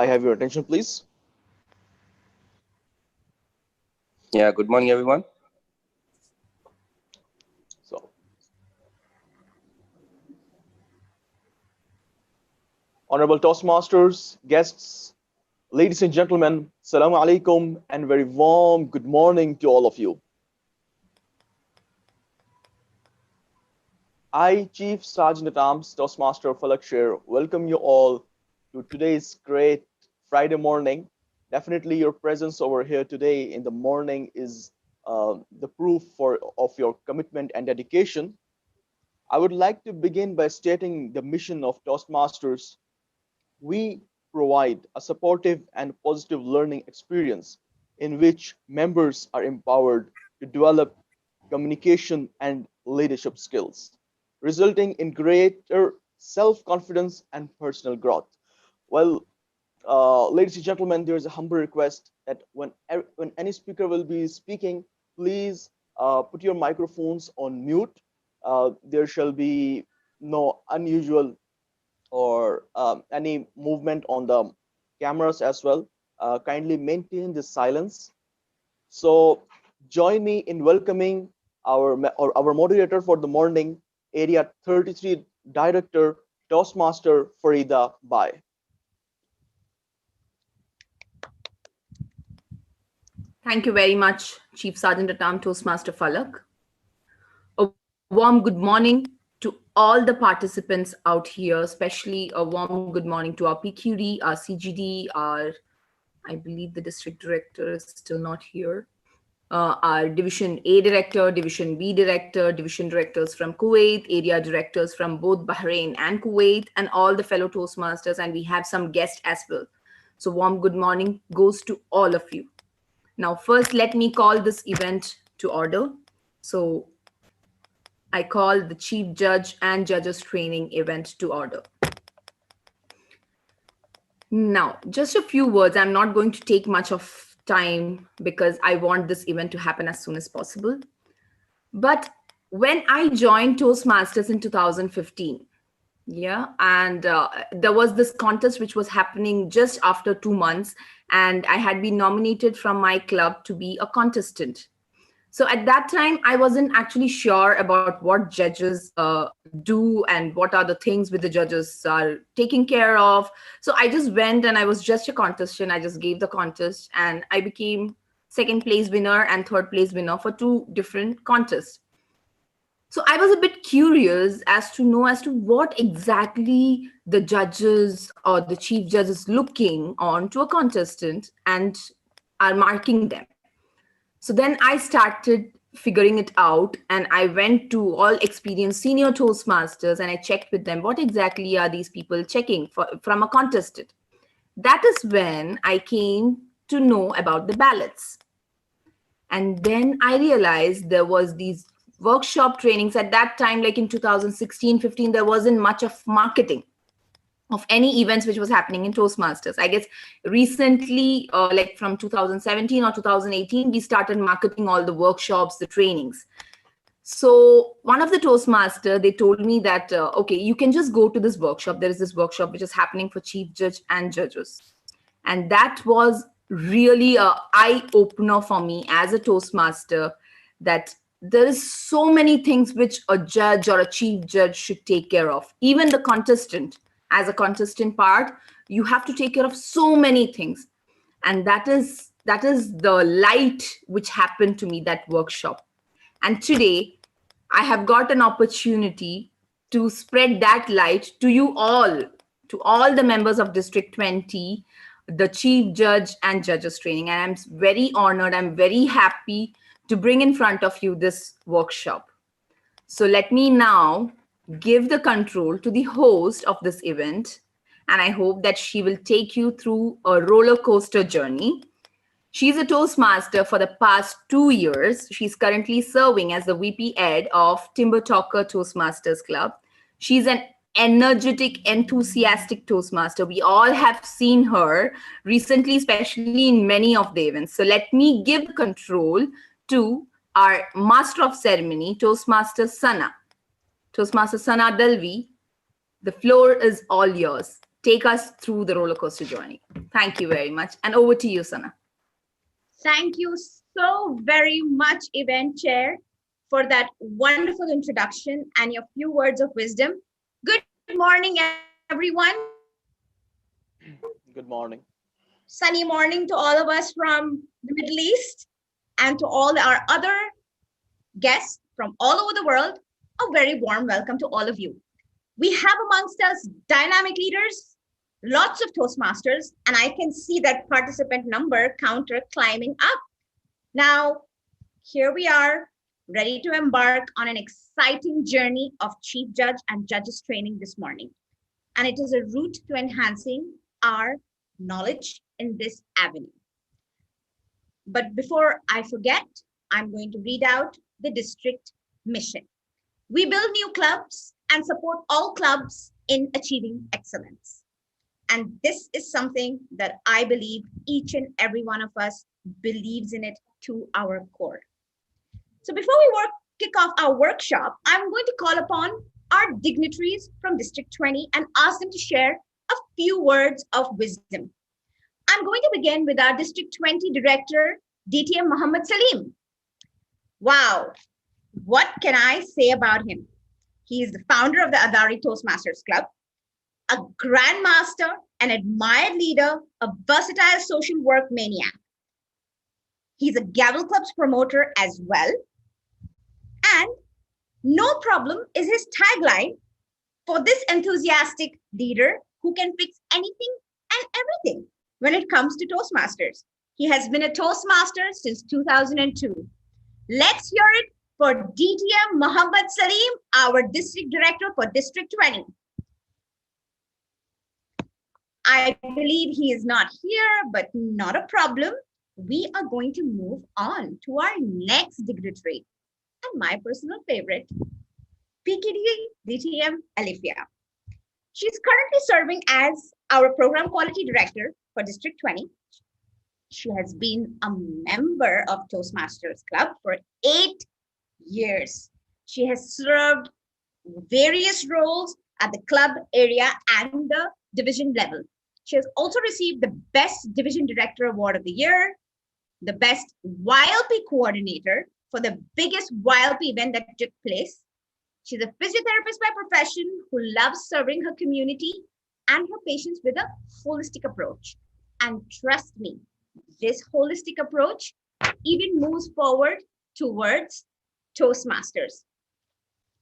I have your attention, please. Yeah, good morning, everyone. So, honorable Toastmasters, guests, ladies and gentlemen, Assalamu alaikum and very warm good morning to all of you. I, Chief Sergeant at Arms Toastmaster Falak Sher, welcome you all to today's great Friday morning. Definitely, your presence over here today in the morning is the proof of your commitment and dedication. I would like to begin by stating the mission of Toastmasters. We provide a supportive and positive learning experience in which members are empowered to develop communication and leadership skills, resulting in greater self confidence and personal growth. Well, ladies and gentlemen, there is a humble request that when any speaker will be speaking, please put your microphones on mute. There shall be no unusual or any movement on the cameras as well. Kindly maintain the silence. So join me in welcoming our moderator for the morning, Area 33 Director, Toastmaster Farida Bai. Thank you very much, Chief Sergeant at Arms Toastmaster Falak. A warm good morning to all the participants out here, especially a warm good morning to our PQD, our CGD, I believe the district director is still not here, our Division A director, Division B director, division directors from Kuwait, area directors from both Bahrain and Kuwait, and all the fellow Toastmasters, and we have some guests as well. So warm good morning goes to all of you. Now, first, let me call this event to order. So I call the Chief Judge and Judges Training event to order. Now, just a few words. I'm not going to take much of time because I want this event to happen as soon as possible. But when I joined Toastmasters in 2015, and there was this contest which was happening just after 2 months, and I had been nominated from my club to be a contestant. So at that time, I wasn't actually sure about what judges do and what are the things which the judges are taking care of. So I just went and I was just a contestant. I just gave the contest and I became second place winner and third place winner for 2 different contests. So I was a bit curious as to know as to what exactly the judges or the chief judge is looking on to a contestant and are marking them. So then I started figuring it out and I went to all experienced senior Toastmasters and I checked with them what exactly are these people checking from a contestant. That is when I came to know about the ballots. And then I realized there was these workshop trainings at that time, like in 2016-15, there wasn't much of marketing of any events which was happening in Toastmasters. I guess recently, like from 2017 or 2018, we started marketing all the workshops, the trainings. So one of the Toastmaster, they told me that, okay, you can just go to this workshop. There is this workshop which is happening for chief judge and judges. And that was really an eye-opener for me as a Toastmaster, that there is so many things which a judge or a chief judge should take care of. Even the contestant, as a contestant part, you have to take care of so many things. And that is the light which happened to me, that workshop. And today, I have got an opportunity to spread that light to you all, to all the members of District 20, the Chief Judge and Judges Training. And I'm very honored, I'm very happy to bring in front of you this workshop. So let me now give the control to the host of this event, and I hope that she will take you through a roller coaster journey. She's a Toastmaster for the past 2 years. She's currently serving as the VP Ed of Timber Talker Toastmasters Club. She's an energetic, enthusiastic Toastmaster. We all have seen her recently, especially in many of the events. So let me give control to our Master of Ceremony, Toastmaster Sana. Toastmaster Sana Dalvi, the floor is all yours. take us through the roller coaster journey. Thank you very much. And over to you, Sana. Thank you so very much, Event Chair, for that wonderful introduction and your few words of wisdom. Good morning, everyone. Good morning. Sunny morning to all of us from the Middle East and to all our other guests from all over the world. A very warm welcome to all of you. We have amongst us dynamic leaders, lots of Toastmasters, and I can see that participant number counter climbing up. Now, here we are, ready to embark on an exciting journey of Chief Judge and Judges training this morning. And it is a route to enhancing our knowledge in this avenue. But before I forget, I'm going to read out the district mission. We build new clubs and support all clubs in achieving excellence. And this is something that I believe each and every one of us believes in it to our core. So before we kick off our workshop, I'm going to call upon our dignitaries from District 20 and ask them to share a few words of wisdom. I'm going to begin with our District 20 Director, DTM Muhammad Salim. Wow, what can I say about him? He is the founder of the Adari Toastmasters Club, a grandmaster, an admired leader, a versatile social work maniac. He's a Gavel Club's promoter as well. And no problem is his tagline for this enthusiastic leader who can fix anything and everything when it comes to Toastmasters. He has been a Toastmaster since 2002. Let's hear it for DTM Muhammad Salim, our District Director for District 20. I believe he is not here, but not a problem. We are going to move on to our next dignitary and my personal favorite, PKD DTM Alifia. She's currently serving as our Program Quality Director for District 20. She has been a member of Toastmasters Club for 8 years. She has served various roles at the club area and the division level. She has also received the Best Division Director Award of the Year, the Best YLP Coordinator for the biggest YLP event that took place. She's a physiotherapist by profession who loves serving her community and her patients with a holistic approach. And trust me, this holistic approach even moves forward towards Toastmasters.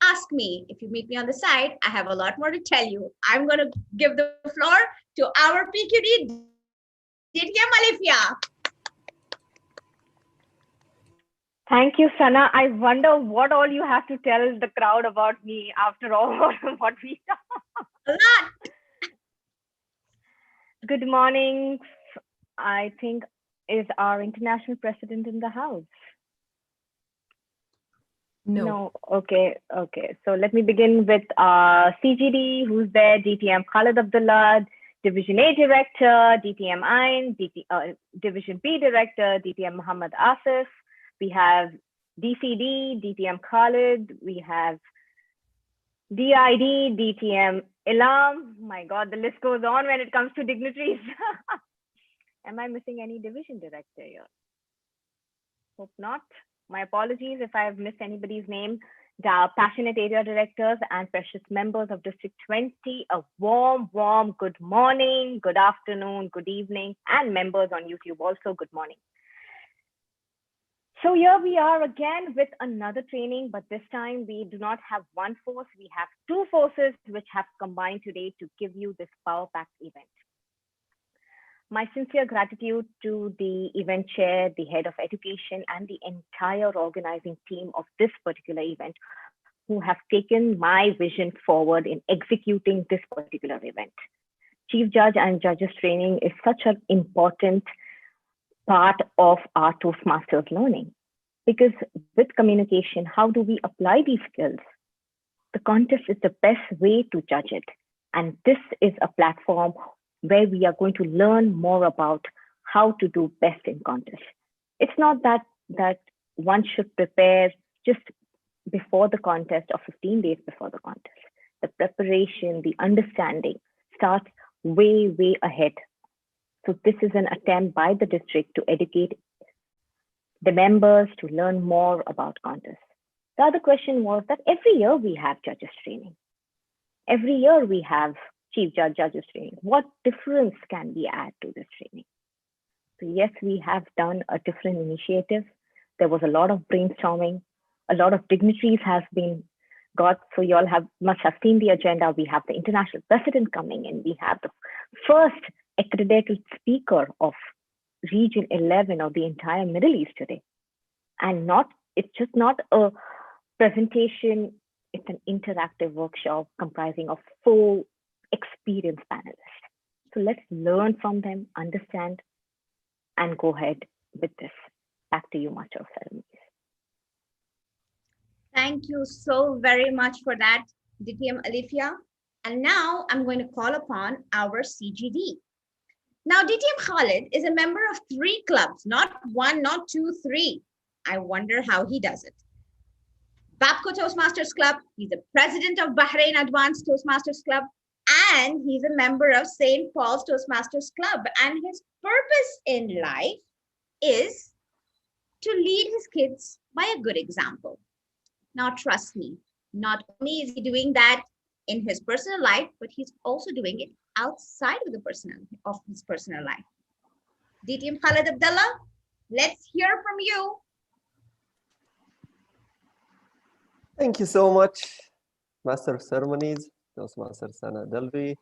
Ask me if you meet me on the side. I have a lot more to tell you. I'm going to give the floor to our PQD, DTM Alifia. Thank you, Sana. I wonder what all you have to tell the crowd about me after all what we talked. A lot. Good morning. I think is our international president in the house. No. Okay. So let me begin with CGD, who's there, DTM Khalid Abdullah, Division A Director, DTM Ain, Division B Director, DTM Muhammad Asif. We have DCD, DTM Khalid. We have DID, DTM Ilam. My God, the list goes on when it comes to dignitaries. Am I missing any division director here? Hope not. My apologies if I have missed anybody's name. The passionate area directors and precious members of District 20, a warm good morning, good afternoon, good evening, and members on YouTube also, good morning. So here we are again with another training, but this time we do not have one force, we have two forces which have combined today to give you this power-packed event. My sincere gratitude to the event chair, the head of education, and the entire organizing team of this particular event who have taken my vision forward in executing this particular event. Chief Judge and Judges training is such an important part of our Toastmasters learning, because with communication, how do we apply these skills? The contest is the best way to judge it. And this is a platform where we are going to learn more about how to do best in contest. It's not that one should prepare just before the contest or 15 days before the contest. The preparation, the understanding starts way, way ahead. So this is an attempt by the district to educate the members to learn more about contests. The other question was that every year we have judges training. Every year we have chief judges training. What difference can we add to this training? So yes, we have done a different initiative. There was a lot of brainstorming. A lot of dignitaries have been got. So you all must have seen the agenda. We have the international president coming in. We have the first accredited speaker of Region 11 of the entire Middle East today. And it's just not a presentation, it's an interactive workshop comprising of 4 experienced panelists. So let's learn from them, understand, and go ahead with this. Back to you, Master of Ceremonies. Thank you so very much for that, DTM Alifia. And now I'm going to call upon our CGD. Now, DTM Khalid is a member of 3 clubs, not 1, not 2, 3. I wonder how he does it. BAPCO Toastmasters Club, he's the president of Bahrain Advanced Toastmasters Club, and he's a member of St. Paul's Toastmasters Club. And his purpose in life is to lead his kids by a good example. Now, trust me, not only is he doing that in his personal life, but he's also doing it outside of his personal life. DTM Khalid Abdullah, let's hear from you. Thank you so much, Master of Ceremonies, Toastmaster Sana Delvi.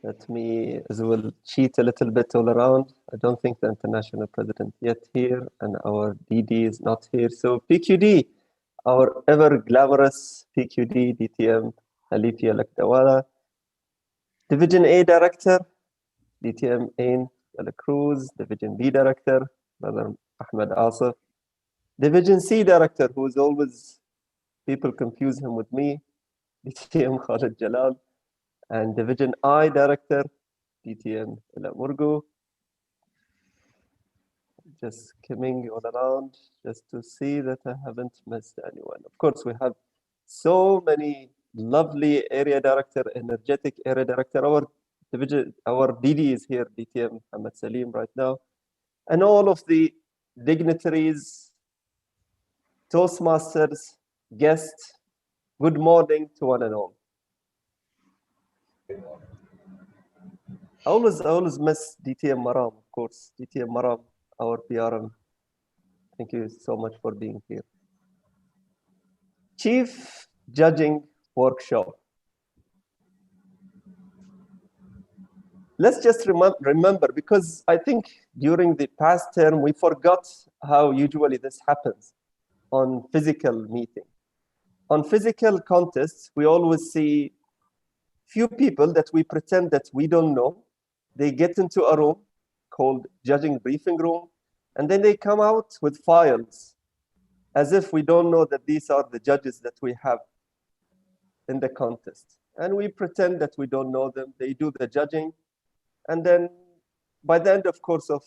Let me as well cheat a little bit all around. I don't think the international president yet here, and our DD is not here. So PQD, our ever glamorous PQD, DTM Alifia Lakdawala. Division A Director, DTM Ain Cruz. Division B Director, Brother Ahmed Asif. Division C Director, who is always, people confuse him with me, DTM Khalid Jalal. And Division I Director, DTM Ila Murgu. Just skimming all around just to see that I haven't missed anyone. Of course, we have so many lovely area director, energetic area director. Our division, our DD is here, DTM Muhammad Salim right now. And all of the dignitaries, Toastmasters, guests, good morning to one and all. I always miss DTM Maram, of course. DTM Maram, our PRM. Thank you so much for being here. Chief Judging Workshop. Let's just remember, because I think during the past term, we forgot how usually this happens on physical meeting. On physical contests, we always see few people that we pretend that we don't know. They get into a room called judging briefing room, and then they come out with files as if we don't know that these are the judges that we have in the contest. And we pretend that we don't know them. They do the judging. And then by the end, of course, of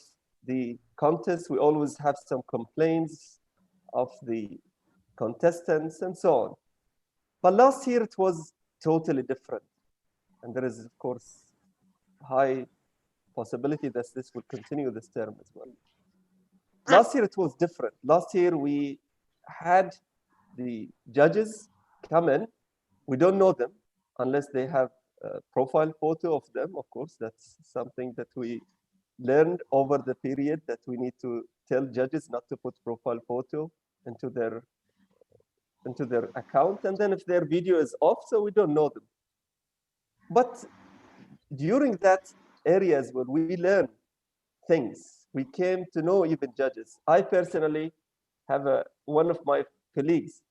the contest, we always have some complaints of the contestants and so on. But last year, it was totally different. And there is, of course, high possibility that this will continue this term as well. Last year, it was different. Last year, we had the judges come in. We don't know them unless they have a profile photo of them. Of course, that's something that we learned over the period, that we need to tell judges not to put profile photo into their account. And then if their video is off, so we don't know them. But during that areas where we learn things, we came to know even judges. I personally have one of my colleagues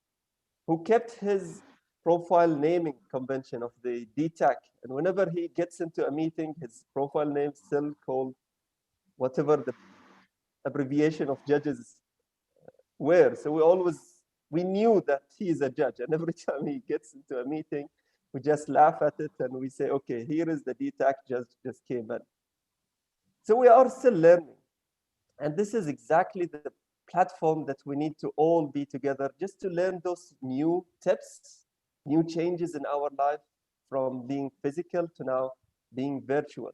who kept his profile naming convention of the DTAC. And whenever he gets into a meeting, his profile name still called whatever the abbreviation of judges were. So we knew that he is a judge. And every time he gets into a meeting, we just laugh at it and we say, okay, here is the DTAC judge just came in. So we are still learning. And this is exactly the platform that we need to all be together just to learn those new tips, new changes in our life, from being physical to now being virtual.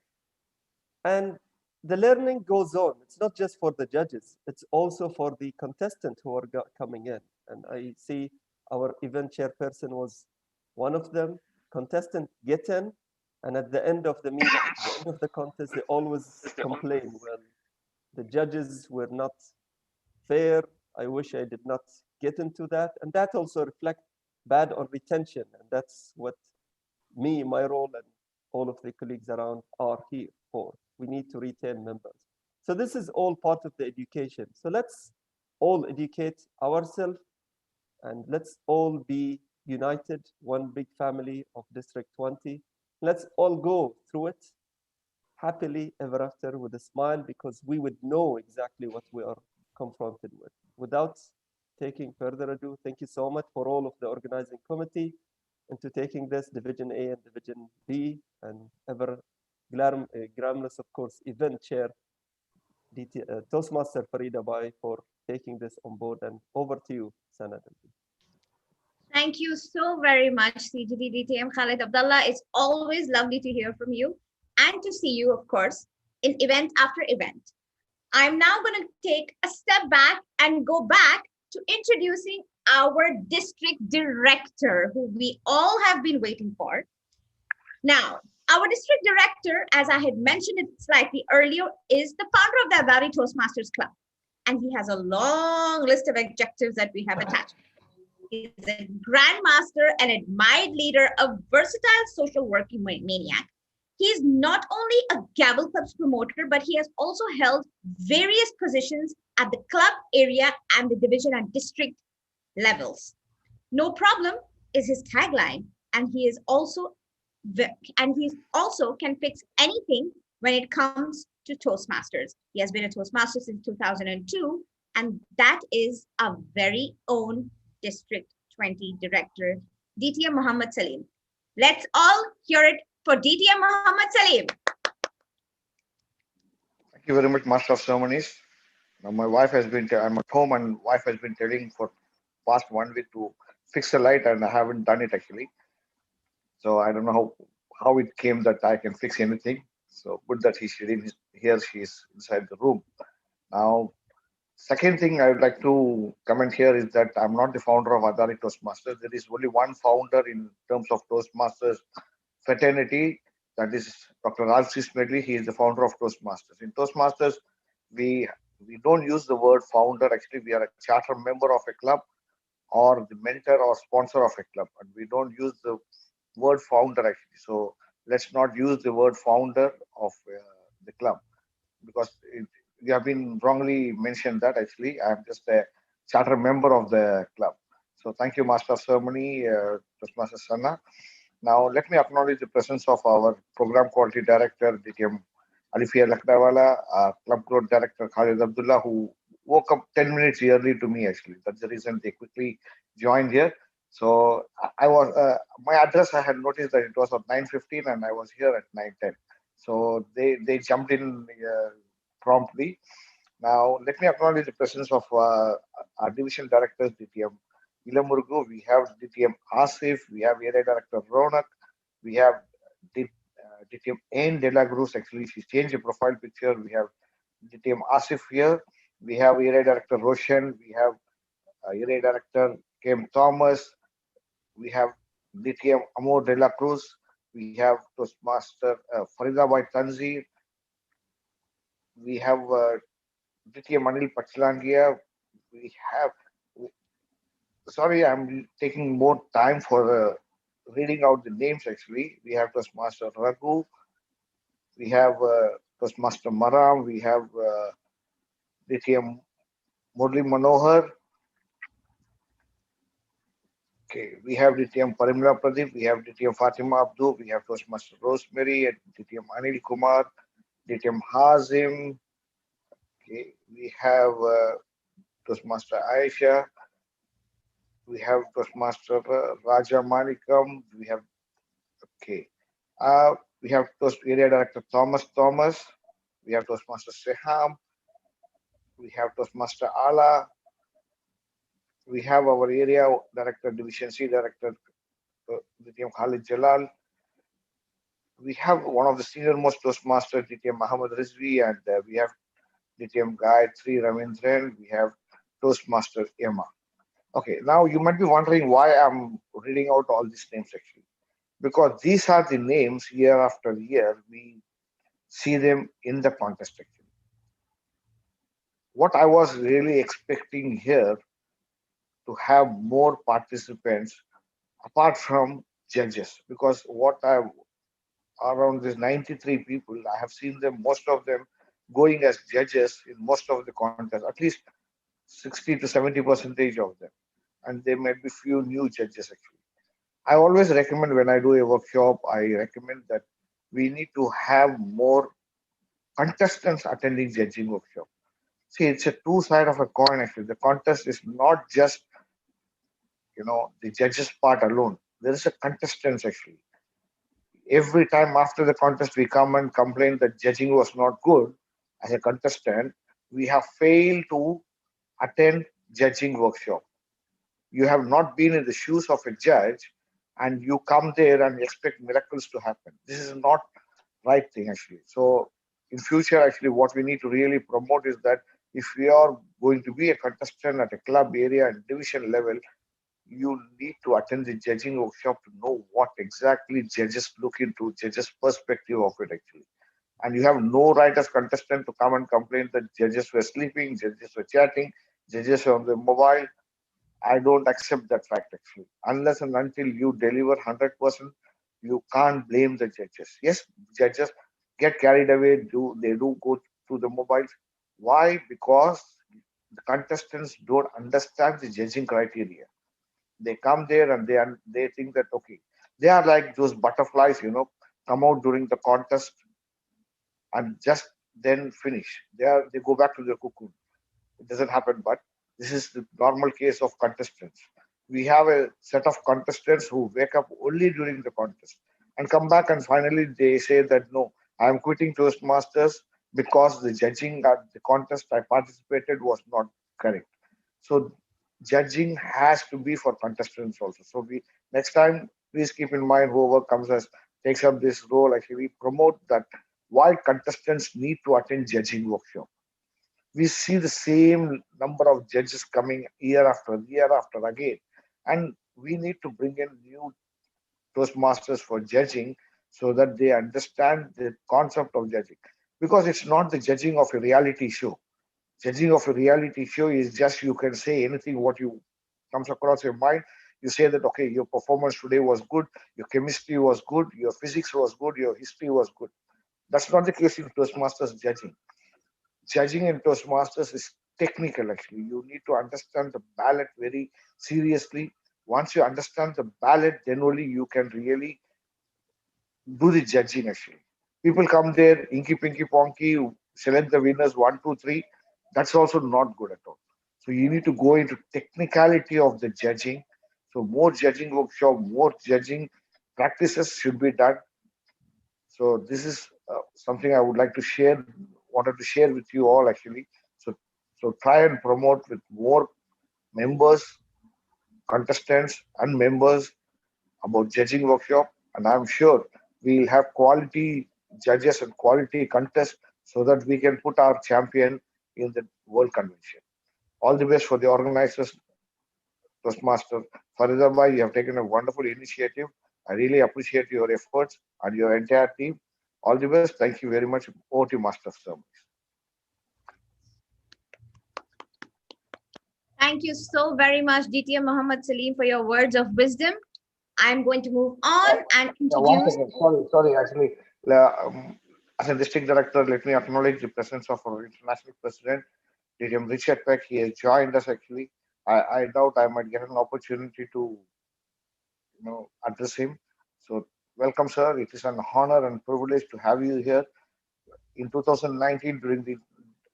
And the learning goes on. It's not just for the judges, it's also for the contestants who are coming in. And I see our event chairperson was one of them. Contestants get in, and at the end of the meeting, at the end of the contest, they always complain, well, the judges were not fair. I wish I did not get into that. And that also reflects bad on retention. And that's what me, my role, and all of the colleagues around are here for. We need to retain members. So this is all part of the education. So let's all educate ourselves and let's all be united, one big family of District 20. Let's all go through it happily ever after with a smile, because we would know exactly what we are confronted with. Without taking further ado, thank you so much for all of the organizing committee into taking this Division A and Division B, and ever glamorous, of course, event chair, Toastmaster Farida Bai, for taking this on board. And over to you, Sana. Thank you so very much, CGD DTM Khalid Abdullah. It's always lovely to hear from you and to see you, of course, in event after event. I'm now going to take a step back and go back to introducing our district director, who we all have been waiting for. Now, our district director, as I had mentioned it slightly earlier, is the founder of the Azari Toastmasters Club. And he has a long list of adjectives that we have attached. He's a grandmaster, an admired leader, a versatile social working maniac. He is not only a Gavel Club's promoter, but he has also held various positions at the club area and the division and district levels. No problem is his tagline, and he also can fix anything when it comes to Toastmasters. He has been a Toastmaster since 2002, and that is our very own District 20 Director, DTM Muhammad Salim. Let's all hear it for DTM Muhammad Salim. Thank you very much, Master of Ceremonies. Now, my wife has been, I'm at home and wife has been telling for past 1 week to fix the light, and I haven't done it actually. So I don't know how it came that I can fix anything. So good that she didn't here, she's inside the room. Now, second thing I would like to comment here is that I'm not the founder of Azari Toastmasters. There is only one founder in terms of Toastmasters fraternity, that is Dr. Alcis Medley. He is the founder of Toastmasters. In Toastmasters, we don't use the word founder. Actually, we are a charter member of a club or the mentor or sponsor of a club, and we don't use the word founder actually. So let's not use the word founder of the club, because we have been wrongly mentioned that actually I'm just a charter member of the club. So thank you, Master of Ceremony, Toastmaster Sana. Now let me acknowledge the presence of our Program Quality Director, DTM Alifia Lakdawala, Club Growth Director Khalid Abdullah, who woke up 10 minutes early to me actually. That's the reason they quickly joined here. So I was, my address, I had noticed that it was at 9:15 and I was here at 9:10. So they jumped in promptly. Now, let me acknowledge the presence of our division directors, DTM Ilamurgu, we have DTM Asif, we have Area Director Ronak, we have DTM Ain De La Cruz. Actually, she changed the profile picture. We have DTM Asif here, we have Area Director Roshan, we have Area Director Kim Thomas, we have DTM Amor De La Cruz, we have Toastmaster Farida Bai Tanzir, we have DTM Anil Pachalangia, we have, sorry, I'm taking more time for reading out the names actually. We have Toastmaster Raghu, we have Toastmaster Maram, we have DTM Murli Manohar, okay, we have DTM Parimla Pradeep, we have DTM Fatima Abdu, we have Toastmaster Rosemary, DTM Anil Kumar, DTM Hazim, okay, we have Toastmaster Aisha, we have Toastmaster Raja Manikam, we have, okay, we have Toast Area Director Thomas, we have Toastmaster Seham, we have Toastmaster Ala, we have our Area Director, Division C Director, DTM Khalid Jalal, we have one of the senior most Toastmaster, DTM Muhammad Rizvi, and we have DTM Gayatri Ravindran, we have Toastmaster Emma. Okay, now you might be wondering why I'm reading out all these names actually. Because these are the names year after year, we see them in the contest actually. What I was really expecting here to have more participants apart from judges, because what I around these 93 people, I have seen them, most of them going as judges in most of the contests, at least 60 to 70 percentage of them. And there may be few new judges actually. I always recommend when I do a workshop, I recommend that we need to have more contestants attending judging workshop. See, it's a two side of a coin actually. The contest is not just, the judges part alone. There is a contestants actually. Every time after the contest, we come and complain that judging was not good. As a contestant, we have failed to attend judging workshop. You have not been in the shoes of a judge, and you come there and expect miracles to happen. This is not right thing actually. So in future, actually, what we need to really promote is that if we are going to be a contestant at a club area and division level, you need to attend the judging workshop to know what exactly judges look into, judges' perspective of it actually. And you have no right as contestant to come and complain that judges were sleeping, judges were chatting, judges were on the mobile. I don't accept that fact actually. Unless and until you deliver 100%, you can't blame the judges. Yes, judges get carried away. They do go to the mobiles? Why? Because the contestants don't understand the judging criteria. They come there and they think that okay, they are like those butterflies, come out during the contest and just then finish. They go back to their cocoon. It doesn't happen, but this is the normal case of contestants. We have a set of contestants who wake up only during the contest and come back and finally they say that no, I am quitting Toastmasters because the judging at the contest I participated was not correct. So judging has to be for contestants also. So we next time please keep in mind whoever comes as takes up this role, actually promote that why contestants need to attend judging workshop. We see the same number of judges coming year after again. And we need to bring in new Toastmasters for judging so that they understand the concept of judging. Because it's not the judging of a reality show. Judging of a reality show is just you can say anything what you comes across your mind. You say that, okay, your performance today was good, your chemistry was good, your physics was good, your history was good. That's not the case in Toastmasters judging. Judging in Toastmasters is technical actually. You need to understand the ballot very seriously. Once you understand the ballot, then only you can really do the judging actually. People come there, inky pinky ponky, select the winners 1, 2, 3. That's also not good at all. So you need to go into technicality of the judging. So more judging workshop, more judging practices should be done. So this is something I would like to share, wanted to share with you all actually. So try and promote with more members, contestants and members about judging workshop. And I'm sure we'll have quality judges and quality contests so that we can put our champion in the World Convention. All the best for the organizers, Toastmaster Faridabai. You have taken a wonderful initiative. I really appreciate your efforts and your entire team. All the best. Thank you very much. Over to Master of Ceremonies. Thank you so very much, DTM Muhammad Salim, for your words of wisdom. I'm going to move on and introduce. Sorry. Actually, as a district director, let me acknowledge the presence of our international president, DTM Richard Peck. He has joined us actually. I doubt I might get an opportunity to, address him. So welcome, sir. It is an honor and privilege to have you here. In 2019, during the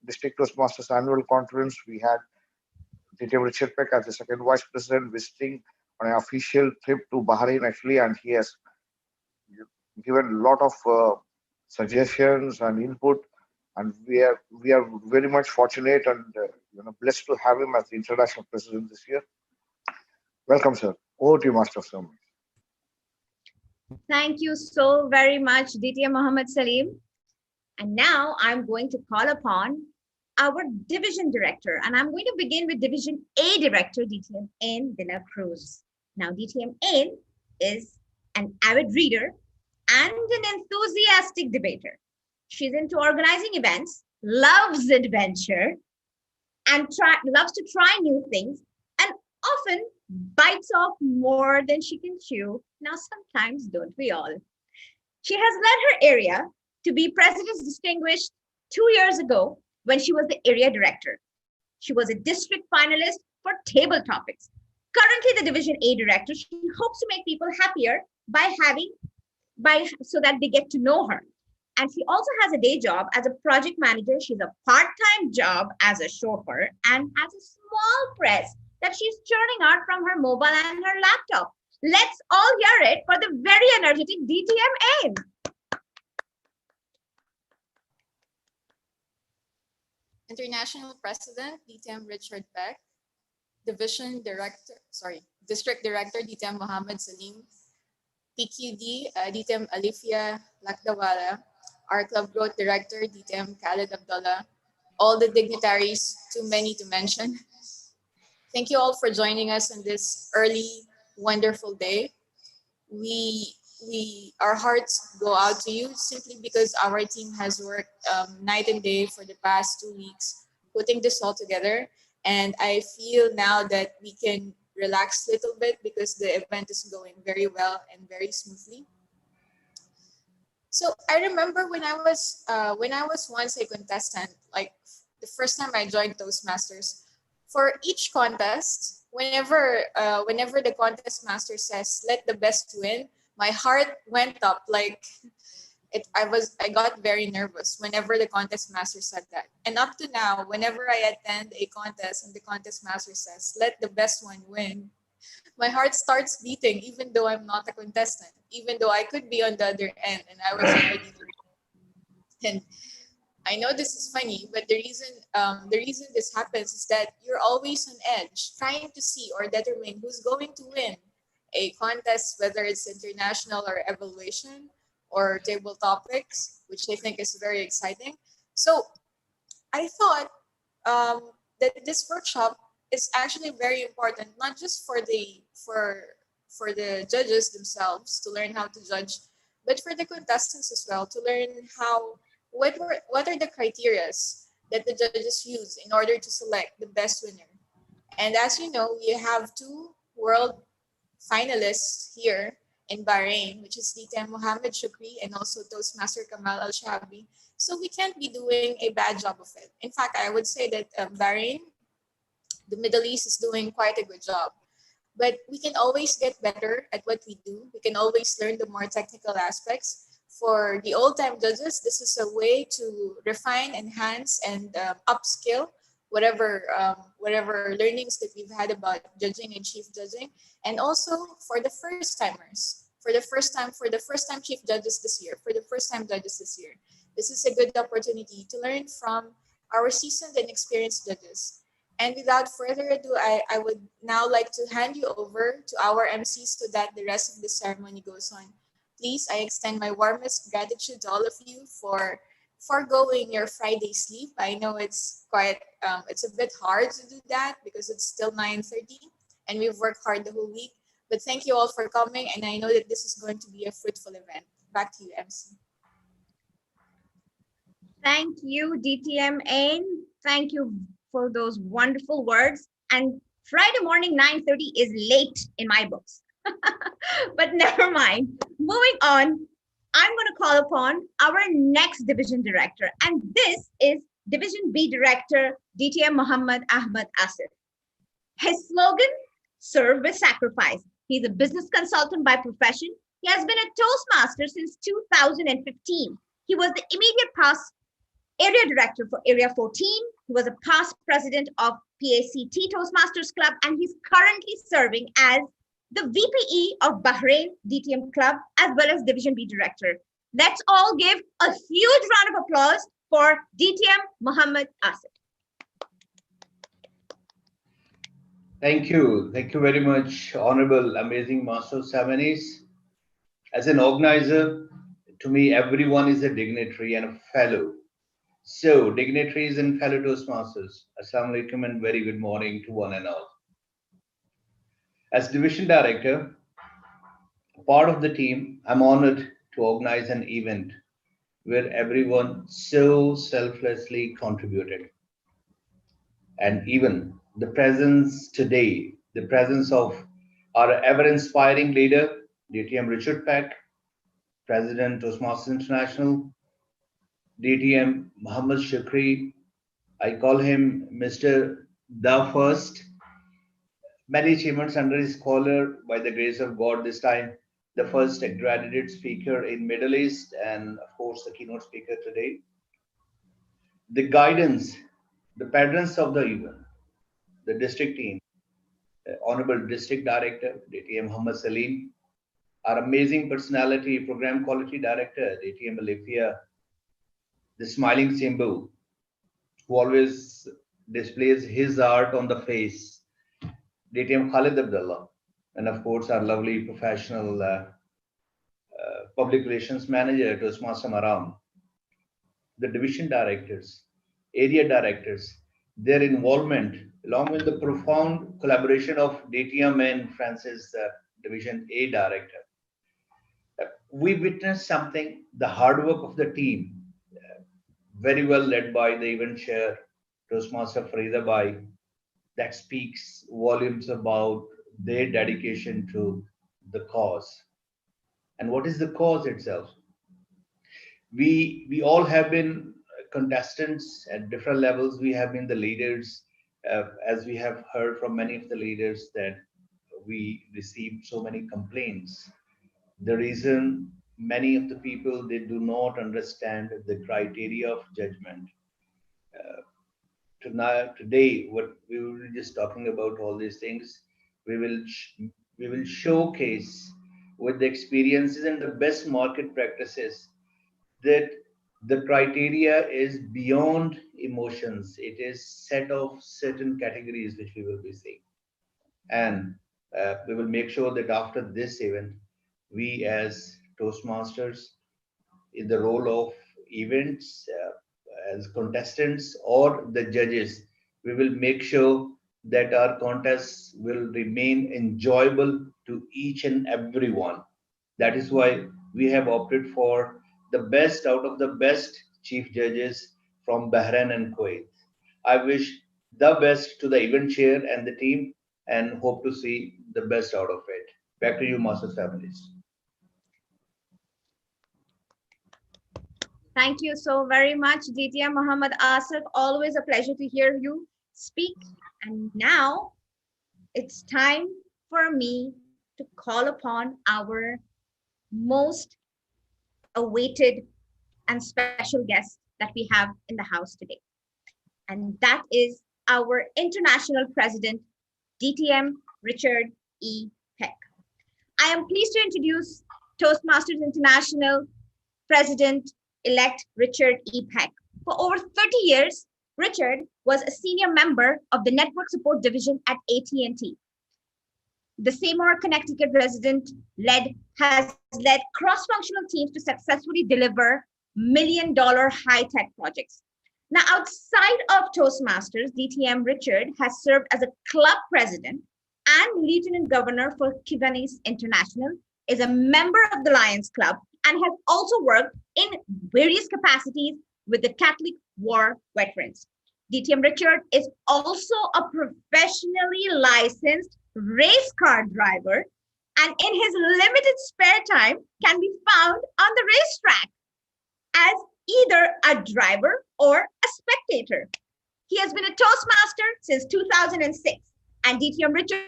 District Toastmasters Annual Conference, we had DTM Richard Peck as the second vice president visiting on an official trip to Bahrain actually, and he has given a lot of suggestions and input, and we are very much fortunate and blessed to have him as the international president this year. Welcome, sir. Over to you, Master of Ceremonies. Thank you so very much, DTM Mohammed Salim. And now I'm going to call upon our division director, and I'm going to begin with Division A Director, DTM N. Dina Cruz. Now, DTM N is an avid reader and an enthusiastic debater. She's into organizing events, loves adventure, and loves to try new things, and often bites off more than she can chew. Now, sometimes don't we all? She has led her area to be President's Distinguished 2 years ago when she was the area director. She was a district finalist for table topics. Currently the Division A director, she hopes to make people happier so that they get to know her. And she also has a day job as a project manager. She's a part-time job as a chauffeur and has a small press that she's churning out from her mobile and her laptop. Let's all hear it for the very energetic DTM N. International President, DTM Richard Beck, District Director, DTM Mohammed Salim, PQD, DTM Alifia Lakdawala, our Club Growth Director, DTM Khaled Abdullah, all the dignitaries, too many to mention. Thank you all for joining us on this early, wonderful day. Our hearts go out to you simply because our team has worked night and day for the past 2 weeks, putting this all together. And I feel now that we can relax a little bit because the event is going very well and very smoothly. So I remember when I was once a contestant, like the first time I joined Toastmasters, for each contest, whenever the contest master says, "Let the best win," my heart went up like I got very nervous whenever the contest master said that. And up to now, whenever I attend a contest and the contest master says, "Let the best one win," my heart starts beating, even though I'm not a contestant, even though I could be on the other end and I was already. And I know this is funny, but the reason this happens is that you're always on edge, trying to see or determine who's going to win a contest, whether it's international or evaluation or table topics, which I think is very exciting. So I thought that this workshop is actually very important, not just for the judges themselves to learn how to judge, but for the contestants as well to learn what are the criteria that the judges use in order to select the best winner. And as you know, we have 2 world finalists here in Bahrain, which is DTM Mohammed Shukri and also Toastmaster Kamal Al-Shabi. So we can't be doing a bad job of it. In fact, I would say that Bahrain, the Middle East, is doing quite a good job. But we can always get better at what we do. We can always learn the more technical aspects. For the old-time judges, this is a way to refine, enhance, and upskill whatever learnings that we've had about judging and chief judging. And also for the first-timers, for the first time chief judges this year, for the first-time judges this year, this is a good opportunity to learn from our seasoned and experienced judges. And without further ado, I would now like to hand you over to our MCs so that the rest of the ceremony goes on. Please, I extend my warmest gratitude to all of you for foregoing your Friday sleep. I know it's it's a bit hard to do that because it's still 9:30 and we've worked hard the whole week. But thank you all for coming, and I know that this is going to be a fruitful event. Back to you, MC. Thank you, DTM N. Thank you for those wonderful words. And Friday morning 9:30 is late in my books. But never mind. Moving on, I'm going to call upon our next division director. And this is Division B Director, DTM Muhammad Ahmad Asif. His slogan, serve with sacrifice. He's a business consultant by profession. He has been a Toastmaster since 2015. He was the immediate past area director for Area 14. He was a past president of PACT Toastmasters Club, and he's currently serving as the VPE of Bahrain DTM Club, as well as Division B Director. Let's all give a huge round of applause for DTM Muhammad Asif. Thank you. Thank you very much, Honorable Amazing Master of Ceremonies, As an organizer, to me, everyone is a dignitary and a fellow. So, dignitaries and fellow Toastmasters, Assalamu alaikum and very good morning to one and all. As division director, part of the team, I'm honored to organize an event where everyone so selflessly contributed. And even the presence today, the presence of our ever-inspiring leader, DTM Richard Peck, President Toastmasters International, DTM Muhammad Shukri, I call him Mr. The First. Many achievements under his collar, by the grace of God, this time the first accredited speaker in Middle East, and of course the keynote speaker today. The guidance, the patrons of the event, the district team, Honorable District Director, DTM Muhammad Salim, our amazing personality, Program Quality Director, DTM Alifia, the smiling Simbu, who always displays his art on the face, DTM Khalid Abdullah, and of course our lovely professional public relations manager, Toastmaster Maram, the division directors, area directors, their involvement, along with the profound collaboration of DTM and Francis, Division A director. We witnessed something, the hard work of the team, very well led by the event chair, Toastmaster Farida Bai, that speaks volumes about their dedication to the cause. And what is the cause itself? We all have been contestants at different levels. We have been the leaders, as we have heard from many of the leaders that we received so many complaints. The reason many of the people, they do not understand the criteria of judgment. Today, what we will be just talking about all these things, we will showcase with the experiences and the best market practices that the criteria is beyond emotions. It is set of certain categories which we will be seeing. And we will make sure that after this event, we as Toastmasters, in the role of events, as contestants or the judges, we will make sure that our contests will remain enjoyable to each and every one. That is why we have opted for the best out of the best chief judges from Bahrain and Kuwait. I wish the best to the event chair and the team and hope to see the best out of it. Back to you, Masters families. Thank you so very much, DTM Muhammad Asif. Always a pleasure to hear you speak. And now it's time for me to call upon our most awaited and special guest that we have in the house today. And that is our International President, DTM Richard E. Peck. I am pleased to introduce Toastmasters International President-elect Richard E. Peck. For over 30 years, Richard was a senior member of the Network Support Division at AT&T. The Seymour, Connecticut resident has led cross-functional teams to successfully deliver million-dollar high-tech projects. Now, outside of Toastmasters, DTM Richard has served as a club president and lieutenant governor for Kiwanis International, is a member of the Lions Club, and has also worked in various capacities with the Catholic War Veterans. DTM Richard is also a professionally licensed race car driver, and in his limited spare time can be found on the racetrack as either a driver or a spectator. He has been a Toastmaster since 2006, and DTM Richard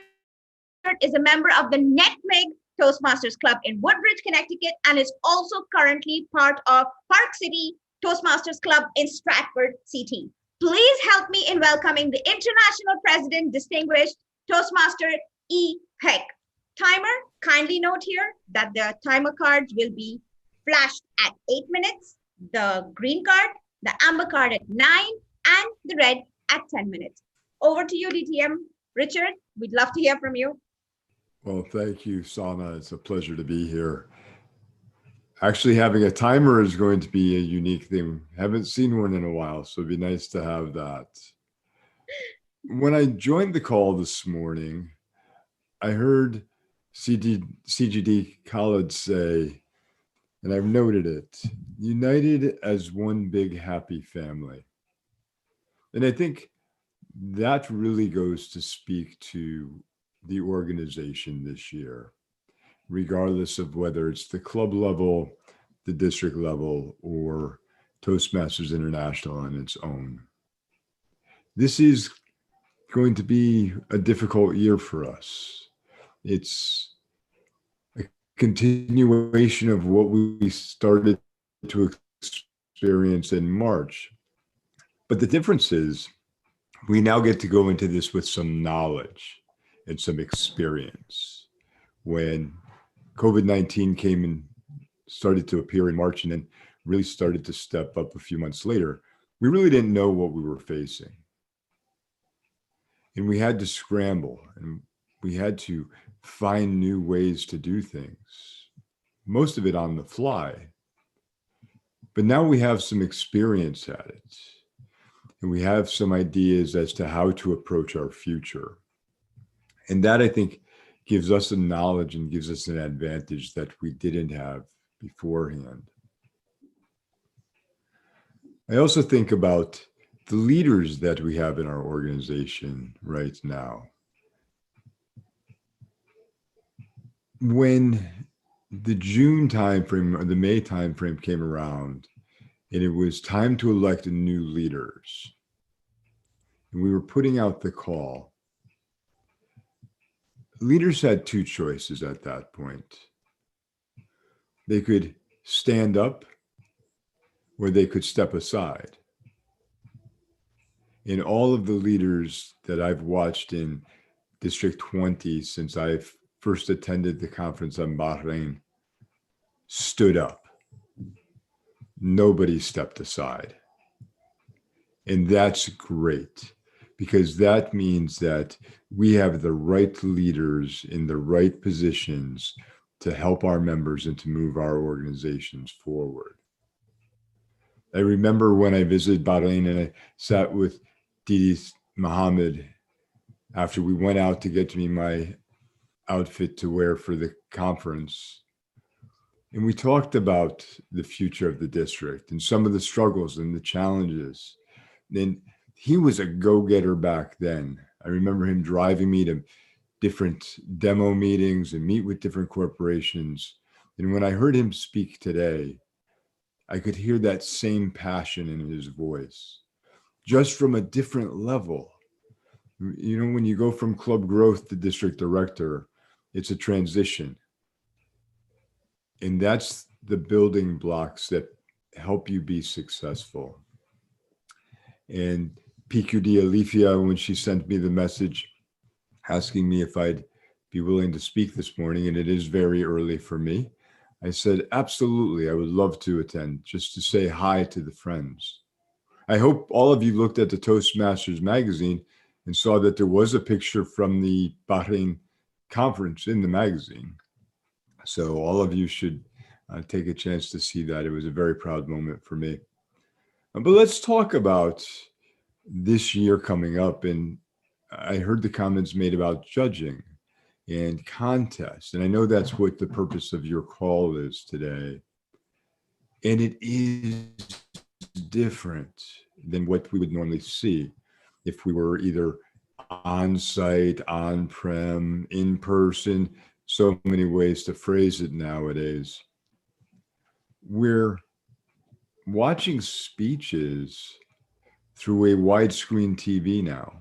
is a member of the NetMeg Toastmasters Club in Woodbridge, Connecticut, and is also currently part of Park City Toastmasters Club in Stratford, CT. Please help me in welcoming the International President, Distinguished Toastmaster E. Peck. Timer, kindly note here that the timer cards will be flashed at 8 minutes, the green card, the amber card at 9, and the red at 10 minutes. Over to you, DTM. Richard, we'd love to hear from you. Well, thank you, Sana. It's a pleasure to be here. Actually, having a timer is going to be a unique thing. Haven't seen one in a while, so it'd be nice to have that. When I joined the call this morning, I heard CGD Khalid say, and I've noted it, united as one big happy family. And I think that really goes to speak to the organization this year, regardless of whether it's the club level, the district level, or Toastmasters International on its own. This is going to be a difficult year for us. It's a continuation of what we started to experience in March. But the difference is we now get to go into this with some knowledge and some experience. When COVID-19 came and started to appear in March and then really started to step up a few months later, we really didn't know what we were facing. And we had to scramble and we had to find new ways to do things, most of it on the fly. But now we have some experience at it. And we have some ideas as to how to approach our future. And that, I think, gives us a knowledge and gives us an advantage that we didn't have beforehand. I also think about the leaders that we have in our organization right now. When the June timeframe or the May timeframe came around, and it was time to elect new leaders, and we were putting out the call, leaders had two choices at that point. They could stand up or they could step aside. And all of the leaders that I've watched in District 20 since I've first attended the conference on Bahrain stood up. Nobody stepped aside. And that's great, because that means that we have the right leaders in the right positions to help our members and to move our organizations forward. I remember when I visited Bahrain and I sat with Didi Mohammed after we went out to get me my outfit to wear for the conference. And we talked about the future of the district and some of the struggles and the challenges. And he was a go-getter back then. I remember him driving me to different demo meetings and meet with different corporations. And when I heard him speak today, I could hear that same passion in his voice, just from a different level. You know, when you go from club growth to district director, it's a transition. And that's the building blocks that help you be successful. And PQD Alifia, when she sent me the message asking me if I'd be willing to speak this morning, and it is very early for me, I said, absolutely, I would love to attend, just to say hi to the friends. I hope all of you looked at the Toastmasters magazine and saw that there was a picture from the Bahrain conference in the magazine. So all of you should take a chance to see that. It was a very proud moment for me. But let's talk about this year coming up. And I heard the comments made about judging and contests. And I know that's what the purpose of your call is today. And it is different than what we would normally see if we were either on-site, on-prem, in person, so many ways to phrase it nowadays. We're watching speeches through a widescreen TV now,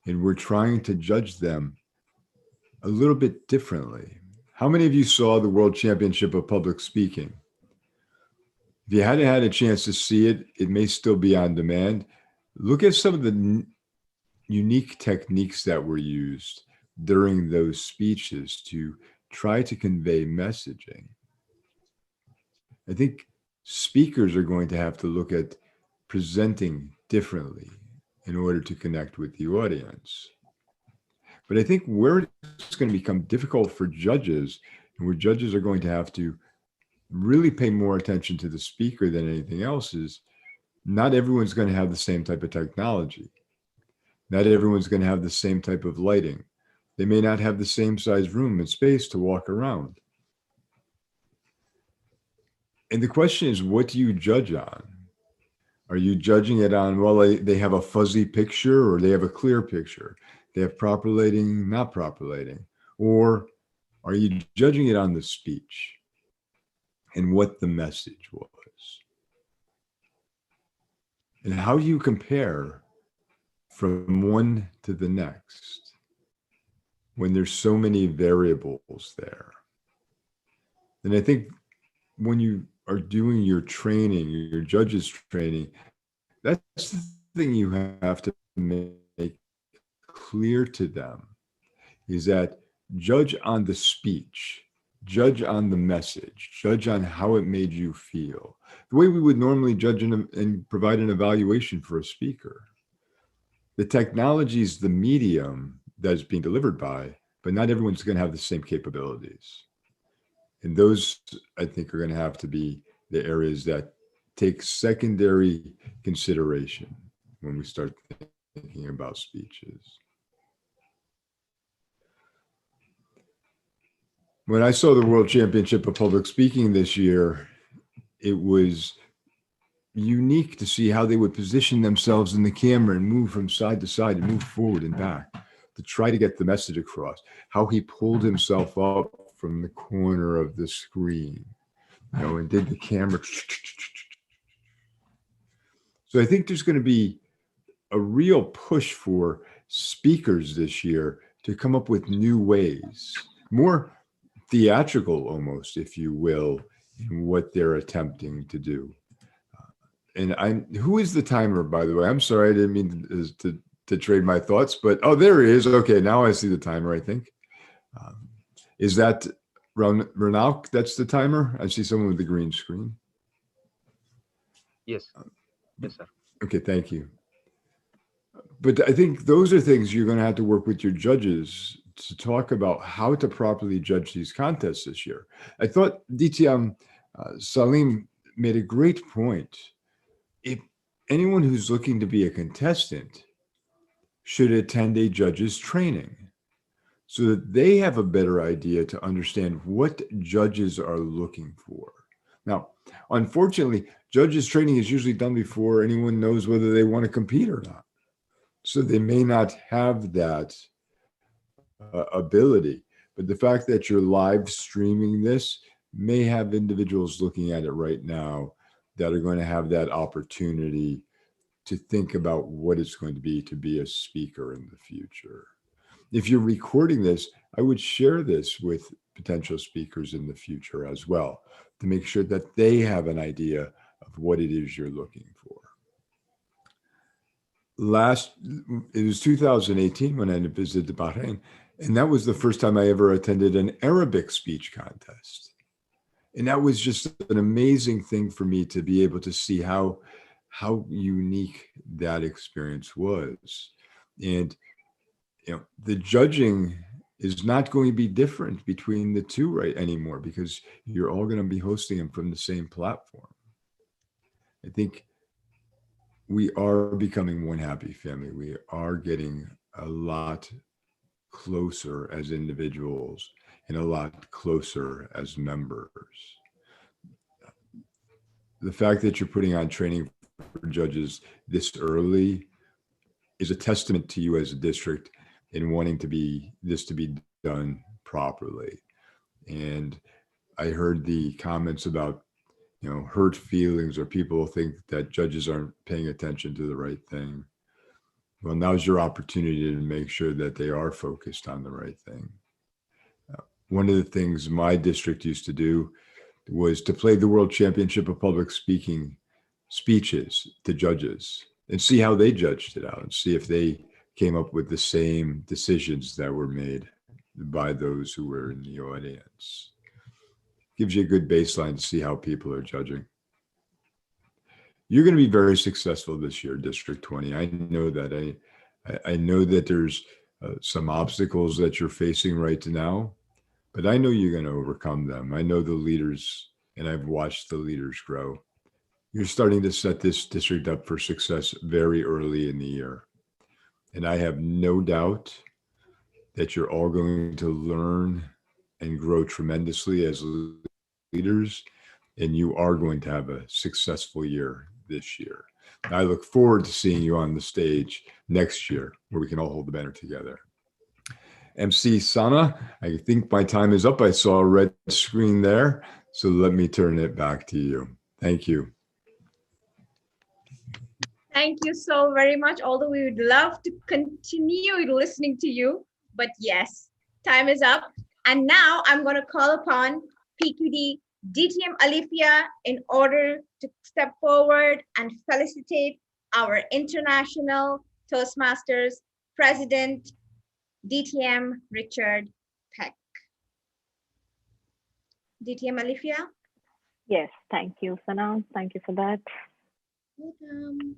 and we're trying to judge them a little bit differently. How many of you saw the World Championship of Public Speaking? If you hadn't had a chance to see it, it may still be on demand. Look at some of the unique techniques that were used during those speeches to try to convey messaging. I think speakers are going to have to look at presenting differently in order to connect with the audience. But I think where it's going to become difficult for judges, and where judges are going to have to really pay more attention to the speaker than anything else is not everyone's going to have the same type of technology. Not everyone's going to have the same type of lighting. They may not have the same size room and space to walk around. And the question is, what do you judge on? Are you judging it on, well, they have a fuzzy picture or they have a clear picture? They have proper lighting, not proper lighting? Or are you judging it on the speech and what the message was? And how do you compare from one to the next when there's so many variables there? And I think when you are doing your training, your judges training, that's the thing you have to make clear to them, is that judge on the speech, judge on the message, judge on how it made you feel, the way we would normally judge and provide an evaluation for a speaker. The technology is the medium that is being delivered by, but not everyone's going to have the same capabilities. And those, I think, are going to have to be the areas that take secondary consideration when we start thinking about speeches. When I saw the World Championship of Public Speaking this year, it was unique to see how they would position themselves in the camera and move from side to side and move forward and back to try to get the message across. How he pulled himself up from the corner of the screen, and did the camera. So I think there's going to be a real push for speakers this year to come up with new ways, more theatrical almost, if you will, in what they're attempting to do. And who is the timer, by the way? I'm sorry, I didn't mean to trade my thoughts, but oh, there he is. Okay, now I see the timer, I think. Is that Renauk? That's the timer? I see someone with the green screen. Yes. Yes, sir. Okay, thank you. But I think those are things you're going to have to work with your judges to talk about how to properly judge these contests this year. I thought DTM Salim made a great point. If anyone who's looking to be a contestant should attend a judge's training so that they have a better idea to understand what judges are looking for. Now, unfortunately, judges training is usually done before anyone knows whether they want to compete or not. So they may not have that ability. But the fact that you're live streaming this may have individuals looking at it right now that are going to have that opportunity to think about what it's going to be a speaker in the future. If you're recording this, I would share this with potential speakers in the future as well, to make sure that they have an idea of what it is you're looking for. It was 2018 when I visited Bahrain, and that was the first time I ever attended an Arabic speech contest. And that was just an amazing thing for me to be able to see how unique that experience was. And the judging is not going to be different between the two right anymore, because you're all going to be hosting them from the same platform. I think we are becoming one happy family. We are getting a lot closer as individuals and a lot closer as members. The fact that you're putting on training for judges this early is a testament to you as a district in wanting this to be done properly. And I heard the comments about, hurt feelings, or people think that judges aren't paying attention to the right thing. Well, now's your opportunity to make sure that they are focused on the right thing. One of the things my district used to do was to play the World Championship of Public Speaking speeches to judges and see how they judged it out and see if they came up with the same decisions that were made by those who were in the audience. Gives you a good baseline to see how people are judging. You're going to be very successful this year, District 20. I know that. I know that there's some obstacles that you're facing right now, but I know you're going to overcome them. I know the leaders and I've watched the leaders grow. You're starting to set this district up for success very early in the year. And I have no doubt that you're all going to learn and grow tremendously as leaders, and you are going to have a successful year this year. I look forward to seeing you on the stage next year where we can all hold the banner together. MC Sana, I think my time is up. I saw a red screen there, so let me turn it back to you. Thank you. Thank you so very much. Although we would love to continue listening to you, but yes, time is up. And now I'm going to call upon PQD DTM Alifia in order to step forward and felicitate our International Toastmasters President, DTM Richard Peck. DTM Alifia? Yes, thank you, Sana. Thank you for that. Welcome.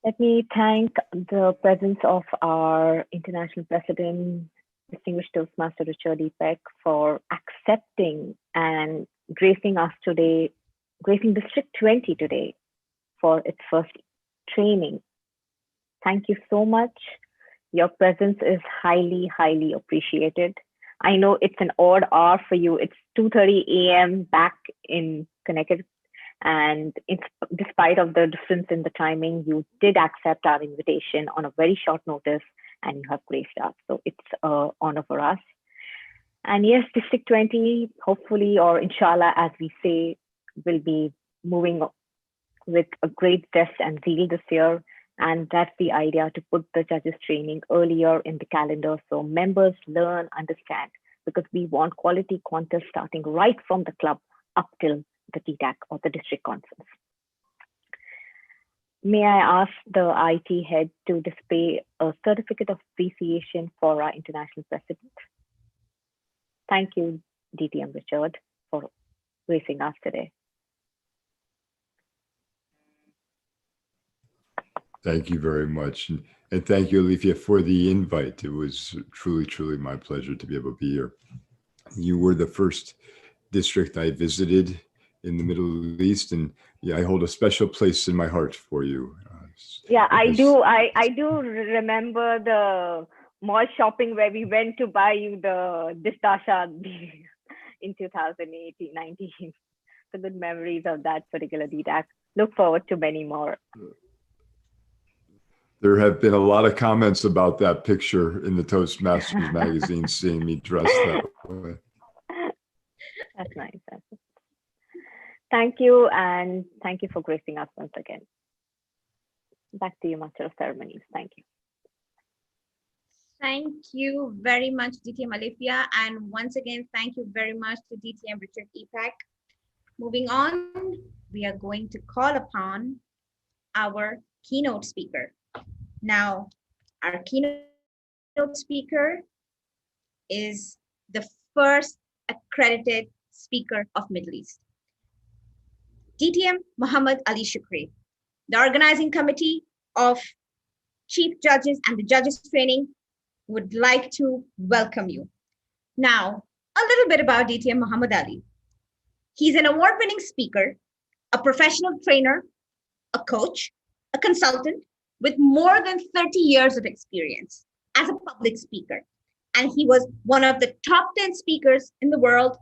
Let me thank the presence of our International President, distinguished Toastmaster Richard E. Peck, for accepting and gracing us today, gracing District 20 today for its first training. Thank you so much. Your presence is highly, highly appreciated. I know it's an odd hour for you. It's 2:30 a.m. back in Connecticut. And despite of the difference in the timing, you did accept our invitation on a very short notice, and you have graced us. So it's an honor for us. And yes, District 20, hopefully, or inshallah, as we say, will be moving with a great zest and zeal this year. And that's the idea, to put the judges training earlier in the calendar so members learn, understand, because we want quality contests starting right from the club up till the TTAC or the district conference. May I ask the IT head to display a certificate of appreciation for our international president? Thank you, DTM Richard, for gracing us today. Thank you very much. And thank you, Alifia, for the invite. It was truly, truly my pleasure to be able to be here. You were the first district I visited in the Middle East, and yeah, I hold a special place in my heart for you. Yeah, I do. I do remember the mall shopping where we went to buy you the distasha in 2018-19. So good memories of that particular DTAC. Look forward to many more. There have been a lot of comments about that picture in the Toastmasters magazine, seeing me dressed that way. That's nice. Thank you, and thank you for gracing us once again. Back to you, Master of Ceremonies. Thank you. Thank you very much, DTM Alifia. And once again, thank you very much to DTM Richard E. Peck. Moving on, we are going to call upon our keynote speaker. Now, our keynote speaker is the first accredited speaker of Middle East. DTM Muhammad Ali Shukri, the organizing committee of chief judges and the judges training would like to welcome you. Now, a little bit about DTM Muhammad Ali. He's an award-winning speaker, a professional trainer, a coach, a consultant with more than 30 years of experience as a public speaker. And he was one of the top 10 speakers in the world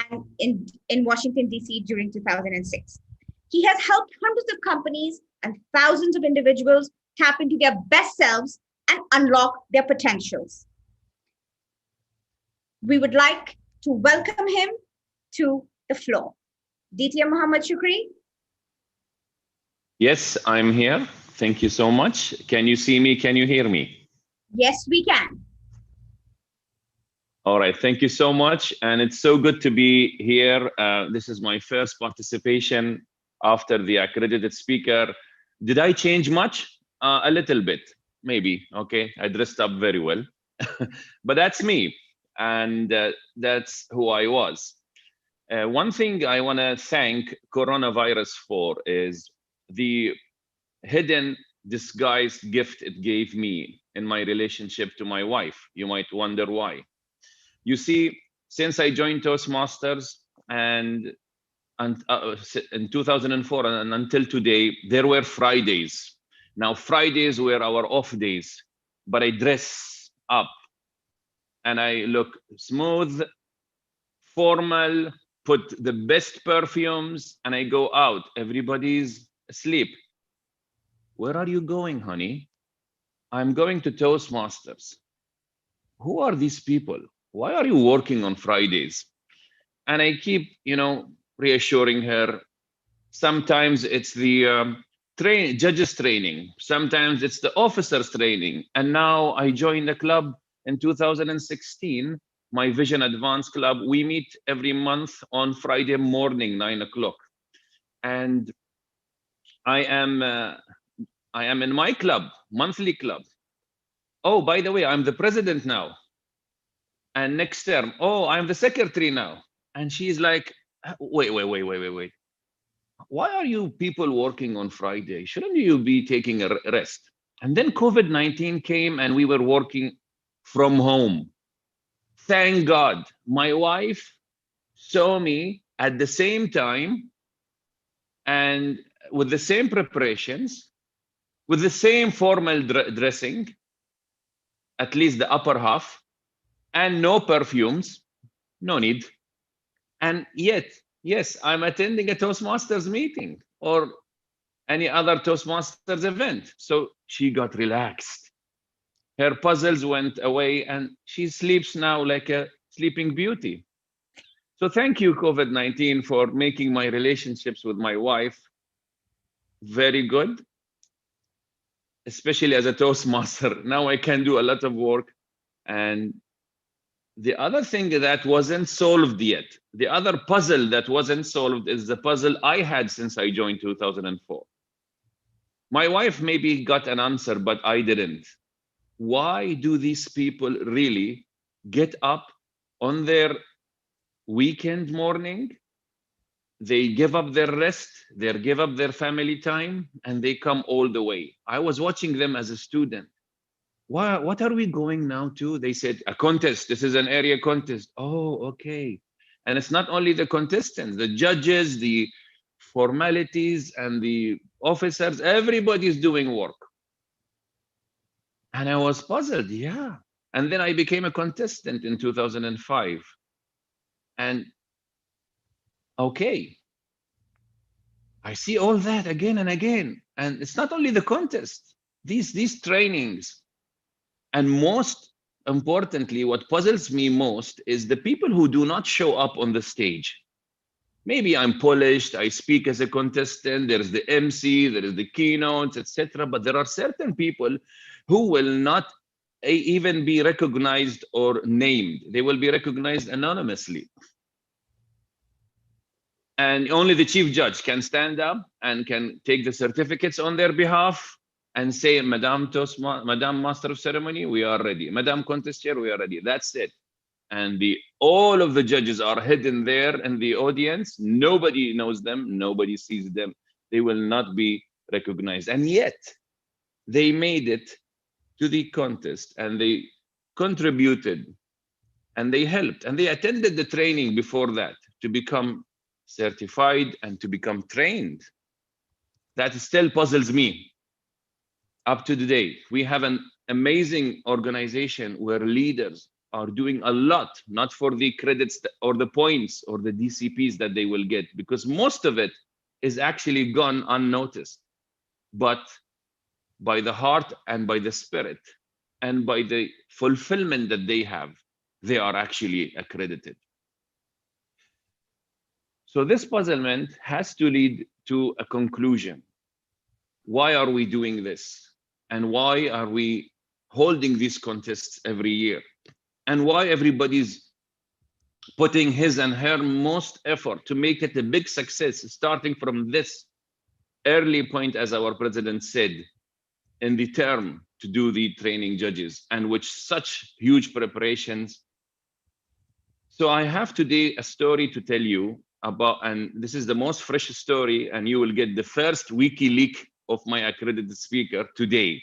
and in Washington, D.C. during 2006. He has helped hundreds of companies and thousands of individuals tap into their best selves and unlock their potentials. We would like to welcome him to the floor. DTM Muhammad Shukri. Yes, I'm here. Thank you so much. Can you see me? Can you hear me? Yes, we can. All right. Thank you so much. And it's so good to be here. This is my first participation after the accredited speaker. Did I change much? A little bit, maybe. Okay. I dressed up very well, but that's me. And that's who I was. One thing I want to thank coronavirus for is the hidden disguised gift it gave me in my relationship to my wife. You might wonder why. You see, since I joined Toastmasters and in 2004 and until today, there were Fridays. Now, Fridays were our off days, but I dress up and I look smooth, formal, put the best perfumes, and I go out. Everybody's asleep. Where are you going, honey? I'm going to Toastmasters. Who are these people? Why are you working on Fridays? And I keep, reassuring her. Sometimes it's the judges training. Sometimes it's the officers training. And now I joined the club in 2016, my Vision Advance Club. We meet every month on Friday morning, 9 o'clock. And I am in my club, monthly club. Oh, by the way, I'm the president now. And next term, oh, I'm the secretary now. And she's like, wait. Why are you people working on Friday? Shouldn't you be taking a rest? And then COVID-19 came and we were working from home. Thank God, my wife saw me at the same time and with the same preparations, with the same formal dressing, at least the upper half, and no perfumes, no need. And yet, yes, I'm attending a Toastmasters meeting or any other Toastmasters event. So she got relaxed. Her puzzles went away and she sleeps now like a sleeping beauty. So thank you, COVID-19, for making my relationships with my wife very good, especially as a Toastmaster. Now I can do a lot of work. And the other thing that wasn't solved yet, the other puzzle that wasn't solved is the puzzle I had since I joined 2004. My wife maybe got an answer, but I didn't. Why do these people really get up on their weekend morning? They give up their rest, they give up their family time, and they come all the way. I was watching them as a student. What are we going now to? They said, a contest. This is an area contest. Oh, okay. And it's not only the contestants, the judges, the formalities, and the officers, everybody's doing work. And I was puzzled, yeah. And then I became a contestant in 2005. And okay, I see all that again and again. And it's not only the contest, these trainings. And most importantly, what puzzles me most is the people who do not show up on the stage. Maybe I'm polished, I speak as a contestant, there's the MC, there is the keynotes, etc. But there are certain people who will not even be recognized or named. They will be recognized anonymously. And only the chief judge can stand up and can take the certificates on their behalf and say, Madam Master of Ceremony, we are ready. Madam Contest Chair, we are ready. That's it. And all of the judges are hidden there in the audience. Nobody knows them. Nobody sees them. They will not be recognized. And yet, they made it to the contest and they contributed and they helped and they attended the training before that to become certified and to become trained. That still puzzles me. Up to today, we have an amazing organization where leaders are doing a lot, not for the credits or the points or the DCPs that they will get, because most of it is actually gone unnoticed. But by the heart and by the spirit and by the fulfillment that they have, they are actually accredited. So this puzzlement has to lead to a conclusion. Why are we doing this? And why are we holding these contests every year? And why everybody's putting his and her most effort to make it a big success, starting from this early point, as our president said, in the term to do the training judges, and which such huge preparations. So I have today a story to tell you about, and this is the most fresh story, and you will get the first WikiLeaks of my accredited speaker today.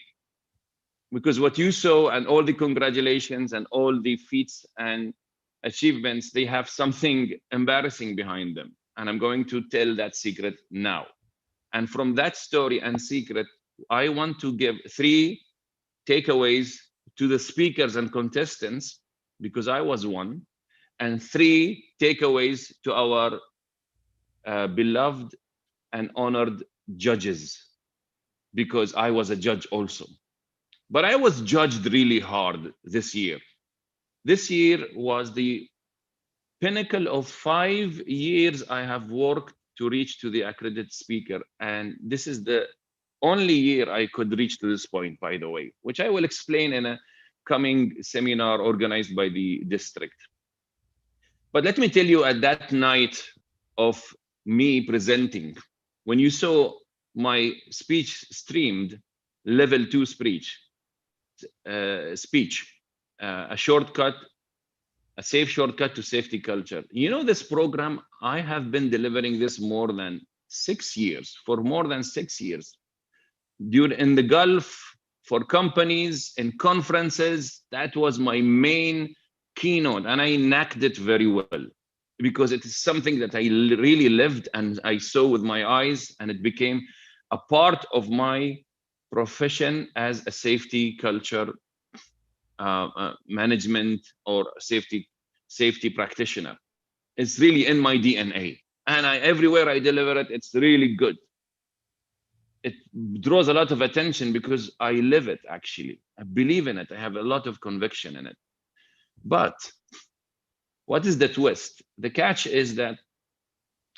Because what you saw and all the congratulations and all the feats and achievements, they have something embarrassing behind them. And I'm going to tell that secret now. And from that story and secret, I want to give 3 takeaways to the speakers and contestants, because I was one, and 3 takeaways to our beloved and honored judges, because I was a judge also. But I was judged really hard this year. This year was the pinnacle of 5 years I have worked to reach to the accredited speaker. And this is the only year I could reach to this point, by the way, which I will explain in a coming seminar organized by the district. But let me tell you, at that night of me presenting, when you saw my speech streamed, level 2 speech, a shortcut, a safe shortcut to safety culture. You know, this program, I have been delivering this more than 6 years, for more than 6 years. In the Gulf, for companies, in conferences, that was my main keynote, and I knacked it very well, because it is something that I really lived and I saw with my eyes, and it became a part of my profession as a safety culture management or safety practitioner. It's really in my DNA, and everywhere I deliver it, it's really good. It draws a lot of attention because I live it. Actually, I believe in it. I have a lot of conviction in it. But what is the twist? The catch is that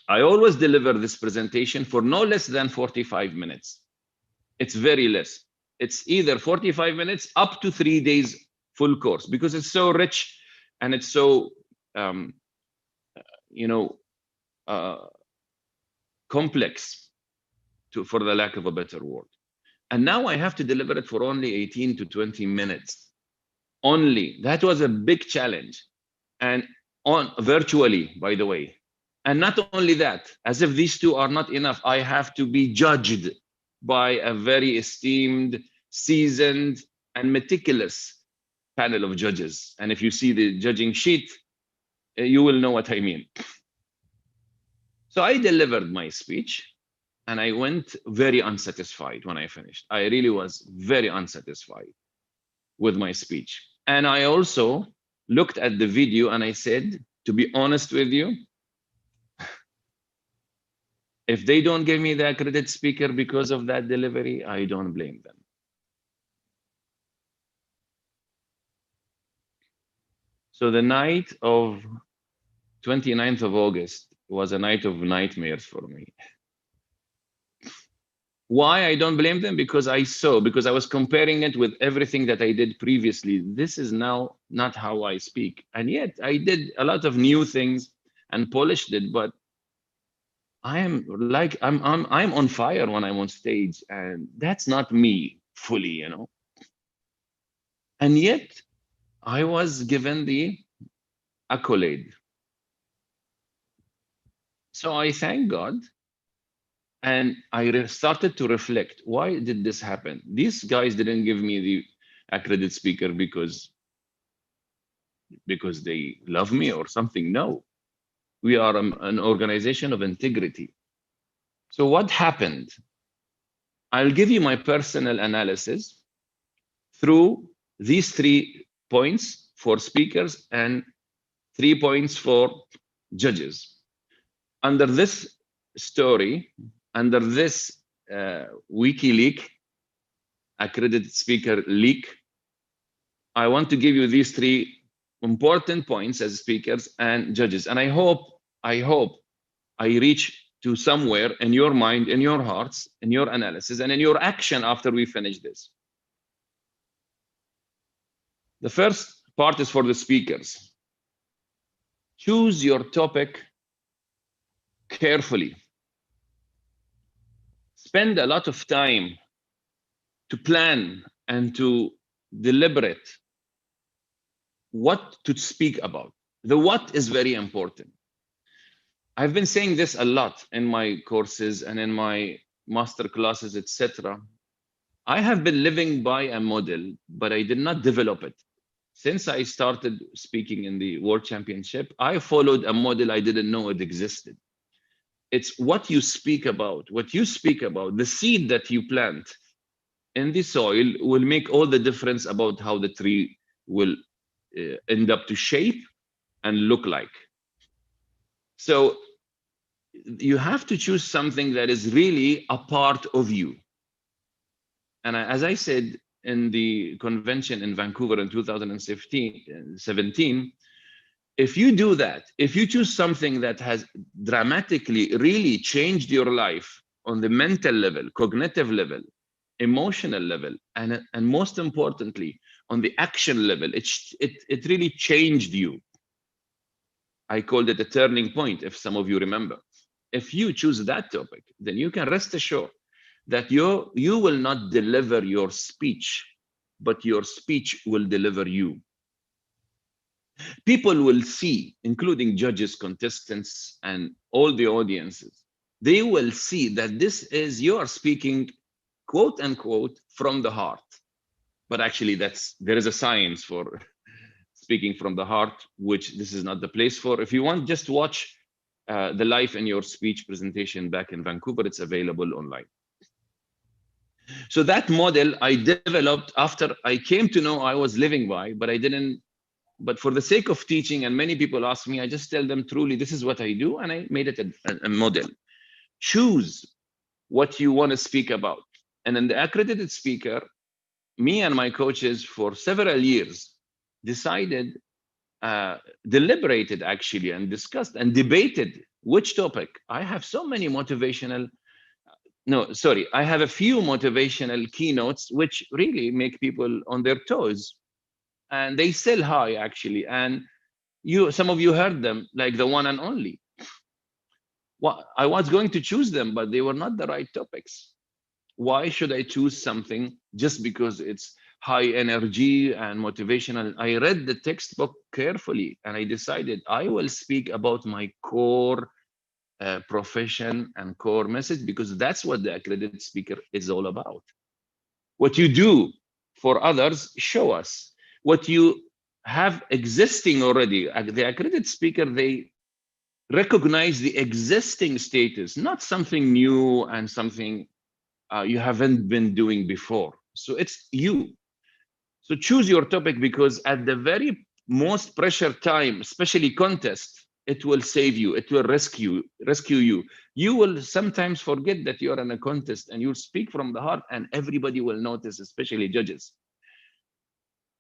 I always deliver this presentation for no less than 45 minutes. It's very less. It's either 45 minutes up to 3 days full course, because it's so rich and it's so complex, for the lack of a better word. And now I have to deliver it for only 18 to 20 minutes only. That was a big challenge, and virtually, by the way. And not only that, as if these 2 are not enough, I have to be judged by a very esteemed, seasoned, and meticulous panel of judges. And if you see the judging sheet, you will know what I mean. So I delivered my speech, and I went very unsatisfied when I finished. I really was very unsatisfied with my speech. And I also looked at the video and I said, to be honest with you, if they don't give me the accredited speaker because of that delivery, I don't blame them. So the night of 29th of August was a night of nightmares for me. Why I don't blame them? Because I was comparing it with everything that I did previously. This is now not how I speak. And yet I did a lot of new things and polished it, but I'm on fire when I'm on stage, and that's not me fully, you know. And yet I was given the accolade. So I thank God, and I started to reflect, why did this happen? These guys didn't give me the accredited speaker because they love me or something. No, we are an organization of integrity. So what happened? I'll give you my personal analysis through these 3 points for speakers and 3 points for judges. Under this story, under this WikiLeaks accredited speaker leak, I want to give you these 3 important points as speakers and judges. And I hope I reach to somewhere in your mind, in your hearts, in your analysis, and in your action after we finish this. The first part is for the speakers. Choose your topic carefully. Spend a lot of time to plan and to deliberate what to speak about. The what is very important. I've been saying this a lot in my courses and in my master classes, etc. I have been living by a model, but I did not develop it. Since I started speaking in the World Championship, I followed a model I didn't know it existed. It's what you speak about. What you speak about, the seed that you plant in the soil will make all the difference about how the tree will end up to shape and look like. So you have to choose something that is really a part of you. And as I said in the convention in Vancouver in 2017, if you do that, if you choose something that has dramatically really changed your life on the mental level, cognitive level, emotional level, and most importantly, on the action level, it really changed you. I called it a turning point, if some of you remember. If you choose that topic, then you can rest assured that you will not deliver your speech, but your speech will deliver you. People will see, including judges, contestants, and all the audiences, they will see that this is, you are speaking, quote unquote, from the heart. But actually there is a science for speaking from the heart, which this is not the place for. If you want, just watch the Life in Your Speech presentation back in Vancouver. It's available online. So that model I developed after I came to know I was living by, but for the sake of teaching, and many people ask me, I just tell them truly, this is what I do, and I made it a model. Choose what you want to speak about. And in the accredited speaker, me and my coaches for several years deliberated actually, and discussed and debated which topic. I have so many I have a few motivational keynotes which really make people on their toes, and they sell high actually. And some of you heard them, like the one and only. Well, I was going to choose them, but they were not the right topics. Why should I choose something just because it's high energy and motivational? I read the textbook carefully and I decided I will speak about my core profession and core message, because that's what the accredited speaker is all about. What you do for others, show us. What you have existing already. The accredited speaker, they recognize the existing status, not something new and something you haven't been doing before. So it's you. So choose your topic, because at the very most pressure time, especially contest, it will save you. It will rescue you. You will sometimes forget that you're in a contest and you'll speak from the heart, and everybody will notice, especially judges.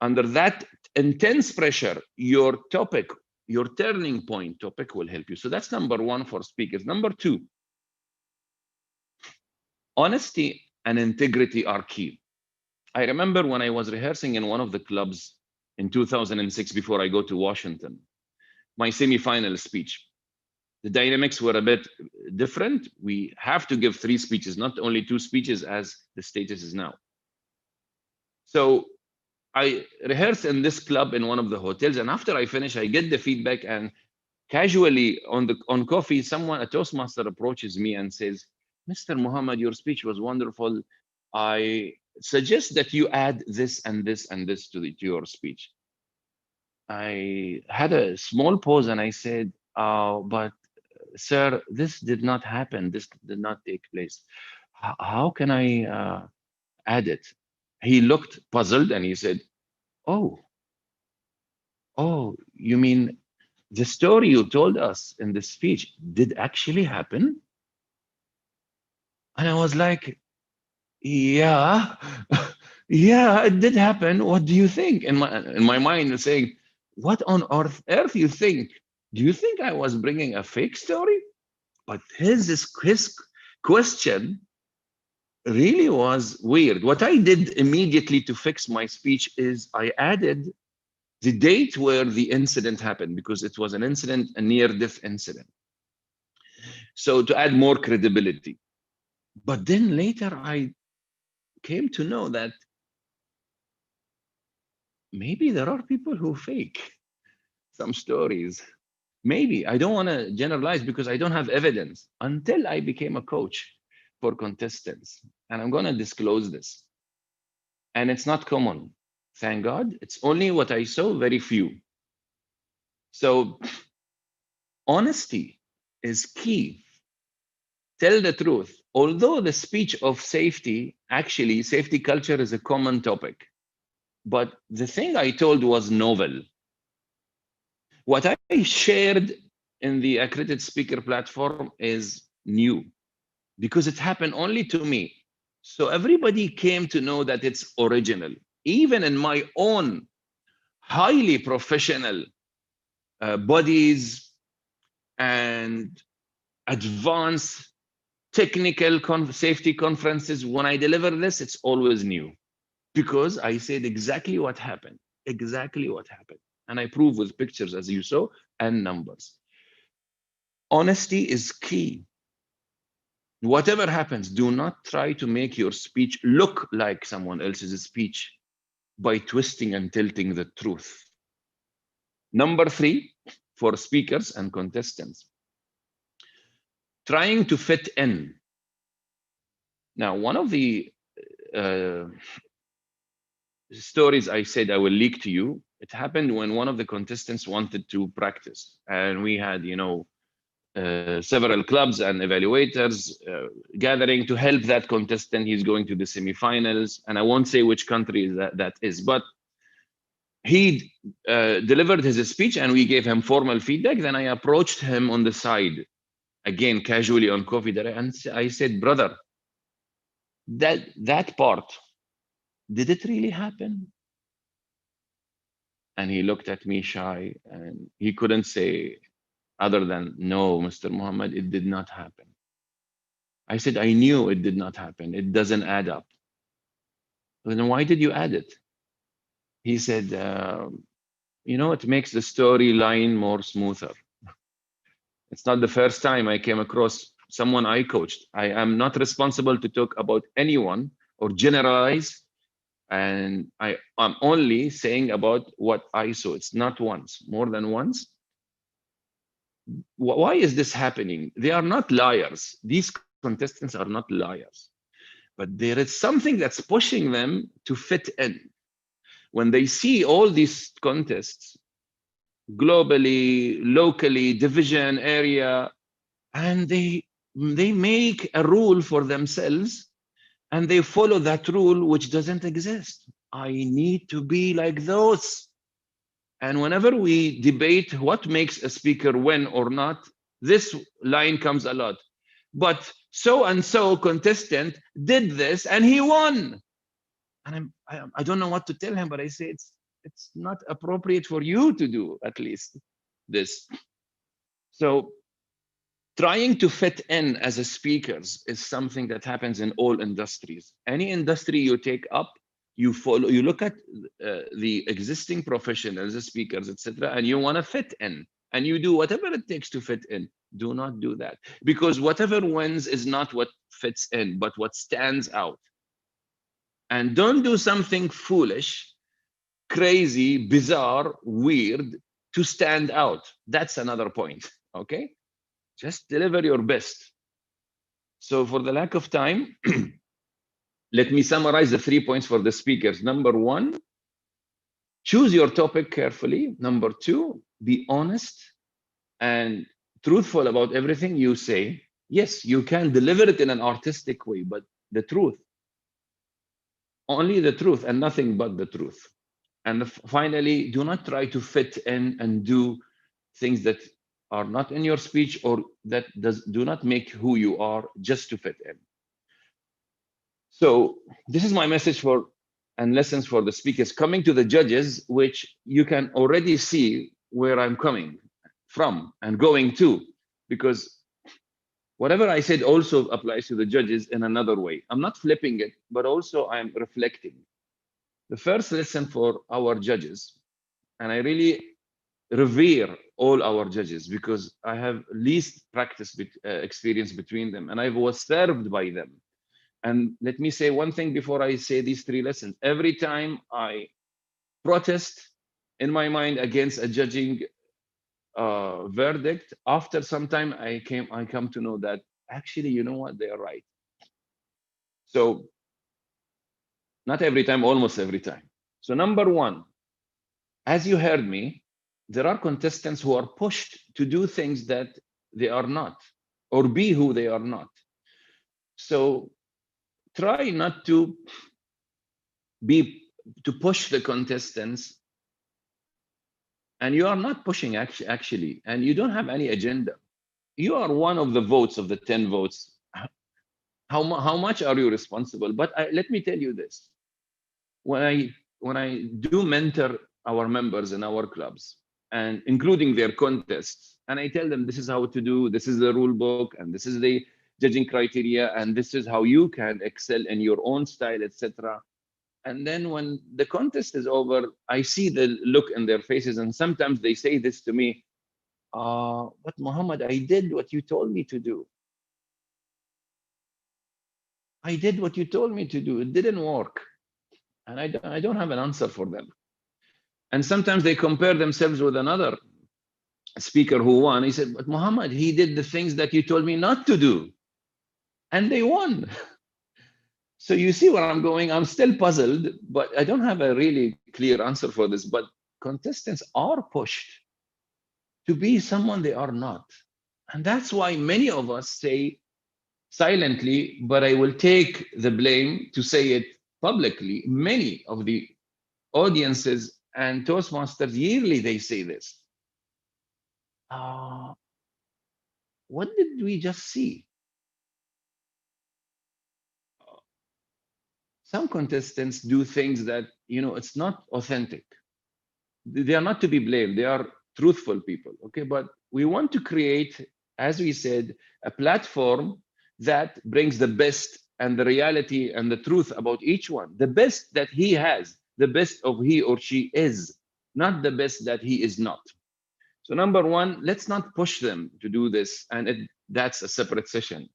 Under that intense pressure, your topic, your turning point topic will help you. So that's number one for speakers. Number two, honesty and integrity are key. I remember when I was rehearsing in one of the clubs in 2006 before I go to Washington, my semi-final speech. The dynamics were a bit different. We have to give 3 speeches, not only 2 speeches as the status is now. So I rehearsed in this club in one of the hotels, and after I finish, I get the feedback, and casually on coffee, a Toastmaster approaches me and says, Mr. Muhammad, your speech was wonderful. I suggest that you add this and this and this to your speech. I had a small pause and I said, but sir, this did not happen. This did not take place. How can I add it? He looked puzzled and he said, oh, you mean the story you told us in the speech did actually happen? And I was like, yeah, yeah, it did happen. What do you think? In my mind was saying, what on earth you think? Do you think I was bringing a fake story? But his question really was weird. What I did immediately to fix my speech is I added the date where the incident happened, because it was an incident, a near-death incident. So to add more credibility. But then later I came to know that maybe there are people who fake some stories. Maybe. I don't want to generalize because I don't have evidence until I became a coach for contestants. And I'm going to disclose this. And it's not common. Thank God, it's only what I saw, very few. So honesty is key. Tell the truth. Although the speech of safety, actually, safety culture is a common topic. But the thing I told was novel. What I shared in the accredited speaker platform is new because it happened only to me. So everybody came to know that it's original. Even in my own highly professional bodies and advanced technical safety conferences, when I deliver this, it's always new because I said exactly what happened, And I prove with pictures, as you saw, and numbers. Honesty is key. Whatever happens, do not try to make your speech look like someone else's speech by twisting and tilting the truth. Number 3, for speakers and contestants, trying to fit in. Now, one of the stories I said I will leak to you, it happened when one of the contestants wanted to practice. And we had, several clubs and evaluators gathering to help that contestant. He's going to the semifinals. And I won't say which country that is, but he delivered his speech and we gave him formal feedback. Then I approached him on the side, again, casually on coffee, and I said, brother, that part, did it really happen? And he looked at me shy and he couldn't say other than, no, Mr. Muhammad, it did not happen. I said, I knew it did not happen. It doesn't add up. Then why did you add it? He said, it makes the storyline more smoother. It's not the first time I came across someone I coached. I am not responsible to talk about anyone or generalize. And I'm only saying about what I saw. It's not once, more than once. Why is this happening? They are not liars. These contestants are not liars. But there is something that's pushing them to fit in. When they see all these contests, globally, locally, division, area, and they make a rule for themselves and they follow that rule which doesn't exist. I need to be like those. And whenever we debate what makes a speaker win or not, this line comes a lot. But so-and-so contestant did this and he won. And I don't know what to tell him, but I say it's not appropriate for you to do at least this. So trying to fit in as a speaker is something that happens in all industries. Any industry you take up, you look at the existing professionals, the speakers, etc., and you want to fit in, and you do whatever it takes to fit in. Do not do that, because whatever wins is not what fits in, but what stands out. And don't do something foolish, crazy, bizarre, weird to stand out. That's another point, okay? Just deliver your best. So for the lack of time, let me summarize the 3 points for the speakers. Number 1, choose your topic carefully. Number 2, be honest and truthful about everything you say. Yes, you can deliver it in an artistic way, but the truth, only the truth and nothing but the truth. And finally, do not try to fit in and do things that are not in your speech or that do not make who you are just to fit in. So this is my message for and lessons for the speakers coming to the judges, which you can already see where I'm coming from and going to, because whatever I said also applies to the judges in another way. I'm not flipping it, but also I'm reflecting. The first lesson for our judges, and I really revere all our judges because I have least practice experience between them, and I was served by them. And let me say one thing before I say these 3 lessons. Every time I protest in my mind against a judging verdict, after some time I come to know that actually, you know what, they are right. So not every time, almost every time. So number one, as you heard me, there are contestants who are pushed to do things that they are not, or be who they are not. So try not to push the contestants, and you are not pushing actually, and you don't have any agenda. You are one of the votes of the 10 votes. How much are you responsible? But let me tell you this: when I do mentor our members in our clubs, and including their contests, and I tell them this is how to do, this is the rule book, and this is the judging criteria, and this is how you can excel in your own style, etc. And then when the contest is over, I see the look in their faces, and sometimes they say this to me, but Muhammad, I did what you told me to do. I did what you told me to do. It didn't work. And I don't have an answer for them. And sometimes they compare themselves with another speaker who won. He said, but Muhammad, he did the things that you told me not to do. And they won. So you see where I'm going. I'm still puzzled, but I don't have a really clear answer for this. But contestants are pushed to be someone they are not. And that's why many of us say silently, but I will take the blame to say it publicly. Many of the audiences and Toastmasters yearly, they say this. What did we just see? Some contestants do things that, it's not authentic. They are not to be blamed. They are truthful people, okay? But we want to create, as we said, a platform that brings the best and the reality and the truth about each one. The best that he has, the best of he or she is, not the best that he is not. So number one, let's not push them to do this, and that's a separate session.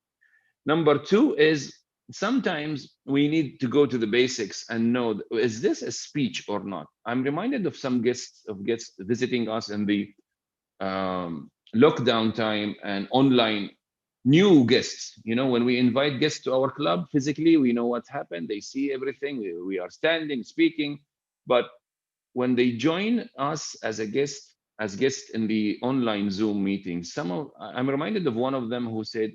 Number two is sometimes we need to go to the basics and know, is this a speech or not? I'm reminded of some guests visiting us in the lockdown time and online. New guests, when we invite guests to our club physically, we know what happened. They see everything. We are standing, speaking. But when they join us as guests in the online Zoom meetings, I'm reminded of one of them who said,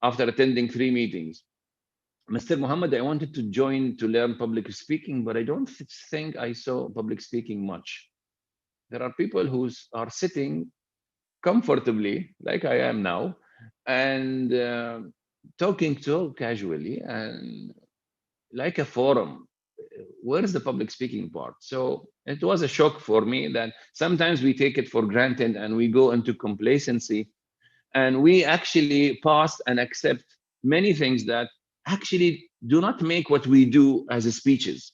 after attending 3 meetings, Mr. Muhammad, I wanted to join to learn public speaking, but I don't think I saw public speaking much. There are people who are sitting comfortably, like I am now, and talking so casually and like a forum. Where is the public speaking part? So it was a shock for me that sometimes we take it for granted and we go into complacency, and we actually pass and accept many things that actually do not make what we do as speeches.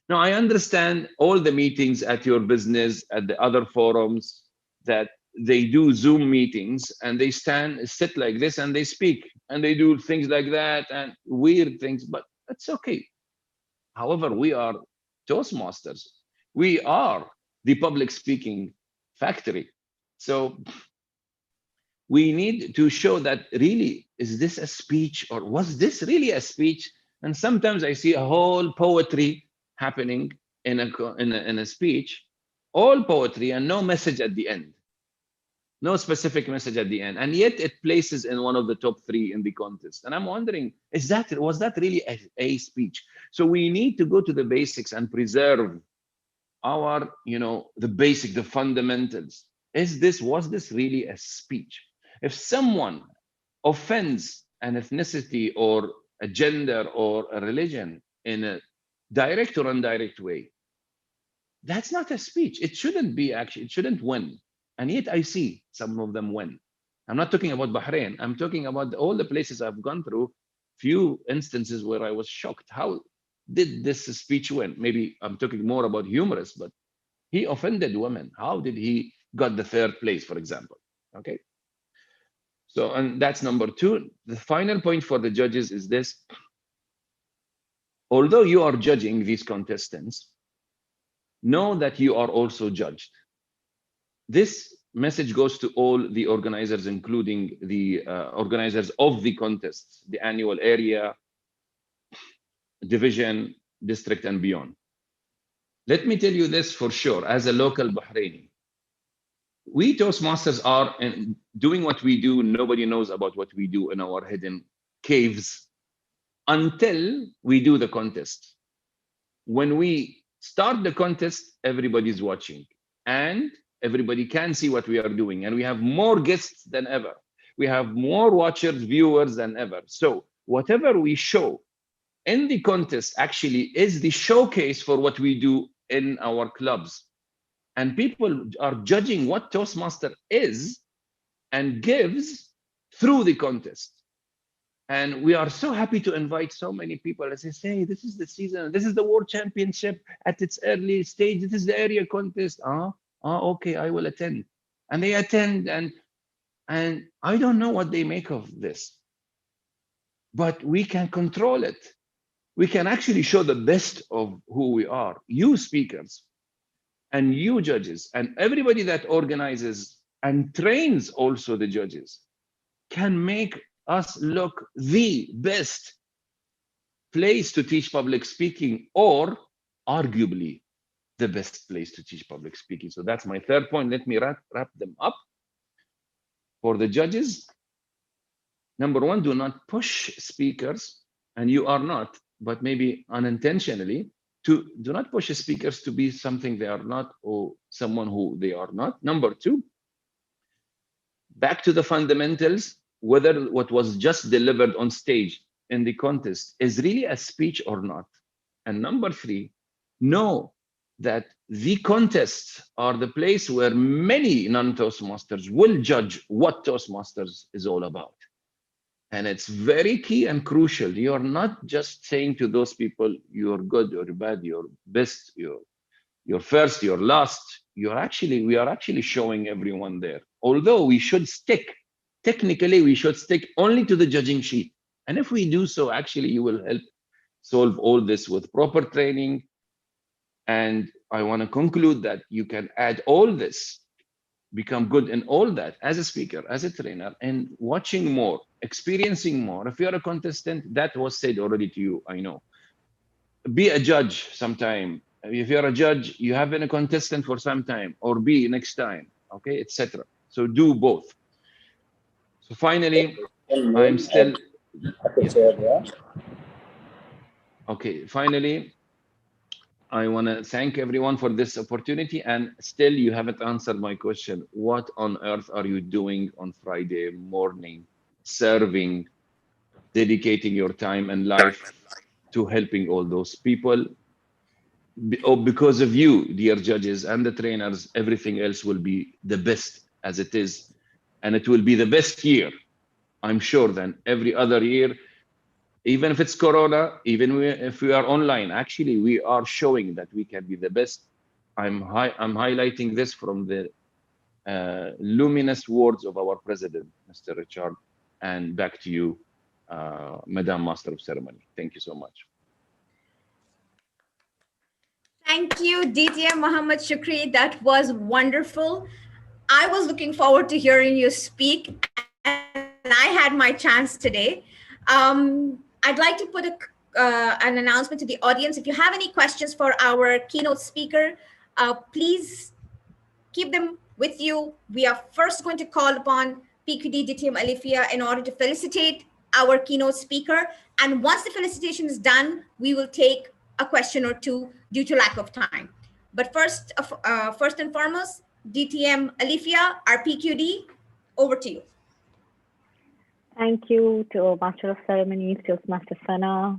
Now, I understand all the meetings at your business, at the other forums, that they do Zoom meetings and they sit like this and they speak and they do things like that and weird things, but that's okay. However, we are Toastmasters. We are the public speaking factory. So we need to show that really, is this a speech or was this really a speech? And sometimes I see a whole poetry happening in a speech, all poetry and no message at the end. No specific message at the end, and yet it places in one of the top 3 in the contest. And I'm wondering, was that really a speech? So we need to go to the basics and preserve our, the fundamentals. Was this really a speech? If someone offends an ethnicity or a gender or a religion in a direct or indirect way, that's not a speech. It shouldn't be it shouldn't win. And yet I see some of them win. I'm not talking about Bahrain. I'm talking about all the places I've gone through, few instances where I was shocked. How did this speech win? Maybe I'm talking more about humorous, but he offended women. How did he got the 3rd place, for example? Okay. So, and that's number 2. The final point for the judges is this. Although you are judging these contestants, know that you are also judged. This message goes to all the organizers, including the organizers of the contests, the annual area, division, district, and beyond. Let me tell you this for sure, as a local Bahraini. We Toastmasters are doing what we do. Nobody knows about what we do in our hidden caves until we do the contest. When we start the contest, everybody's watching and everybody can see what we are doing. And we have more guests than ever. We have more watchers, viewers than ever. So whatever we show in the contest actually is the showcase for what we do in our clubs. And people are judging what Toastmaster is and gives through the contest. And we are so happy to invite so many people. As they say, this is the season, this is the World Championship at its early stage, this is the area contest. Okay, I will attend. And they attend, and I don't know what they make of this. But we can control it. We can actually show the best of who we are. You speakers, and you judges, and everybody that organizes and trains also the judges can make us look the best place to teach public speaking, or arguably the best place to teach public speaking. So that's my third point. Let me wrap them up. For the judges, number one, do not push speakers, and you are not, but maybe unintentionally, do not push speakers to be something they are not or someone who they are not. Number two, back to the fundamentals, whether what was just delivered on stage in the contest is really a speech or not. And number three, know that the contests are the place where many non-Toastmasters will judge what Toastmasters is all about. And it's very key and crucial. You're not just saying to those people, you're good or bad, you're best, you're first, you're last. We are actually showing everyone there. Although we should stick, technically, we should stick only to the judging sheet. And if we do so, actually, you will help solve all this with proper training. And I want to conclude that you can add all this, become good in all that as a speaker, as a trainer, and watching more, experiencing more. If you're a contestant, that was said already to you, I know. Be a judge sometime. If you're a judge, you have been a contestant for some time, or be next time, okay, etc. So do both. So finally, I'm still, okay, finally, I want to thank everyone for this opportunity, and still you haven't answered my question. What on earth are you doing on Friday morning, serving, dedicating your time and life to helping all those people? Because of you, dear judges and the trainers, everything else will be the best as it is, and it will be the best year, I'm sure, than every other year. Even if it's Corona, even if we are online, actually, we are showing that we can be the best. I'm highlighting this from the luminous words of our president, Mr. Richard. And back to you, Madam Master of Ceremony. Thank you so much. Thank you, DTM Muhammad Shukri. That was wonderful. I was looking forward to hearing you speak, and I had my chance today. I'd like to put an announcement to the audience. If you have any questions for our keynote speaker, please keep them with you. We are first going to call upon PQD DTM Alifia in order to felicitate our keynote speaker. And once the felicitation is done, we will take a question or two due to lack of time. But first and foremost, DTM Alifia, our PQD, over to you. Thank you to Master of Ceremonies, Toastmaster Sana,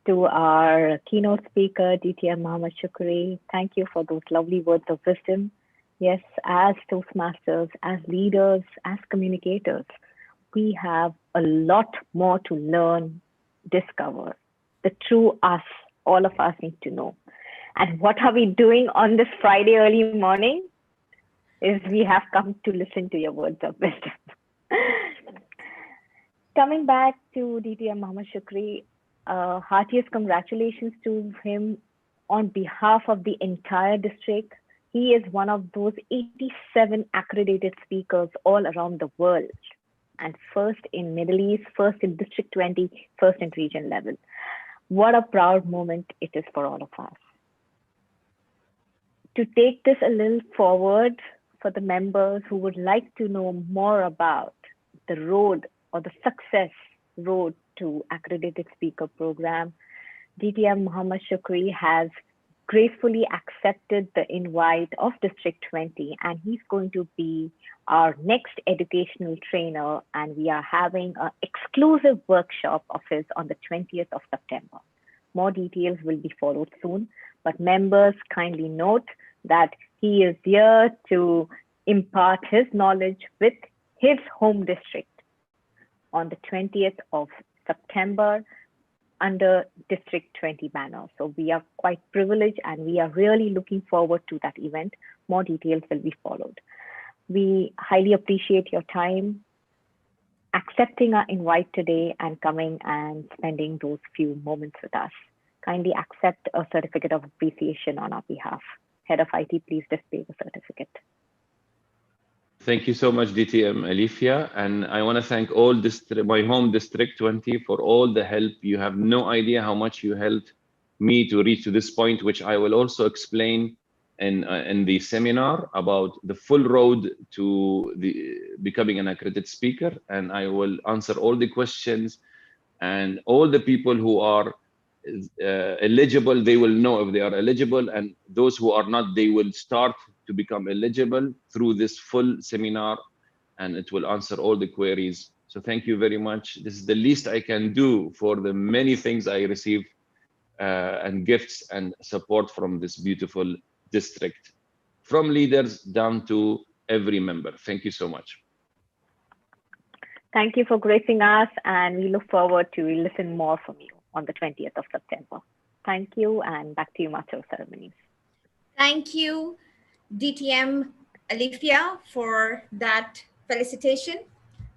to our keynote speaker, DTM Muhammad Shukri. Thank you for those lovely words of wisdom. Yes, as Toastmasters, as leaders, as communicators, we have a lot more to learn, discover. The true us, all of us need to know. And what are we doing on this Friday early morning? Is we have come to listen to your words of wisdom. Coming back to DTM Muhammad Shukri, heartiest congratulations to him on behalf of the entire district. He is one of those 87 accredited speakers all around the world, and first in Middle East, first in District 20, first in region level. What a proud moment it is for all of us. To take this a little forward for the members who would like to know more about the road or the success road to accredited speaker program, DTM Muhammad Shukri has gracefully accepted the invite of District 20, and he's going to be our next educational trainer, and we are having an exclusive workshop of his on the 20th of September. More details will be followed soon, but members kindly note that he is here to impart his knowledge with his home district on the 20th of September under District 20 banner. So we are quite privileged and we are really looking forward to that event. More details will be followed. We highly appreciate your time, accepting our invite today and coming and spending those few moments with us. Kindly accept a certificate of appreciation on our behalf. Head of IT, please display the certificate. Thank you so much, DTM Alifia. And I want to thank all my home District 20 for all the help. You have no idea how much you helped me to reach to this point, which I will also explain in the seminar about the full road to becoming an accredited speaker. And I will answer all the questions, and all the people who are eligible, they will know if they are eligible, and those who are not, they will start to become eligible through this full seminar, and it will answer all the queries. So thank you very much. This is the least I can do for the many things I receive and gifts and support from this beautiful district, from leaders down to every member. Thank you so much. Thank you for gracing us, and we look forward to listen more from you on the 20th of September. Thank you, and back to you, Master of Ceremonies. Thank you, DTM Alifia, for that felicitation.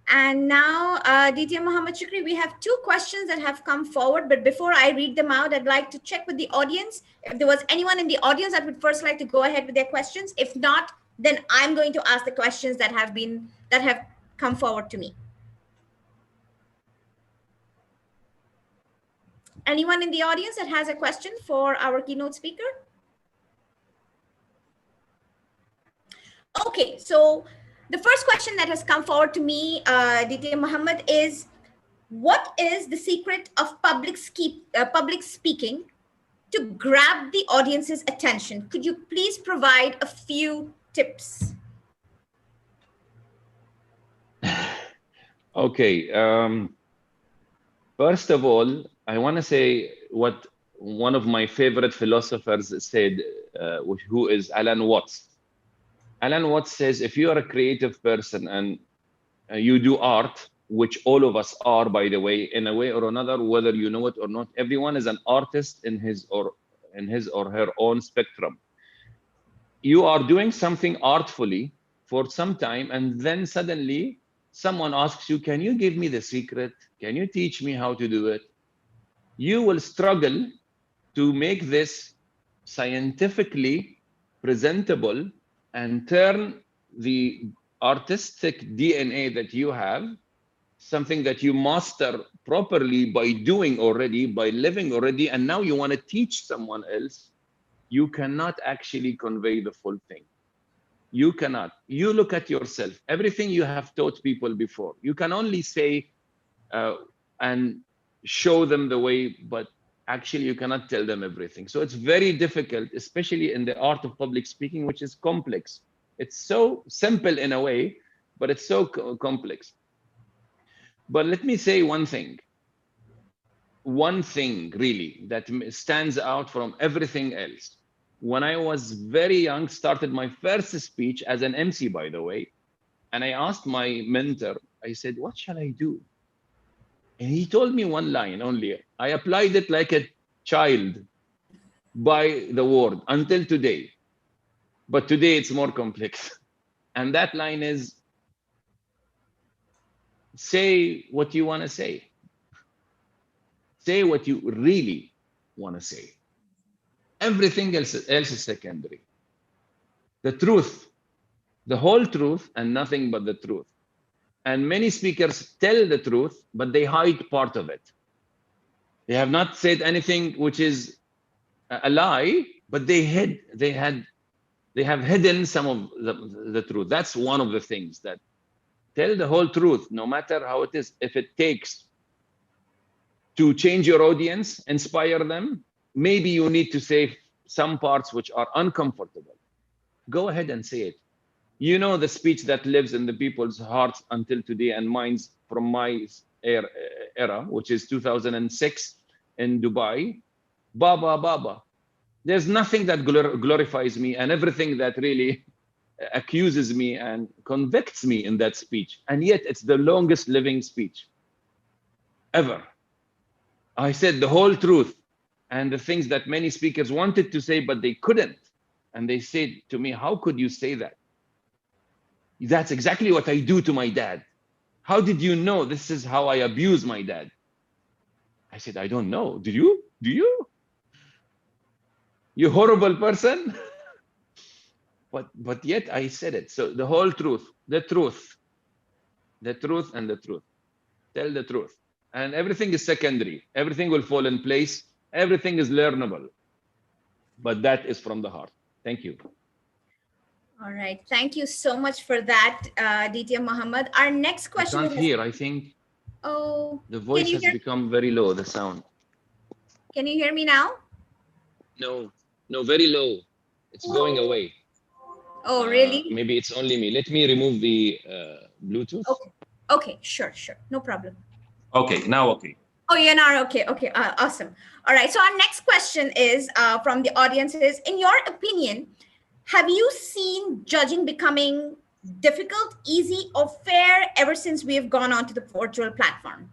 And now, DTM Muhammad Shukri, we have two questions that have come forward, but before I read them out, I'd like to check with the audience. If there was anyone in the audience that would first like to go ahead with their questions. If not, then I'm going to ask the questions that have come forward to me. Anyone in the audience that has a question for our keynote speaker? Okay, so the first question that has come forward to me, DTM Muhammad, is what is the secret of public speaking to grab the audience's attention? Could you please provide a few tips? Okay, first of all, I want to say what one of my favorite philosophers said, who is Alan Watts. Alan Watts says, if you are a creative person and you do art, which all of us are, by the way, in a way or another, whether you know it or not, everyone is an artist in his or her own spectrum. You are doing something artfully for some time, and then suddenly someone asks you, can you give me the secret? Can you teach me how to do it? You will struggle to make this scientifically presentable and turn the artistic DNA that you have, something that you master properly by doing already, by living already, and now you want to teach someone else. You cannot actually convey the full thing. You cannot. You look at yourself, everything you have taught people before, you can only say and show them the way, but actually you cannot tell them everything. So it's very difficult, especially in the art of public speaking, which is complex. It's so simple in a way, but it's so complex. But let me say one thing really that stands out from everything else. When I was very young, started my first speech as an MC, by the way, and I asked my mentor, I said, what shall I do? And he told me one line only. I applied it like a child by the word until today. But today it's more complex. And that line is, say what you want to say. Say what you really want to say. Everything else is secondary. The truth, the whole truth, and nothing but the truth. And many speakers tell the truth, but they hide part of it. They have not said anything which is a lie, but they had They have hidden some of the truth. That's one of the things, that tell the whole truth, no matter how it is. If it takes to change your audience, inspire them, maybe you need to say some parts which are uncomfortable. Go ahead and say it. You know the speech that lives in the people's hearts until today and minds from my era, which is 2006 in Dubai. Baba, Baba. There's nothing that glorifies me and everything that really accuses me and convicts me in that speech. And yet it's the longest living speech ever. I said the whole truth and the things that many speakers wanted to say, but they couldn't. And they said to me, how could you say that? That's exactly what I do to my dad. How did you know this is how I abuse my dad? I said, I don't know. Do you? Do you? You horrible person. But yet I said it. So the whole truth, the truth and the truth. Tell the truth. And everything is secondary. Everything will fall in place. Everything is learnable. But that is from the heart. Thank you. All right. Thank you so much for that, DTM Muhammad. Our next question. I can't hear. I think the voice has become very low, the sound. Can you hear me now? No, very low. It's going away. Oh, really? Maybe it's only me. Let me remove the Bluetooth. Okay, sure. No problem. Okay, now okay. Oh, you're not okay. Okay, awesome. All right. So our next question is from the audience is, in your opinion, have you seen judging becoming difficult, easy, or fair ever since we have gone onto the virtual platform?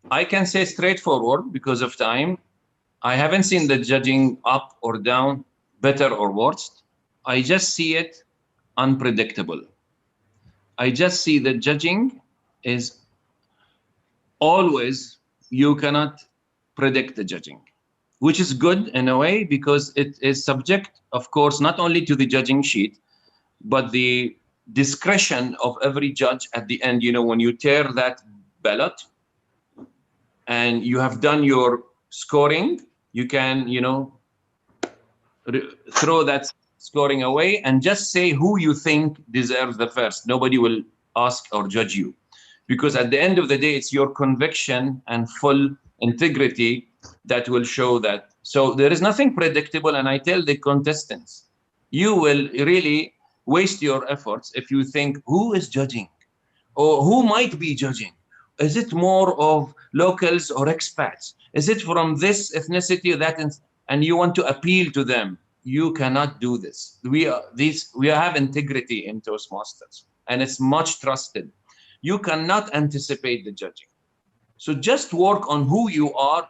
I can say straightforward because of time. I haven't seen the judging up or down, better or worse. I just see it unpredictable. I just see the judging is always, you cannot predict the judging, which is good in a way because it is subject, of course, not only to the judging sheet, but the discretion of every judge at the end. You know, when you tear that ballot and you have done your scoring, you can, you know, throw that scoring away and just say who you think deserves the first. Nobody will ask or judge you, because at the end of the day, it's your conviction and full integrity that will show that. So there is nothing predictable. And I tell the contestants, you will really waste your efforts if you think who is judging or who might be judging. Is it more of locals or expats? Is it from this ethnicity or that? And you want to appeal to them. You cannot do this. We have integrity in Toastmasters, and it's much trusted. You cannot anticipate the judging. So just work on who you are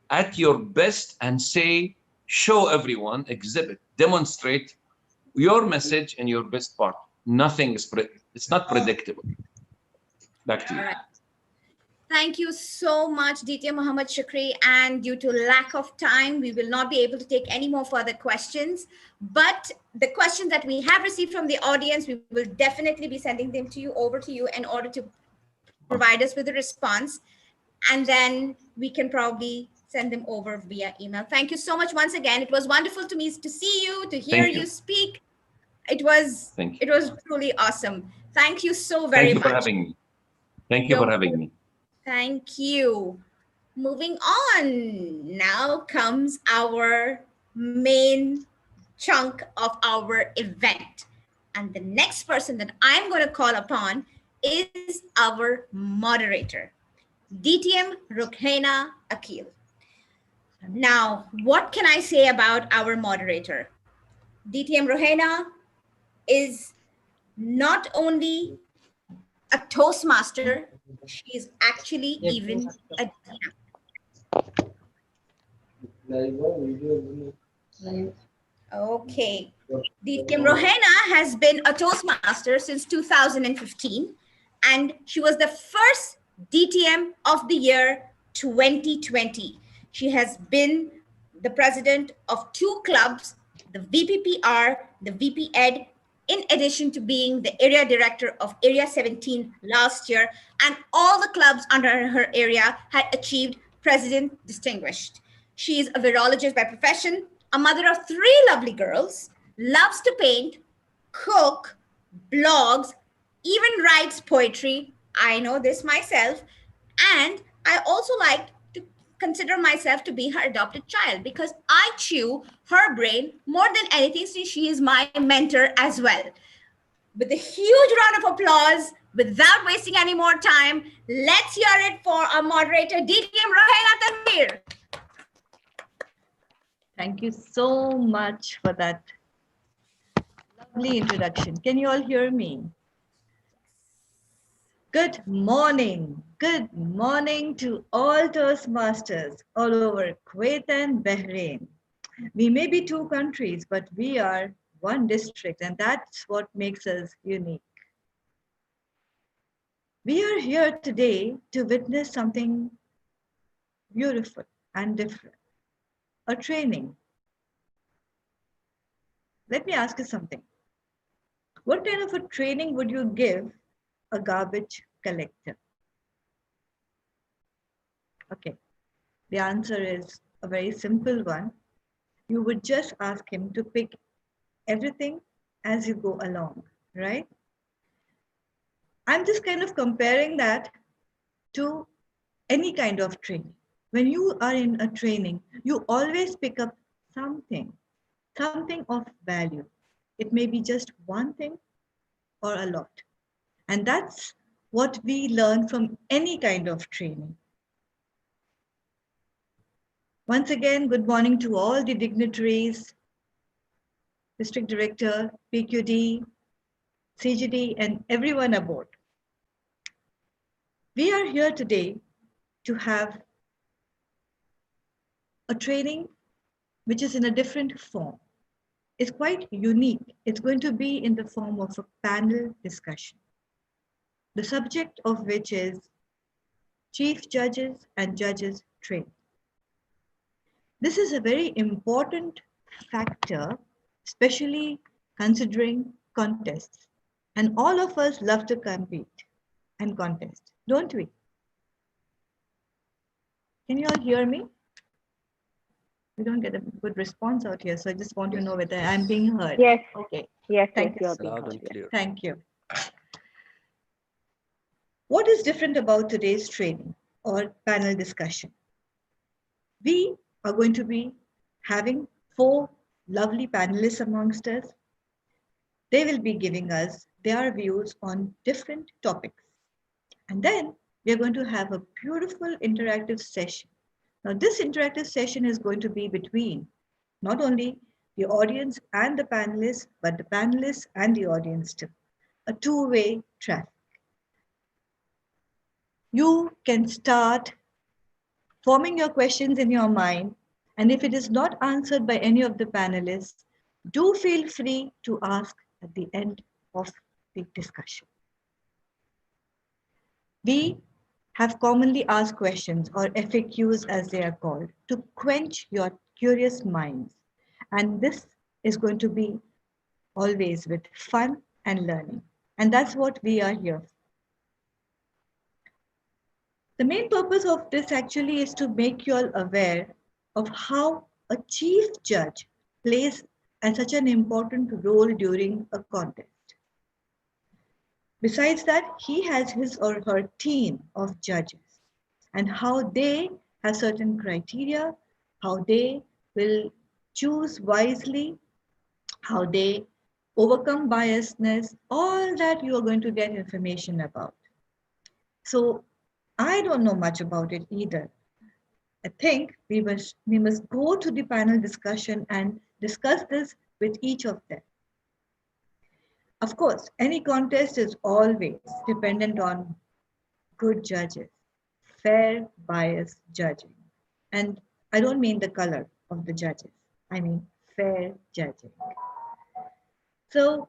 at your best and say, show everyone, exhibit, demonstrate your message and your best part. Nothing is, it's not predictable. Back to you. All right. Thank you so much, DTM Muhammad Shukri. And due to lack of time, we will not be able to take any more further questions. But the questions that we have received from the audience, we will definitely be sending them to you, over to you, in order to provide us with a response. And then we can probably send them over via email. Thank you so much once again. It was wonderful to me to see you, to hear you speak. It was truly awesome. Thank you so very much. Thank you for having me. Thank you for having me. Thank you. Moving on, now comes our main chunk of our event. And the next person that I'm going to call upon is our moderator, DTM Rukhaina Akil. Now, what can I say about our moderator? DTM Rukhaina is not only a Toastmaster, she's actually even a DM. Okay. DTM Rukhaina has been a Toastmaster since 2015, and she was the first DTM of the year 2020. She has been the president of 2 clubs, the VPPR, the VP Ed, in addition to being the area director of Area 17 last year, and all the clubs under her area had achieved President Distinguished. She is a virologist by profession, a mother of 3 lovely girls, loves to paint, cook, blogs, even writes poetry. I know this myself. And I also like to consider myself to be her adopted child because I chew her brain more than anything since she is my mentor as well. With a huge round of applause, without wasting any more time, let's hear it for our moderator, DTM Rohela Tanvir. Thank you so much for that lovely introduction. Can you all hear me? Good morning. Good morning to all Toastmasters all over Kuwait and Bahrain. We may be 2 countries, but we are 1 district, and that's what makes us unique. We are here today to witness something beautiful and different, a training. Let me ask you something. What kind of a training would you give a garbage collector? Okay, the answer is a very simple one. You would just ask him to pick everything as you go along, right? I'm just kind of comparing that to any kind of training. When you are in a training, you always pick up something of value. It may be just one thing or a lot. And that's what we learn from any kind of training. Once again, good morning to all the dignitaries, District Director, PQD, CGD, and everyone aboard. We are here today to have a training which is in a different form. It's quite unique. It's going to be in the form of a panel discussion, the subject of which is Chief Judges and Judges Training. This is a very important factor, especially considering contests. And all of us love to compete and contest, don't we? Can you all hear me? We don't get a good response out here, so I just want to know whether I'm being heard. Yes. Okay. Yes, Thank you. you're being heard. Thank you. What is different about today's training or panel discussion? We are going to be having 4 lovely panelists amongst us. They will be giving us their views on different topics. And then we are going to have a beautiful interactive session. Now, this interactive session is going to be between not only the audience and the panelists, but the panelists and the audience too. A 2-way traffic. You can start forming your questions in your mind, and if it is not answered by any of the panelists, do feel free to ask at the end of the discussion. We have commonly asked questions, or FAQs as they are called, to quench your curious minds. And this is going to be always with fun and learning. And that's what we are here for. The main purpose of this actually is to make you all aware of how a chief judge plays such an important role during a contest. Besides that, he has his or her team of judges and how they have certain criteria, how they will choose wisely, how they overcome biasness, all that you are going to get information about. So I don't know much about it either. I think we must go to the panel discussion and discuss this with each of them. Of course, any contest is always dependent on good judges, fair, biased judging. And I don't mean the color of the judges, I mean fair judging. So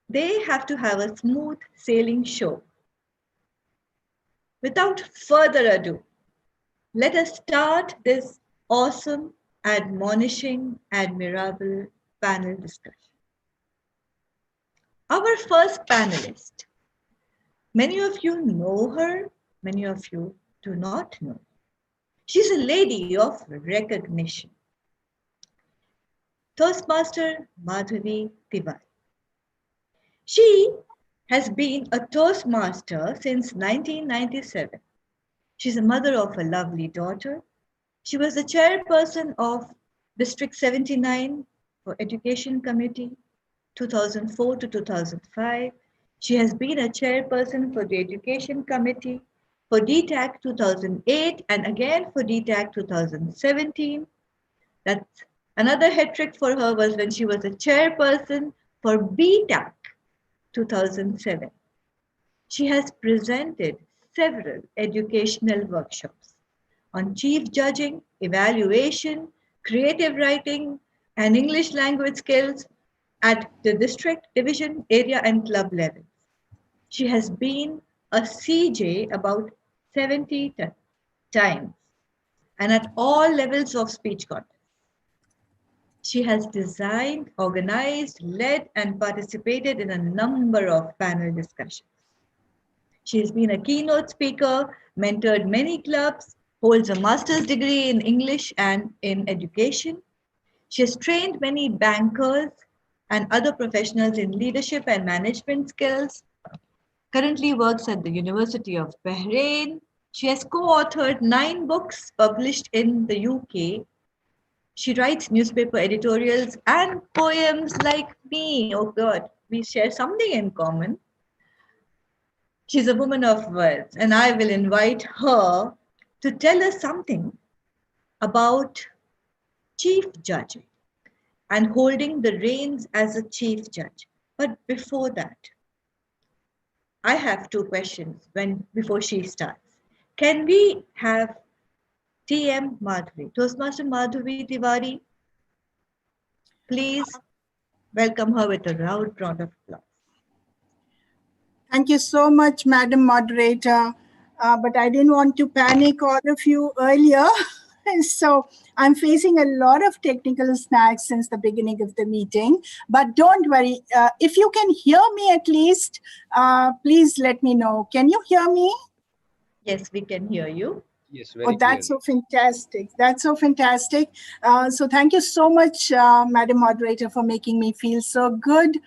they have to have a smooth sailing show. Without further ado, let us start this awesome, admonishing, admirable panel discussion. Our first panelist, many of you know her, many of you do not know. She's a lady of recognition. Toastmaster Madhavi Tiwari. She has been a Toastmaster since 1997. She's a mother of a lovely daughter. She was the chairperson of District 79 for Education Committee, 2004 to 2005. She has been a chairperson for the Education Committee for DTAC 2008 and again for DTAC 2017. That's another hat trick for her was when she was a chairperson for BTAC 2007. She has presented several educational workshops on chief judging, evaluation, creative writing, and English language skills at the district, division, area, and club levels. She has been a CJ about 70 times and at all levels of speech contests. She has designed, organized, led, and participated in a number of panel discussions. She has been a keynote speaker, mentored many clubs, holds a master's degree in English and in education. She has trained many bankers and other professionals in leadership and management skills. Currently works at the University of Bahrain. She has co-authored 9 books published in the UK. She writes newspaper editorials and poems like me. Oh God, we share something in common. She's a woman of words, and I will invite her to tell us something about chief judging and holding the reins as a chief judge. But before that, I have 2 questions before she starts. Can we have TM Madhavi, Toastmaster Madhavi Tiwari? Please welcome her with a round round of applause. Thank you so much, Madam Moderator. But I didn't want to panic all of you earlier. So I'm facing a lot of technical snags since the beginning of the meeting. But don't worry. If you can hear me at least, please let me know. Can you hear me? Yes, we can hear you. Yes, very Oh, that's clearly. so fantastic. That's so fantastic. So thank you so much, Madam Moderator, for making me feel so good.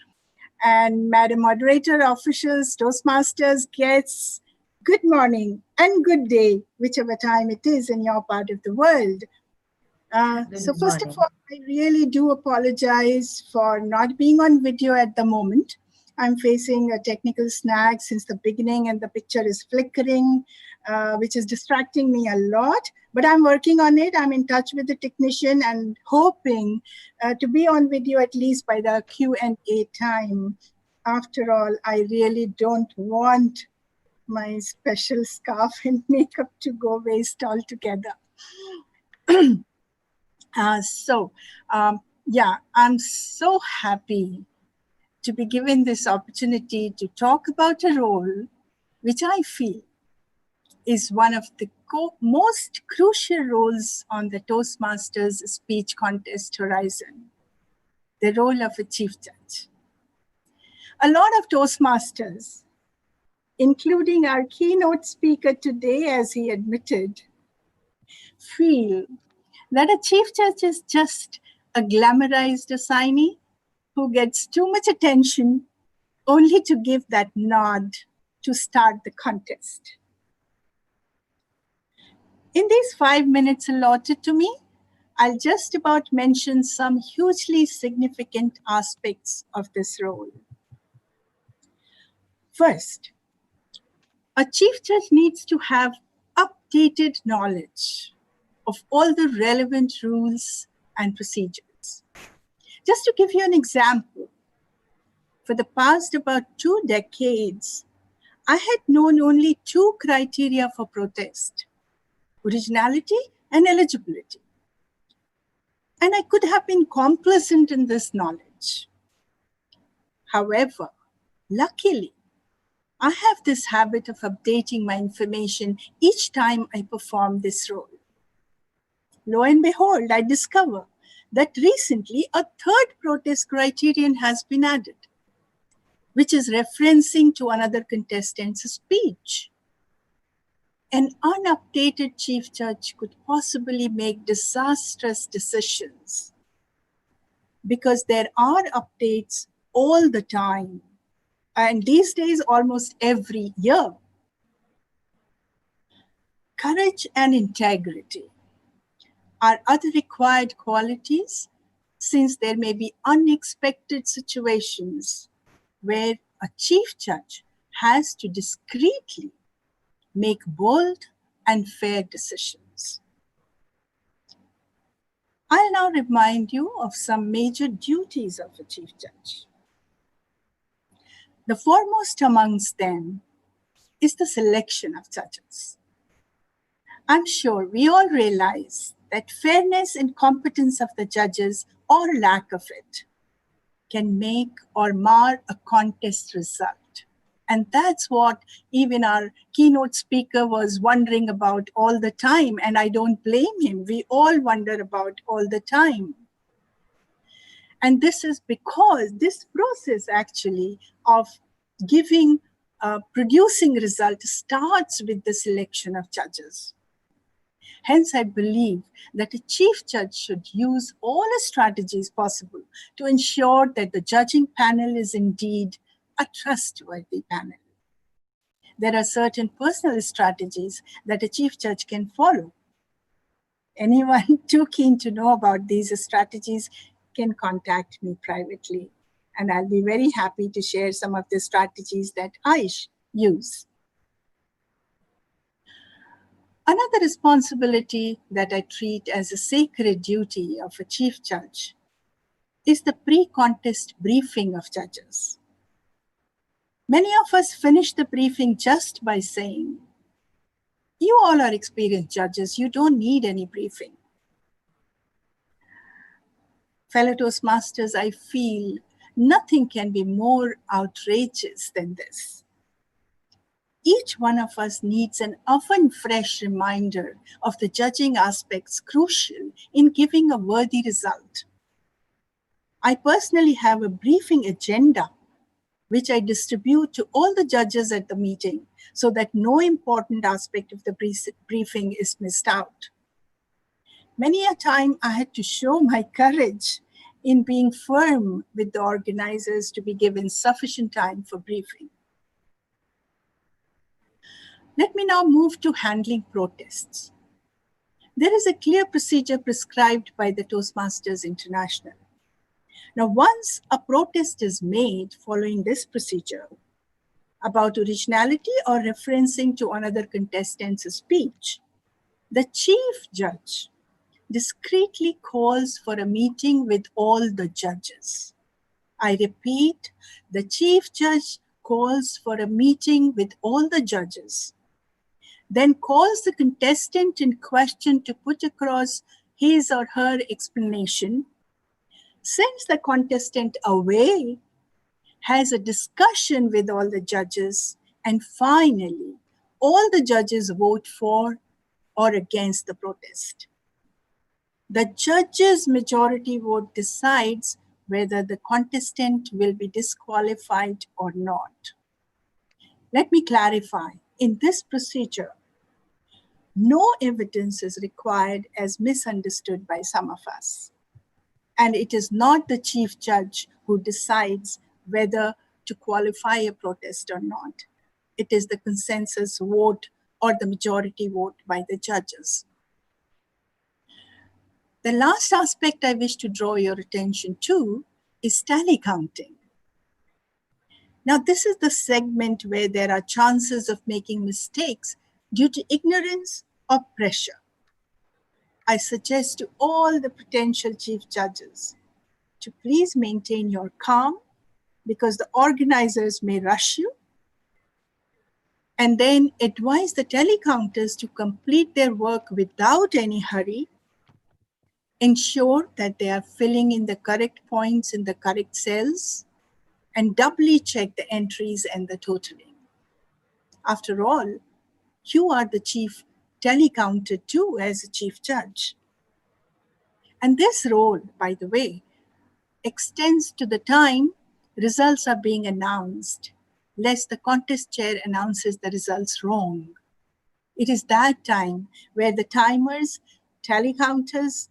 And Madam Moderator, officials, Toastmasters, guests, good morning and good day, whichever time it is in your part of the world. So first of all, I really do apologize for not being on video at the moment. I'm facing a technical snag since the beginning and the picture is flickering, which is distracting me a lot, but I'm working on it. I'm in touch with the technician and hoping to be on video at least by the Q&A time. After all, I really don't want my special scarf and makeup to go waste altogether. Yeah, I'm so happy to be given this opportunity to talk about a role which I feel is one of the most crucial roles on the Toastmasters speech contest horizon, the role of a chief judge. A lot of Toastmasters, including our keynote speaker today, as he admitted, feel that a chief judge is just a glamorized assignee who gets too much attention only to give that nod to start the contest. In these 5 minutes allotted to me, I'll just about mention some hugely significant aspects of this role. First, a chief judge needs to have updated knowledge of all the relevant rules and procedures. Just to give you an example, for the past about 2 decades, I had known only 2 criteria for protest: originality and eligibility. And I could have been complacent in this knowledge. However, luckily, I have this habit of updating my information each time I perform this role. Lo and behold, I discover that recently a 3rd protest criterion has been added, which is referencing to another contestant's speech. An unupdated chief judge could possibly make disastrous decisions because there are updates all the time, and these days almost every year. Courage and integrity are other required qualities, since there may be unexpected situations where a chief judge has to discreetly make bold and fair decisions. I'll now remind you of some major duties of a chief judge. The foremost amongst them is the selection of judges. I'm sure we all realize that fairness and competence of the judges, or lack of it, can make or mar a contest result. And that's what even our keynote speaker was wondering about all the time, and I don't blame him. We all wonder about all the time. And this is because this process actually of producing results starts with the selection of judges. Hence, I believe that a chief judge should use all the strategies possible to ensure that the judging panel is indeed a trustworthy panel. There are certain personal strategies that a chief judge can follow. Anyone too keen to know about these strategies can contact me privately, and I'll be very happy to share some of the strategies that I use. Another responsibility that I treat as a sacred duty of a chief judge is the pre-contest briefing of judges. Many of us finish the briefing just by saying, "You all are experienced judges, you don't need any briefing." Fellow Toastmasters, I feel nothing can be more outrageous than this. Each one of us needs an often fresh reminder of the judging aspects crucial in giving a worthy result. I personally have a briefing agenda which I distribute to all the judges at the meeting so that no important aspect of the briefing is missed out. Many a time I had to show my courage in being firm with the organizers to be given sufficient time for briefing. Let me now move to handling protests. There is a clear procedure prescribed by the Toastmasters International. Now, once a protest is made following this procedure about originality or referencing to another contestant's speech, the chief judge discreetly calls for a meeting with all the judges. I repeat, the chief judge calls for a meeting with all the judges, then calls the contestant in question to put across his or her explanation, sends the contestant away, has a discussion with all the judges, and finally, all the judges vote for or against the protest. The judges' majority vote decides whether the contestant will be disqualified or not. Let me clarify, in this procedure, no evidence is required as misunderstood by some of us. And it is not the chief judge who decides whether to qualify a protest or not. It is the consensus vote or the majority vote by the judges. The last aspect I wish to draw your attention to is tally counting. Now, this is the segment where there are chances of making mistakes due to ignorance or pressure. I suggest to all the potential chief judges to please maintain your calm, because the organizers may rush you, and then advise the tally counters to complete their work without any hurry. Ensure that they are filling in the correct points in the correct cells, and doubly check the entries and the totaling. After all, you are the chief tally counter too as a chief judge. And this role, by the way, extends to the time results are being announced, lest the contest chair announces the results wrong. It is that time where the timers, tally counters,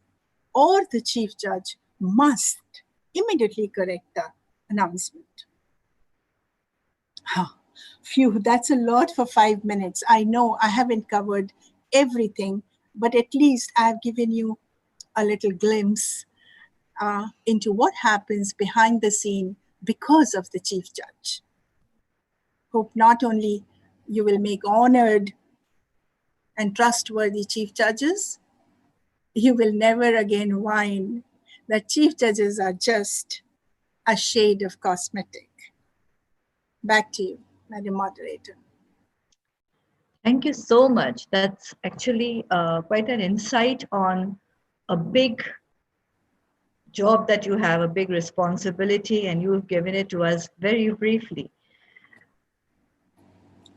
or the chief judge must immediately correct the announcement. Phew, that's a lot for 5 minutes. I know I haven't covered everything, but at least I've given you a little glimpse into what happens behind the scene because of the chief judge. Hope not only you will make honored and trustworthy chief judges, you will never again whine that chief judges are just a shade of cosmetic. Back to you, Madam Moderator. Thank you so much. That's actually quite an insight on a big job that you have, a big responsibility, and you've given it to us very briefly.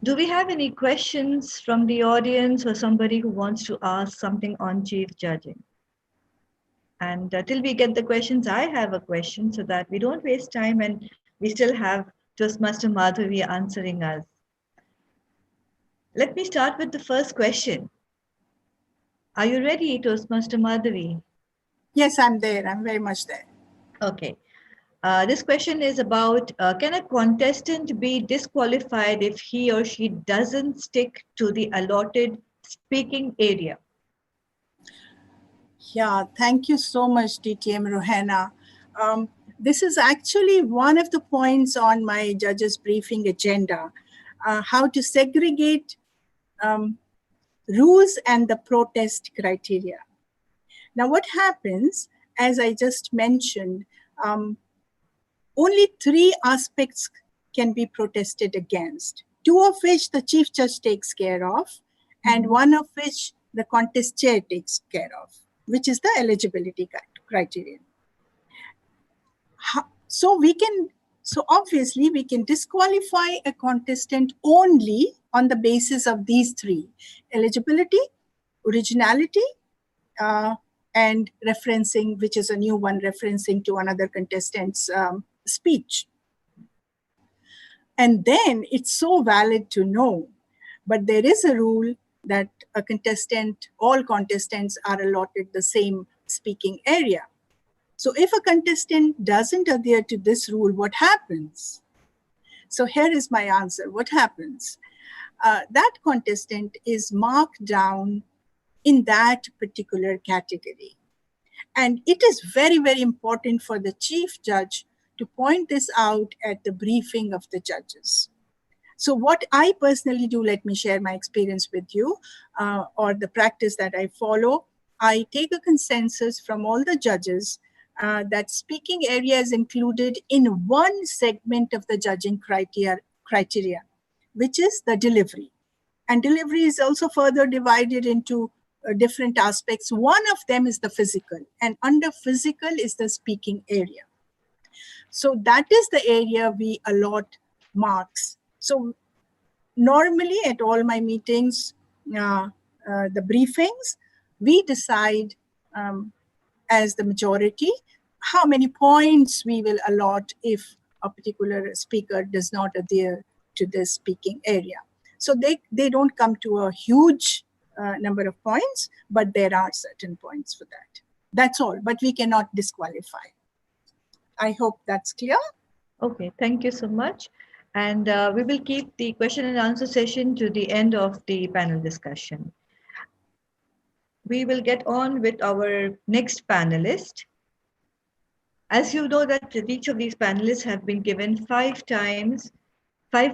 Do we have any questions from the audience or somebody who wants to ask something on chief judging? And till we get the questions, I have a question so that we don't waste time and we still have Toastmaster Madhavi answering us. Let me start with the first question. Are you ready, Toastmaster Madhavi? Yes, I'm there. I'm very much there. Okay. This question is about, can a contestant be disqualified if he or she doesn't stick to the allotted speaking area? Yeah, thank you so much, DTM Rohana. This is actually one of the points on my judges briefing agenda, how to segregate rules and the protest criteria. Now, what happens, as I just mentioned, only 3 aspects can be protested against, 2 of which the chief judge takes care of, and 1 of which the contest chair takes care of, which is the eligibility criterion. So obviously we can disqualify a contestant only on the basis of these 3: eligibility, originality, and referencing, which is a new one, referencing to another contestant's speech. And then it's so valid to know, but there is a rule that all contestants are allotted the same speaking area. So if a contestant doesn't adhere to this rule, what happens? So here is my answer. What happens? That contestant is marked down in that particular category. And it is very, very important for the chief judge to point this out at the briefing of the judges. So what I personally do, let me share my experience with you, or the practice that I follow. I take a consensus from all the judges that speaking area is included in one segment of the judging criteria, which is the delivery. And delivery is also further divided into different aspects. One of them is the physical, and under physical is the speaking area. So that is the area we allot marks. So normally at all my meetings, the briefings, we decide as the majority how many points we will allot if a particular speaker does not adhere to this speaking area. So they don't come to a huge number of points, but there are certain points for that. That's all, but we cannot disqualify. I hope that's clear. Okay, thank you so much. And we will keep the question and answer session to the end of the panel discussion. We will get on with our next panelist. As you know that each of these panelists have been given 5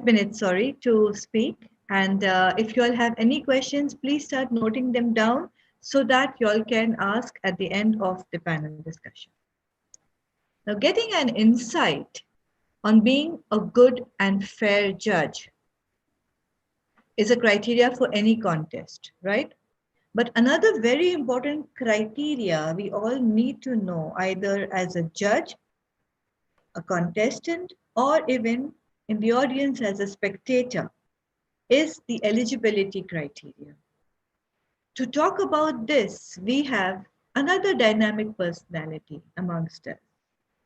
minutes, to speak. And if you all have any questions, please start noting them down so that you all can ask at the end of the panel discussion. Now, getting an insight on being a good and fair judge is a criteria for any contest, right? But another very important criteria we all need to know, either as a judge, a contestant, or even in the audience as a spectator, is the eligibility criteria. To talk about this, we have another dynamic personality amongst us,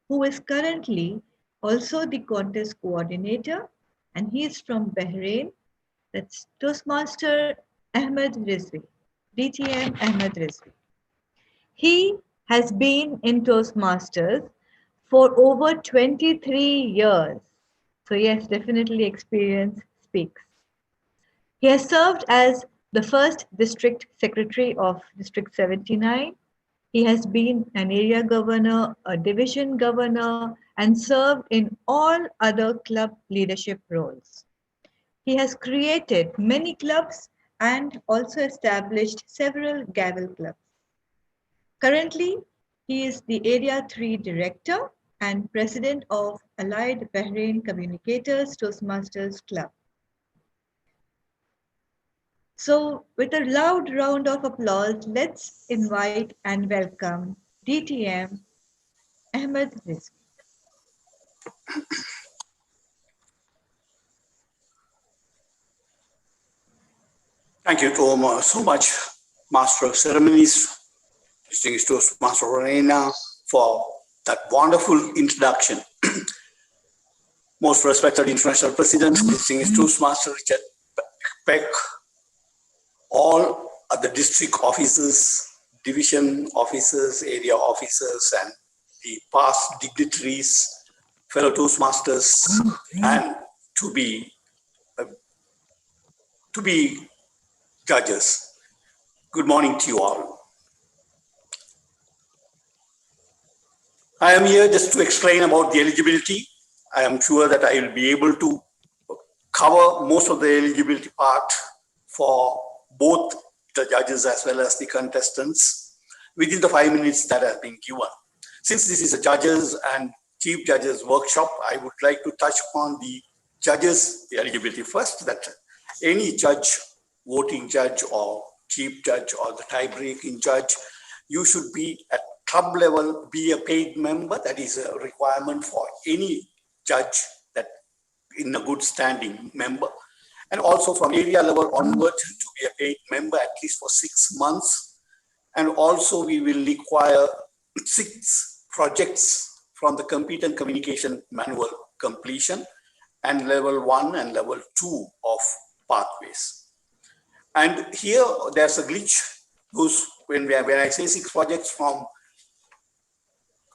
who is currently also the contest coordinator, and he is from Bahrain. That's Toastmaster Ahmed Rizvi, DTM Ahmed Rizvi. He has been in Toastmasters for over 23 years. So yes, definitely experience speaks. He has served as the first district secretary of District 79. He has been an area governor, a division governor, and served in all other club leadership roles. He has created many clubs and also established several gavel clubs. Currently, he is the Area 3 Director and President of Allied Bahrain Communicators Toastmasters Club. So, with a loud round of applause, let's invite and welcome DTM Ahmed Rizvi. Thank you so much, Master of Ceremonies, distinguished Toastmaster Reina, for that wonderful introduction. Most respected International President, distinguished Toastmaster Richard Peck, all other district officers, division officers, area officers, and the past dignitaries, fellow Toastmasters, and to be judges. Good morning to you all. I am here just to explain about the eligibility. I am sure that I will be able to cover most of the eligibility part for both the judges as well as the contestants within the 5 minutes that have been given. Since this is a judges and chief judges workshop, I would like to touch upon the judges eligibility first, that any judge, voting judge or chief judge or the tie-breaking judge, you should be at club level, be a paid member. That is a requirement for any judge that in a good standing member. And also from area level onward to be a paid member at least for 6 months. And also we will require 6 projects from the Competent Communication Manual completion and level 1 and level 2 of pathways. And here there's a glitch. When I say 6 projects from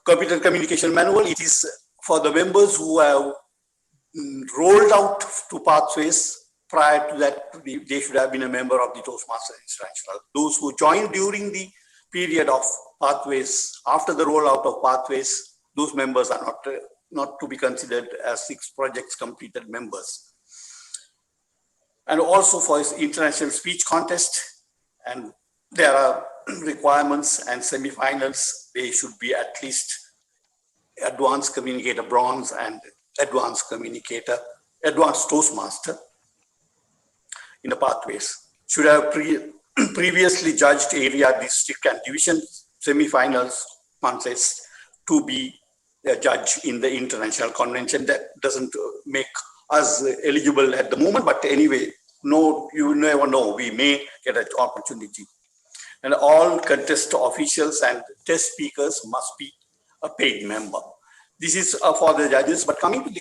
Competent Communication Manual, it is for the members who have rolled out to pathways. Prior to that, they should have been a member of the Toastmasters International. Those who joined during the period of pathways, after the rollout of pathways, those members are not to be considered as 6 projects completed members. And also for his international speech contest, and there are requirements and semifinals. They should be at least advanced communicator bronze and advanced Toastmaster in the pathways. Should have previously judged area, district, and division semifinals contests to be a judge in the international convention. That doesn't make us eligible at the moment, but anyway, no, you never know. We may get an opportunity. And all contest officials and test speakers must be a paid member. This is for the judges. But coming to the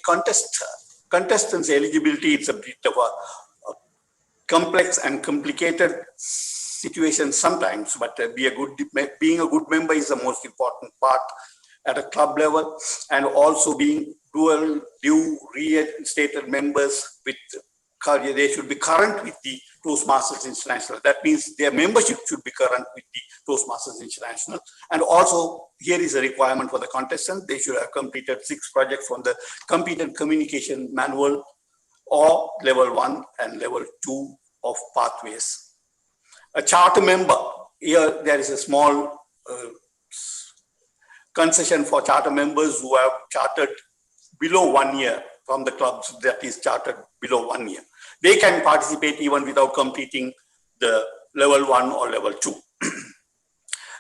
contestants' eligibility, it's a bit of a complex and complicated situation sometimes. But being a good member is the most important part at a club level, and also being dual reinstated members with. They should be current with the Toastmasters International. That means their membership should be current with the Toastmasters International. And also, here is a requirement for the contestant. They should have completed 6 projects from the Competent Communication Manual or level 1 and level 2 of pathways. A charter member, here there is a small concession for charter members who have chartered below 1 year from the clubs that is chartered below 1 year. They can participate even without completing the level 1 or level 2.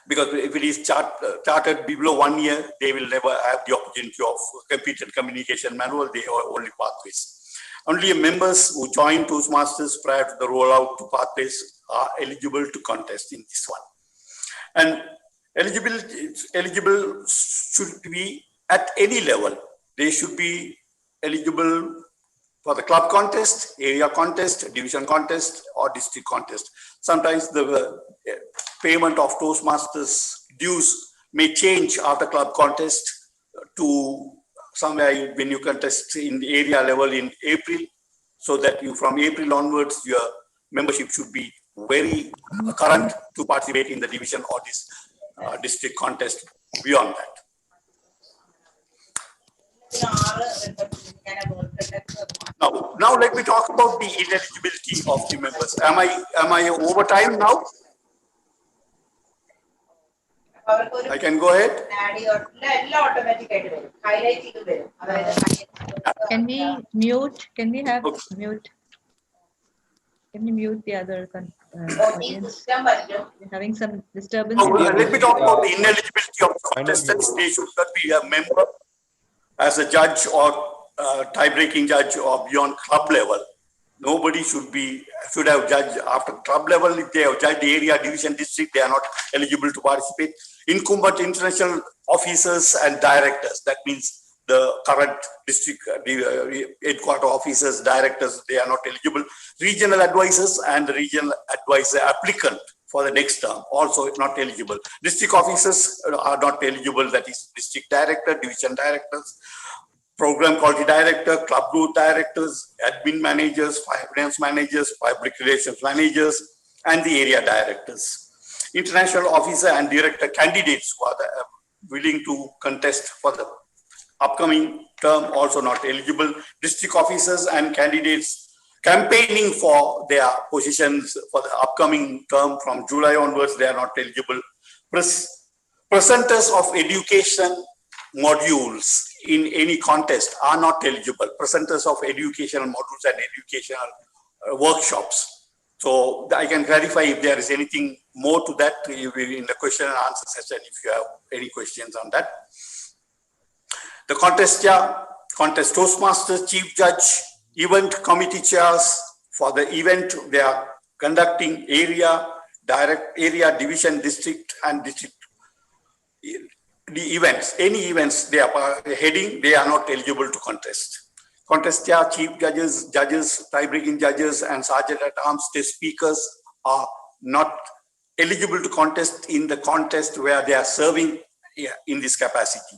Because if it is chartered below 1 year, they will never have the opportunity of Competent Communication Manual. They are only pathways. Only members who join Toastmasters prior to the rollout to pathways are eligible to contest in this one. And eligible should be at any level. They should be eligible for the club contest, area contest, division contest, or district contest. Sometimes the payment of Toastmasters dues may change after club contest to somewhere when you contest in the area level in April, so that you from April onwards your membership should be very current to participate in the division or this district contest beyond that. Now let me talk about the ineligibility of the members. Am I over time now? I can go ahead. Can we mute? Can we have mute? Can we mute the other audience? We're having some disturbance. Let me talk about the ineligibility of contestants. They should not be a member as a judge or tie-breaking judge or beyond club level. Nobody should have judged after club level. If they have judged area, division, district, they are not eligible to participate. Incumbent international officers and directors, that means the current district headquarter officers, directors, they are not eligible. Regional advisors and the regional advisor applicant for the next term also not eligible. District officers are not eligible, that is district director, division directors, program quality director, club growth directors, admin managers, finance managers, public relations managers, and the area directors. International officer and director candidates who are willing to contest for the upcoming term also not eligible. District officers and candidates campaigning for their positions for the upcoming term from July onwards, they are not eligible. Presenters of education modules in any contest are not eligible. Presenters of educational modules and educational workshops. So I can clarify if there is anything more to that in the question and answer session if you have any questions on that. The contest chair, contest Toastmasters, chief judge, event committee chairs for the event they are conducting, area, division, district, and district. The events, any events they are heading, they are not eligible to contest. Contest chair, chief judges, tie-breaking judges, and sergeant at arms test speakers are not eligible to contest in the contest where they are serving in this capacity.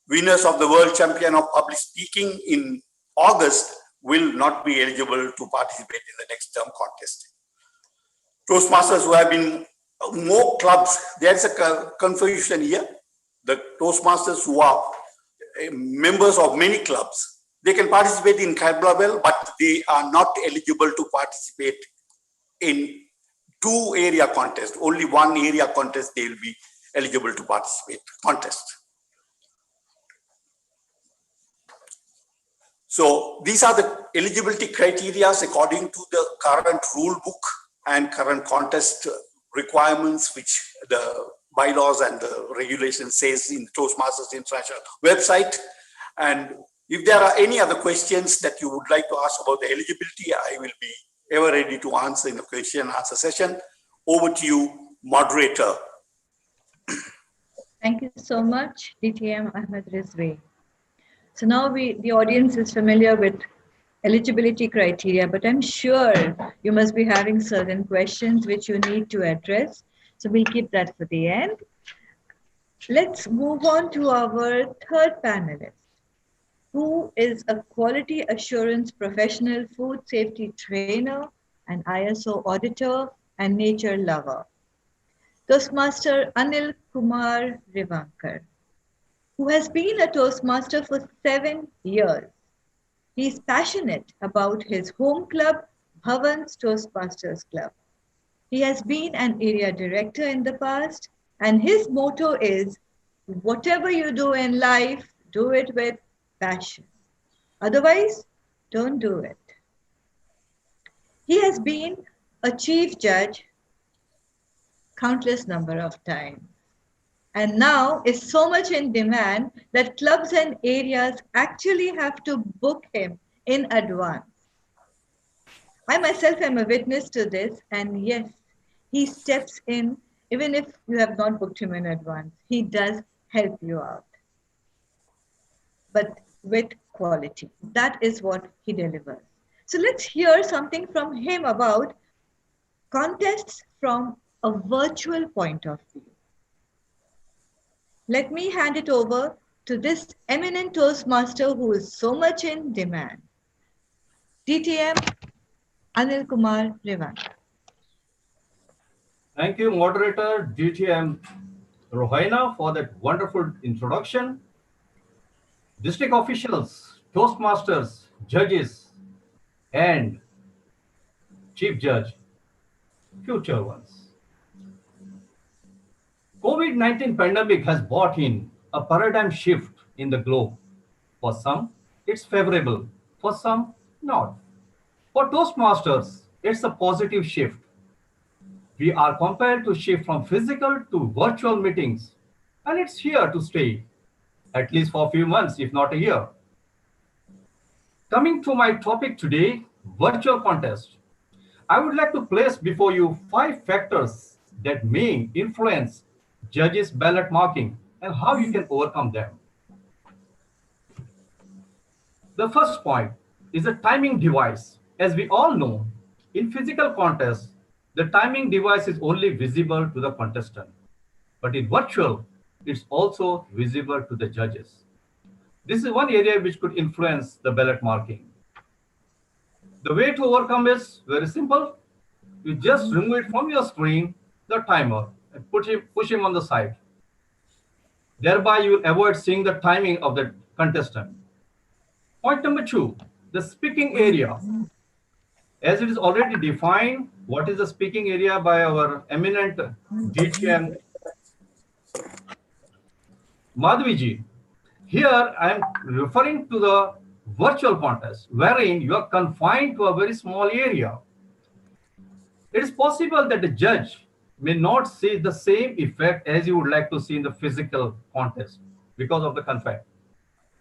Winners of the World Champion of Public Speaking in August will not be eligible to participate in the next term contest. Toastmasters who have been more clubs, there is a confusion here. The Toastmasters who are members of many clubs, they can participate in club level, but they are not eligible to participate in 2 area contests. Only 1 area contest they will be eligible to participate contest. So these are the eligibility criteria according to the current rule book and current contest requirements, which the bylaws and the regulations says in Toastmasters International website. And if there are any other questions that you would like to ask about the eligibility, I will be ever ready to answer in the question and answer session. Over to you, moderator. Thank you so much, DTM Ahmed Rizvi. So now the audience is familiar with eligibility criteria, but I'm sure you must be having certain questions which you need to address. So we'll keep that for the end. Let's move on to our third panelist, who is a quality assurance professional, food safety trainer, an ISO auditor, and nature lover. Toastmaster Anil Kumar Revankar, who has been a Toastmaster for 7 years. He is passionate about his home club, Bhavan's Toastmasters Club. He has been an area director in the past, and his motto is, whatever you do in life, do it with passion. Otherwise, don't do it. He has been a chief judge countless number of times, and now is so much in demand that clubs and areas actually have to book him in advance. I myself am a witness to this, and yes, he steps in even if you have not booked him in advance. He does help you out, but with quality. That is what he delivers. So let's hear something from him about contests from a virtual point of view. Let me hand it over to this eminent Toastmaster who is so much in demand. DTM Anil Kumar Revan. Thank you, moderator DTM Rohaina, for that wonderful introduction. District officials, Toastmasters, judges, and Chief Judge, future ones. COVID-19 pandemic has brought in a paradigm shift in the globe. For some, it's favorable. For some, not. For Toastmasters, it's a positive shift. We are compelled to shift from physical to virtual meetings, and it's here to stay, at least for a few months, if not a year. Coming to my topic today, virtual contest. I would like to place before you 5 factors that may influence judges' ballot marking and how you can overcome them. The first point is a timing device. As we all know, in physical contests, the timing device is only visible to the contestant. But in virtual, it's also visible to the judges. This is one area which could influence the ballot marking. The way to overcome is very simple. You just remove it from your screen, the timer, and push him on the side. Thereby, you will avoid seeing the timing of the contestant. Point number 2, the speaking area. As it is already defined, what is the speaking area by our eminent DTM Madhviji. Here, I am referring to the virtual contest, wherein you are confined to a very small area. It is possible that the judge may not see the same effect as you would like to see in the physical contest because of the confine.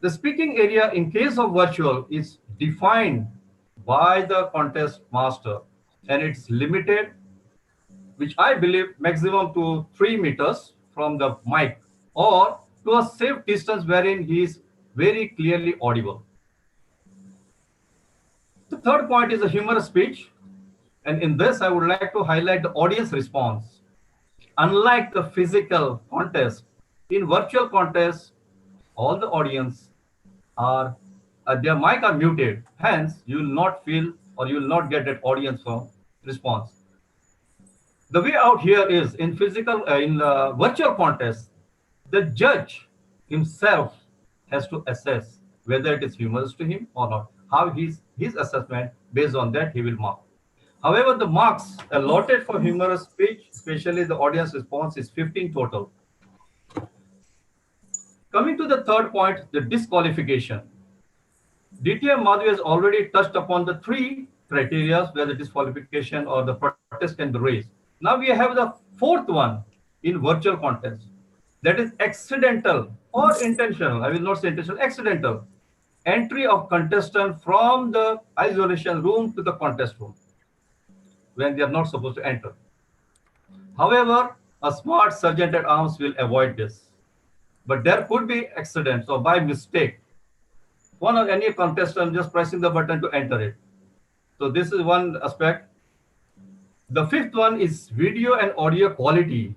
The speaking area in case of virtual is defined by the contest master, and it's limited, which I believe maximum to 3 meters from the mic, or to a safe distance wherein he is very clearly audible. The third point is a humorous speech. And in this, I would like to highlight the audience response. Unlike the physical contest, in virtual contests, all the audience are, their mic are muted. Hence, you will not feel or you will not get that audience response. The way out here is in virtual contests, the judge himself has to assess whether it is humorous to him or not. How his assessment, based on that, he will mark. However, the marks allotted for humorous speech, especially the audience response, is 15 total. Coming to the third point, the disqualification. DTM Madhu has already touched upon the 3 criteria where the disqualification or the protest can be raised. Now we have the 4th one in virtual contest. That is accidental or intentional. I will not say intentional, accidental. Entry of contestant from the isolation room to the contest room when they are not supposed to enter. However, a smart sergeant at arms will avoid this. But there could be accidents or by mistake, one or any contestant just pressing the button to enter it. So this is one aspect. The 5th one is video and audio quality.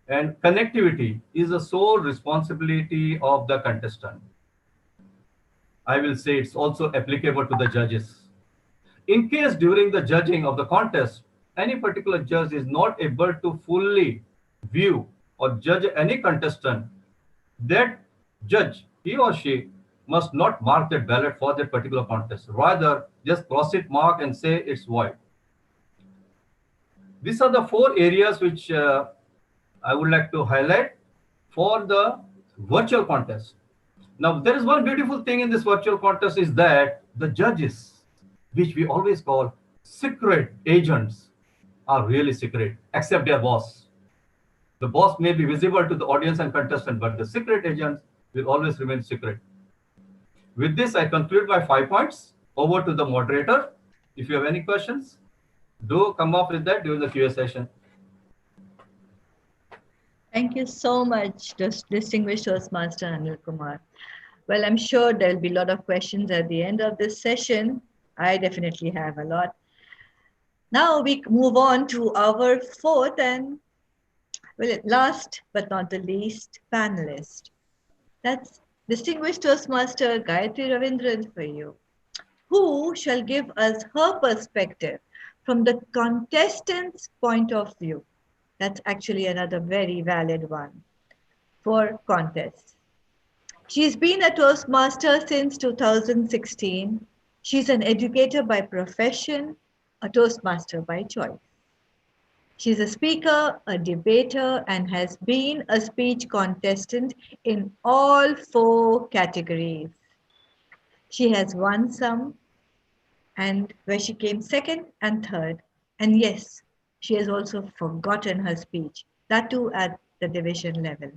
And connectivity is the sole responsibility of the contestant. I will say it's also applicable to the judges. In case during the judging of the contest, any particular judge is not able to fully view or judge any contestant, that judge, he or she, must not mark that ballot for that particular contest. Rather, just cross it, mark, and say it's void. These are the 4 areas which I would like to highlight for the virtual contest. Now, there is one beautiful thing in this virtual contest is that the judges, which we always call secret agents, are really secret, except their boss. The boss may be visible to the audience and contestant, but the secret agents will always remain secret. With this, I conclude my 5 points. Over to the moderator. If you have any questions, do come up with that during the Q&A session. Thank you so much, distinguished Toastmaster Anil Kumar. Well, I'm sure there'll be a lot of questions at the end of this session. I definitely have a lot. Now we move on to our fourth and, well, last but not the least panelist. That's distinguished Toastmaster Gayatri Ravindran for you, who shall give us her perspective from the contestant's point of view. That's actually another very valid one for contests. She's been a Toastmaster since 2016. She's an educator by profession, a Toastmaster by choice. She's a speaker, a debater, and has been a speech contestant in all 4 categories. She has won some, and where she came second and third. And yes, she has also forgotten her speech, that too at the division level.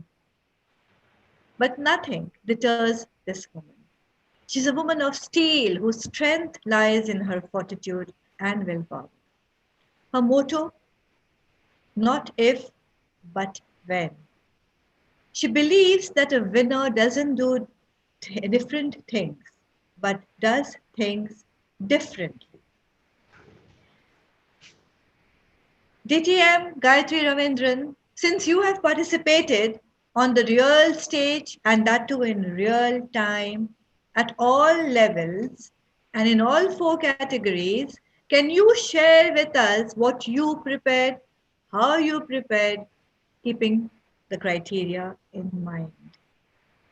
But nothing deters this woman. She's a woman of steel whose strength lies in her fortitude and willpower. Her motto, not if, but when. She believes that a winner doesn't do different things, but does things differently. DTM Gayatri Ravindran, since you have participated on the real stage and that too in real time at all levels and in all 4 categories, can you share with us what you prepared, how you prepared, keeping the criteria in mind?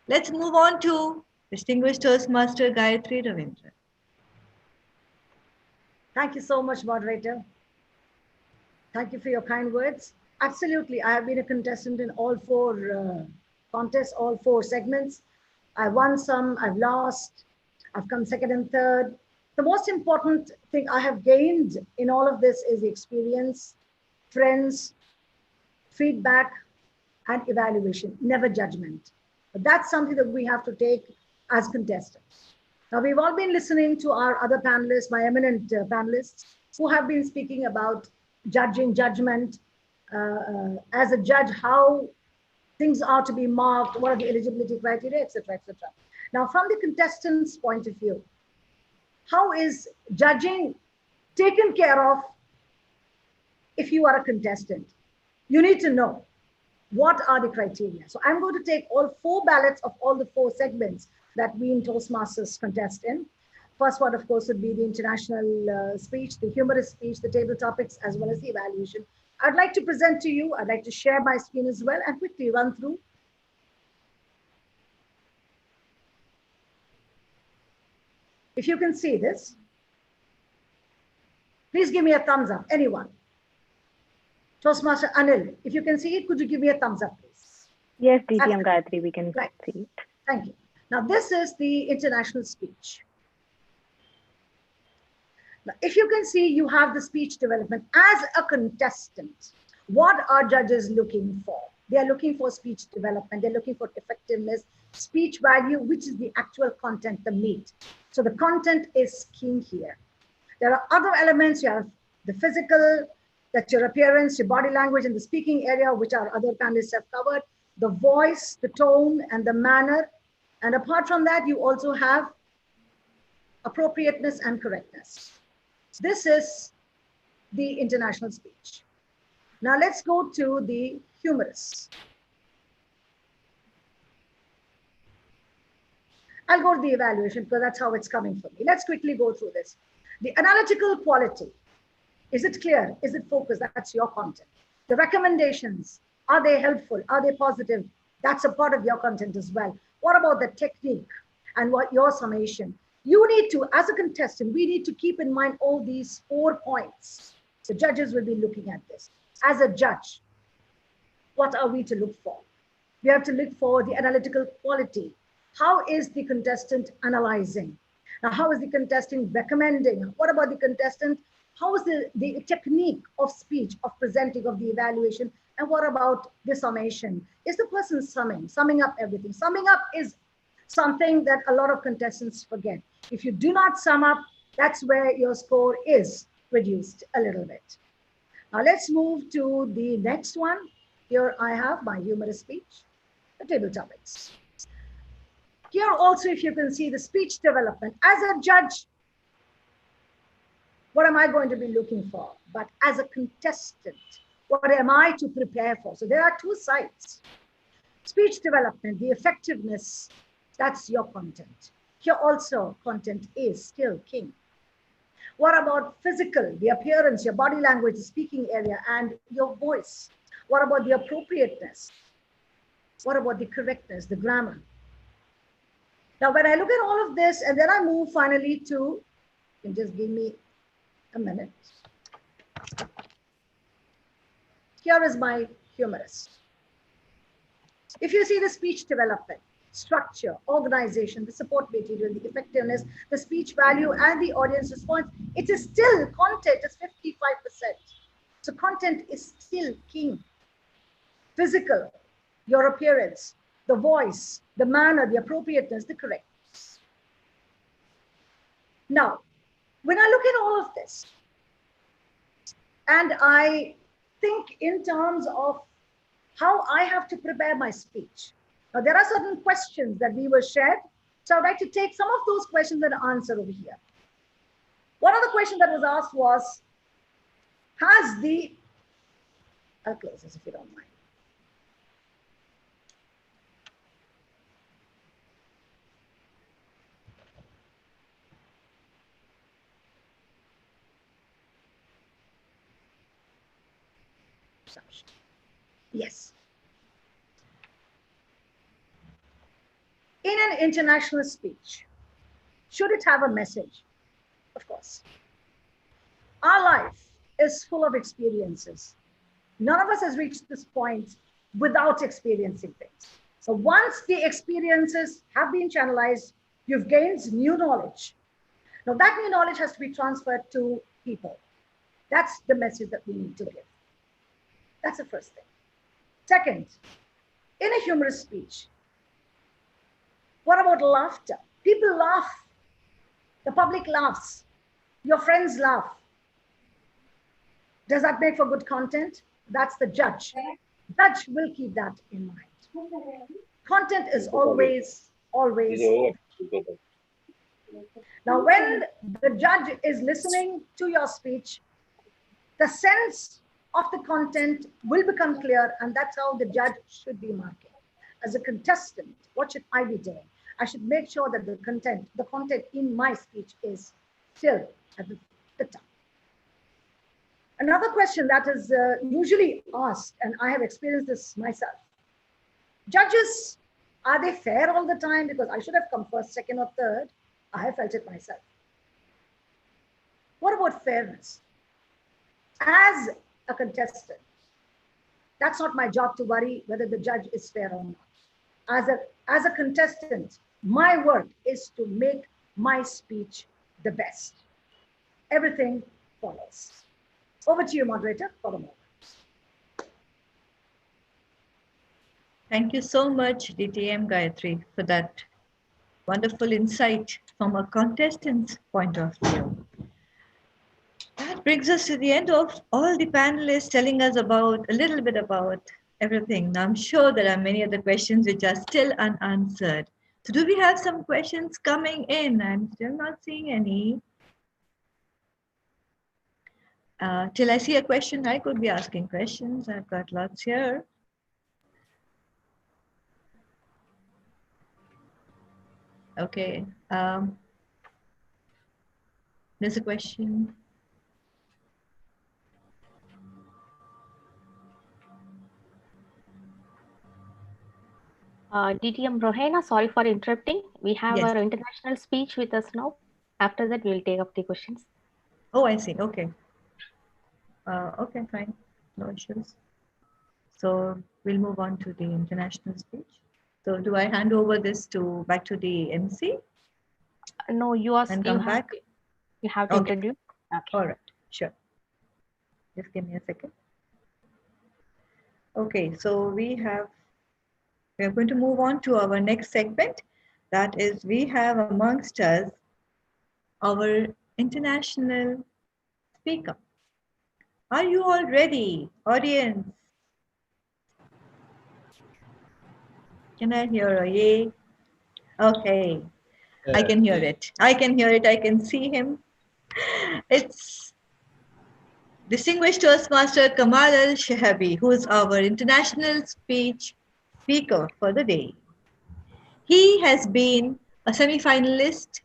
Let's move on to distinguished Toastmaster Gayatri Ravindran. Thank you so much, moderator. Thank you for your kind words. Absolutely, I have been a contestant in all 4 contests, all 4 segments. I've won some, I've lost, I've come second and third. The most important thing I have gained in all of this is the experience, friends, feedback, and evaluation, never judgment. But that's something that we have to take as contestants. Now, we've all been listening to our other panelists, my eminent panelists, who have been speaking about judging, judgment, as a judge, how things are to be marked, what are the eligibility criteria, etc., etc. Now, from the contestant's point of view, how is judging taken care of if you are a contestant? You need to know what are the criteria. So I'm going to take all 4 ballots of all the 4 segments that we in Toastmasters contest in. First one, of course, would be the international speech, the humorous speech, the table topics, as well as the evaluation. I'd like to present to you, I'd like to share my screen as well and quickly run through. If you can see this, please give me a thumbs up, anyone. Toastmaster Anil, if you can see it, could you give me a thumbs up, please? Yes, DTM Gayatri, we can see it. Thank you. Now, this is the international speech. Now, if you can see, you have the speech development. As a contestant, what are judges looking for? They are looking for speech development. They're looking for effectiveness, speech value, which is the actual content, the meat. So the content is king here. There are other elements. You have the physical, that's your appearance, your body language, and the speaking area, which our other panelists have covered, the voice, the tone, and the manner. And apart from that, you also have appropriateness and correctness. This is the international speech. Now let's go to the humorous. I'll go to the evaluation because that's how it's coming for me. Let's quickly go through this. The analytical quality. Is it clear? Is it focused? That's your content. The recommendations, are they helpful? Are they positive? That's a part of your content as well. What about the technique and what your summation? You need to, as a contestant, we need to keep in mind all these 4 points. The judges will be looking at this. As a judge, what are we to look for? We have to look for the analytical quality. How is the contestant analyzing? Now, how is the contestant recommending? What about the contestant? How is the technique of speech, of presenting, of the evaluation? And what about the summation? Is the person summing up everything? Summing up is something that a lot of contestants forget. If you do not sum up, that's where your score is reduced a little bit. Now let's move to the next one. Here I have my humorous speech, the table topics. Here also, if you can see the speech development. As a judge, What am I going to be looking for? But as a contestant, what am I to prepare for? So there are two sides. Speech development, the effectiveness, that's your content. Here also, content is still king. What about physical, the appearance, your body language, the speaking area, and your voice? What about the appropriateness? What about the correctness, the grammar? Now, when I look at all of this, and then I move finally to, you can just give me a minute. Here is my humorous. If you see the speech development, structure, organization, the support material, the effectiveness, the speech value, and the audience response, it is still content is 55%. So content is still king. Physical, your appearance, the voice, the manner, the appropriateness, the correctness. Now, when I look at all of this, and I think in terms of how I have to prepare my speech. Now, there are certain questions that we were shared. So I'd like to take some of those questions and answer over here. One of the questions that was asked was, I'll close this if you don't mind. Yes. In an international speech, should it have a message? Of course. Our life is full of experiences. None of us has reached this point without experiencing things. So once the experiences have been channelized, you've gained new knowledge. Now that new knowledge has to be transferred to people. That's the message that we need to give. That's the first thing. Second, in a humorous speech, what about laughter? People laugh. The public laughs. Your friends laugh. Does that make for good content? That's the judge. Judge will keep that in mind. Content is always. Now, when the judge is listening to your speech, the sense of the content will become clear, and that's how the judge should be marking. As a contestant, what should I be doing? I should make sure that the content in my speech is still at the top. Another question that is usually asked, and I have experienced this myself. Judges, are they fair all the time? Because I should have come first, second, or third. I have felt it myself. What about fairness? As a contestant, that's not my job to worry whether the judge is fair or not. As a contestant, my work is to make my speech the best. Everything follows. Over to you, moderator, for the moment. Thank you so much, DTM Gayatri, for that wonderful insight from a contestant's point of view. That brings us to the end of all the panelists telling us about a little bit about everything. Now, I'm sure there are many other questions which are still unanswered. So do we have some questions coming in? I'm still not seeing any. Till I see a question, I could be asking questions. I've got lots here. Okay. There's a question. DTM Rohena, sorry for interrupting. We have Yes. our international speech with us now. After that, we'll take up the questions. Oh, I see. Okay. Okay, fine. No issues. So we'll move on to the international speech. So do I hand over this back to the MC? No, you and come back. You have to Okay. introduce. Okay. All right, sure. Just give me a second. Okay, so we are going to move on to our next segment. That is, we have amongst us our international speaker. Are you all ready, audience? Can I hear a yay? Okay, I can hear it. I can hear it. I can see him. It's distinguished Toastmaster Kamal Al Shahabi, who is our international speech speaker for the day. He has been a semi-finalist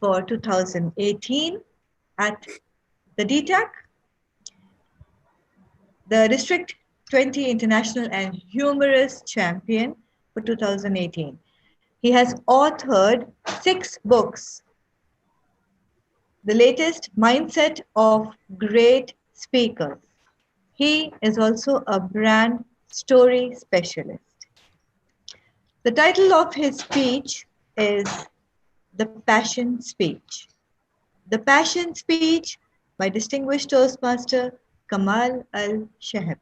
for 2018 at the DTAC, the District 20 International and Humorous Champion for 2018. He has authored 6 books. The latest, Mindset of Great Speakers. He is also a brand story specialist. The title of his speech is The Passion Speech. The Passion Speech by distinguished Toastmaster Kamal Al Shahabi.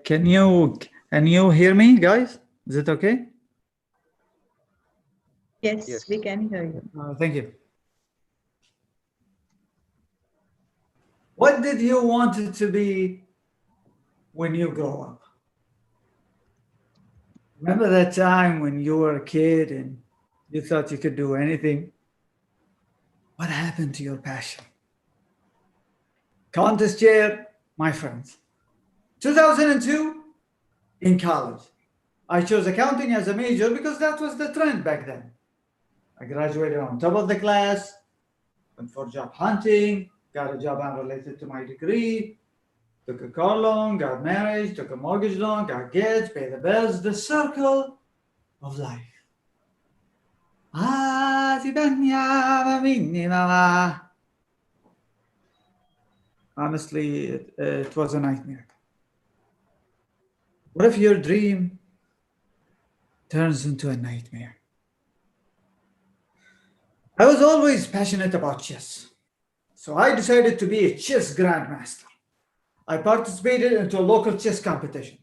Can you hear me, guys? Is it okay? Yes, we can hear you. Thank you. What did you want it to be when you grow up? Remember that time when you were a kid and you thought you could do anything? What happened to your passion? Contest chair, my friends. 2002, in college, I chose accounting as a major because that was the trend back then. I graduated on top of the class, went for job hunting, got a job unrelated to my degree, took a car loan, got married, took a mortgage loan, got kids, paid the bills, the circle of life. Honestly, it was a nightmare. What if your dream turns into a nightmare? I was always passionate about chess, so I decided to be a chess grandmaster. I participated into a local chess competition,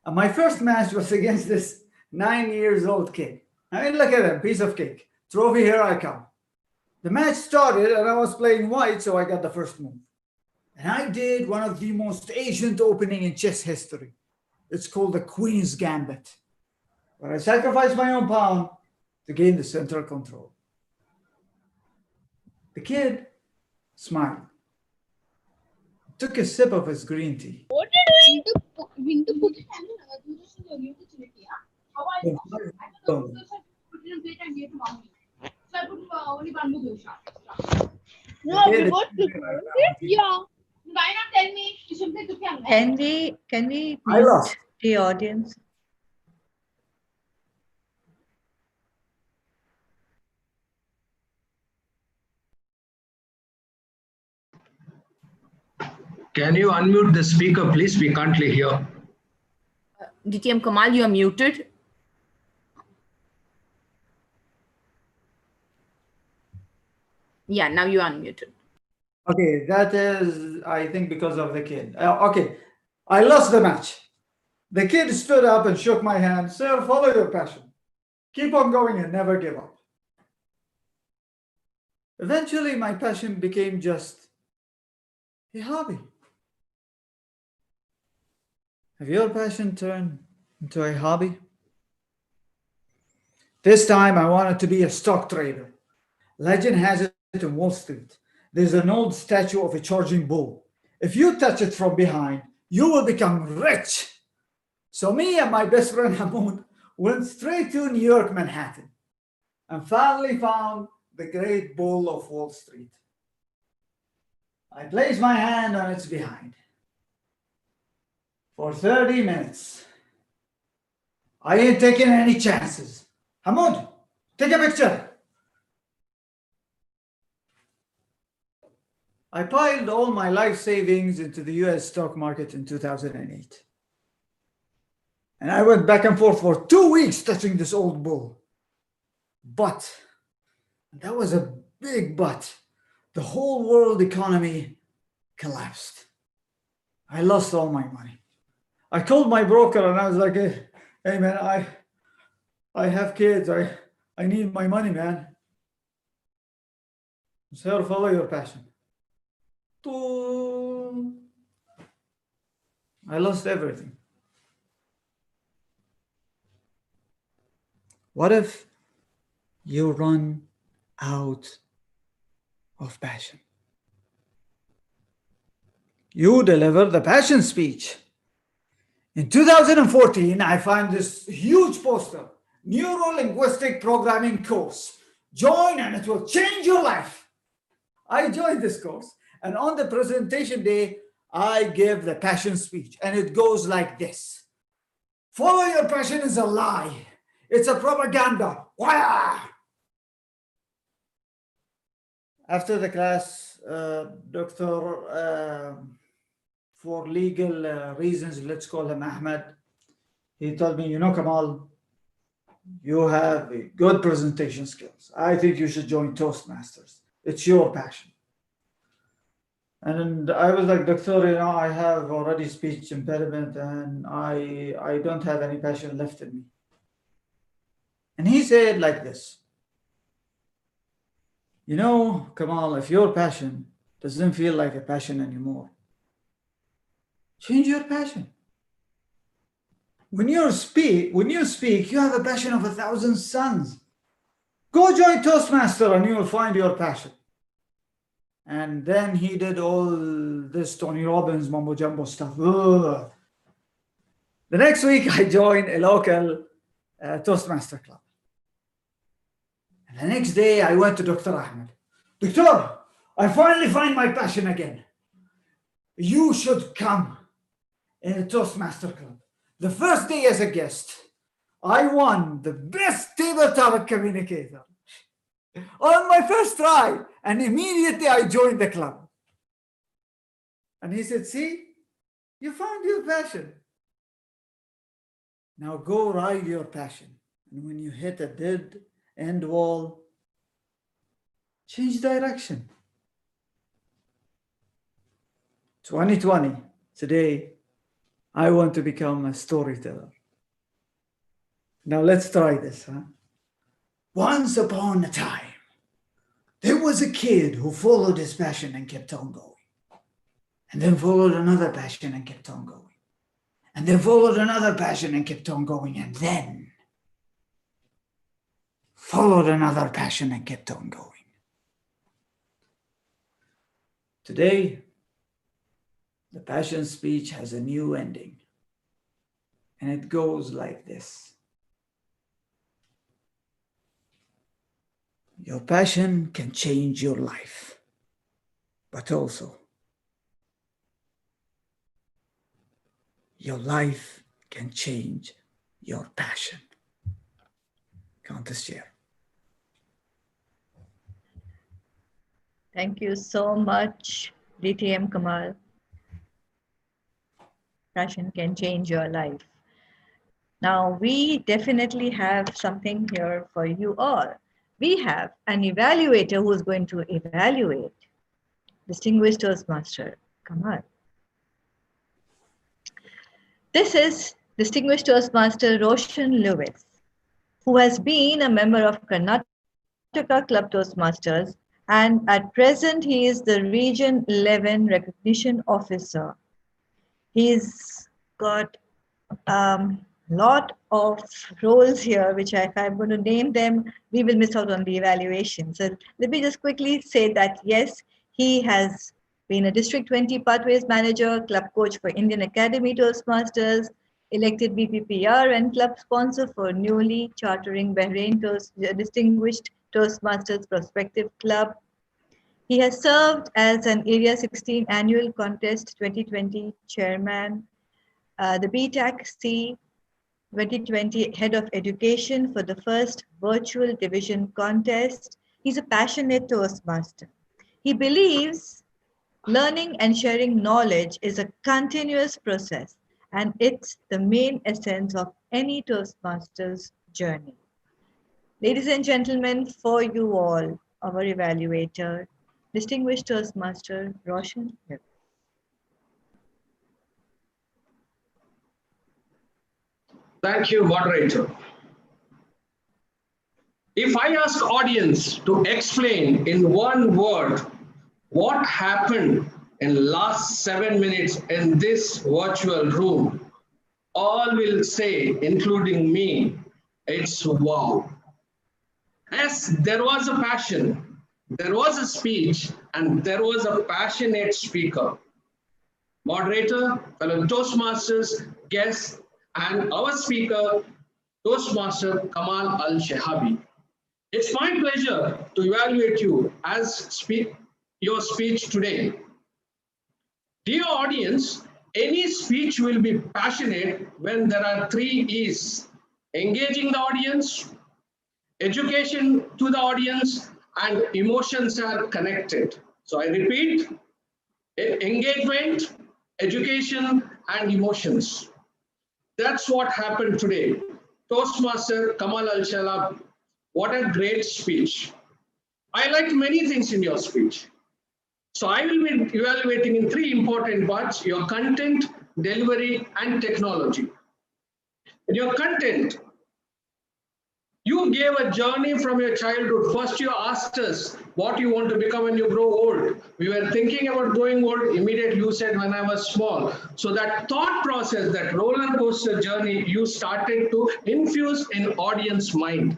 and my first match was against this 9-year-old kid. I mean, look at him, piece of cake. Trophy, here I come. The match started, and I was playing white, so I got the first move. And I did one of the most ancient opening in chess history. It's called the Queen's Gambit, where I sacrificed my own pawn to gain the central control. The kid smiled, took a sip of his green tea. What did you Can we I lost. mute the audience? Can you unmute the speaker, please? We can't hear. DTM Kamal, you are muted. Yeah, now you are unmuted. Okay, that is, I think, because of the kid. Okay, I lost the match. The kid stood up and shook my hand. Sir, follow your passion. Keep on going and never give up. Eventually, my passion became just a hobby. Have your passion turned into a hobby? This time, I wanted to be a stock trader. Legend has it in Wall Street. There's an old statue of a charging bull. If you touch it from behind, you will become rich. So me and my best friend Hamoud went straight to New York, Manhattan, and finally found the great bull of Wall Street. I placed my hand on its behind. For 30 minutes, I ain't taking any chances. Hamoud, take a picture. I piled all my life savings into the US stock market in 2008. And I went back and forth for 2 weeks touching this old bull. But, and that was a big but, the whole world economy collapsed. I lost all my money. I called my broker and I was like, hey man, I have kids. I need my money, man. So follow your passion. I lost everything. What if you run out of passion. You deliver the passion speech. In 2014, I find this huge poster, Neuro-Linguistic Programming course. Join and it will change your life. I joined this course, and on the presentation day, I give the passion speech, and it goes like this. Follow your passion is a lie. It's a propaganda. Wah! After the class, Dr. For legal reasons, let's call him Ahmed, he told me, you know, Kamal, you have good presentation skills. I think you should join Toastmasters. It's your passion. And I was like, Doctor, you know, I have already speech impediment and I don't have any passion left in me. And he said like this, you know, Kamal, if your passion doesn't feel like a passion anymore, change your passion. When you speak, you have a passion of 1,000 suns. Go join Toastmaster and you will find your passion. And then he did all this Tony Robbins mumbo jumbo stuff. Ugh. The next week I joined a local Toastmaster club. And the next day I went to Dr. Ahmed. Doctor, I finally find my passion again. You should come in a Toastmaster club. The first day as a guest, I won the best tabletop communicator on my first try, and immediately I joined the club. And he said, see, you found your passion. Now go ride your passion. And when you hit a dead end wall, change direction. 2020, today, I want to become a storyteller. Now let's try this, huh? Once upon a time, there was a kid who followed his passion and kept on going. And then followed another passion and kept on going. And then followed another passion and kept on going. And then followed another passion and kept on going. Today, the passion speech has a new ending. And it goes like this. Your passion can change your life, but also your life can change your passion. Countess Chair. Thank you so much, DTM Kamal. Passion can change your life. Now, we definitely have something here for you all. We have an evaluator who is going to evaluate Distinguished Toastmaster Kamal. This is Distinguished Toastmaster Roshan Lewis, who has been a member of Karnataka Club Toastmasters, and at present he is the Region 11 Recognition Officer. He's got lot of roles here, which if I'm going to name them, we will miss out on the evaluation. So let me just quickly say that, yes, he has been a District 20 Pathways Manager, Club Coach for Indian Academy Toastmasters, elected BPPR and Club Sponsor for newly chartering Bahrain Distinguished Toastmasters Prospective Club. He has served as an Area 16 Annual Contest 2020 Chairman, the BTAC-C 2020 Head of Education for the first virtual division contest. He's a passionate Toastmaster. He believes learning and sharing knowledge is a continuous process, and it's the main essence of any Toastmaster's journey. Ladies and gentlemen, for you all, our evaluator, Distinguished Toastmaster Roshan Lewis. Thank you, moderator. If I ask audience to explain in one word what happened in last 7 minutes in this virtual room, all will say, including me, it's wow. Yes, there was a passion, there was a speech, and there was a passionate speaker. Moderator, fellow Toastmasters, guests, and our speaker, Toastmaster Kamal Al-Shahabi. It's my pleasure to evaluate you as your speech today. Dear audience, any speech will be passionate when there are 3 E's: engaging the audience, education to the audience, and emotions are connected. So I repeat, engagement, education, and emotions. That's what happened today. Toastmaster Kamal Al-Shahabi, what a great speech. I liked many things in your speech. So I will be evaluating in 3 important parts: your content, delivery, and technology. In your content, you gave a journey from your childhood. First, you asked us what you want to become when you grow old. We were thinking about growing old. Immediately, you said when I was small. So that thought process, that roller coaster journey, you started to infuse in audience mind.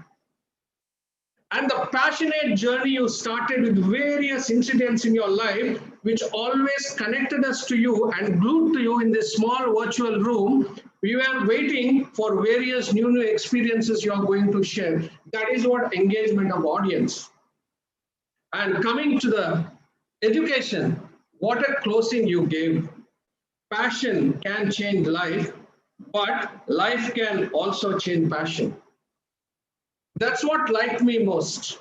And the passionate journey you started with various incidents in your life, which always connected us to you and glued to you in this small virtual room. We were waiting for various new experiences you are going to share. That is what engagement of audience. And coming to the education, what a closing you gave. Passion can change life, but life can also change passion. That's what liked me most.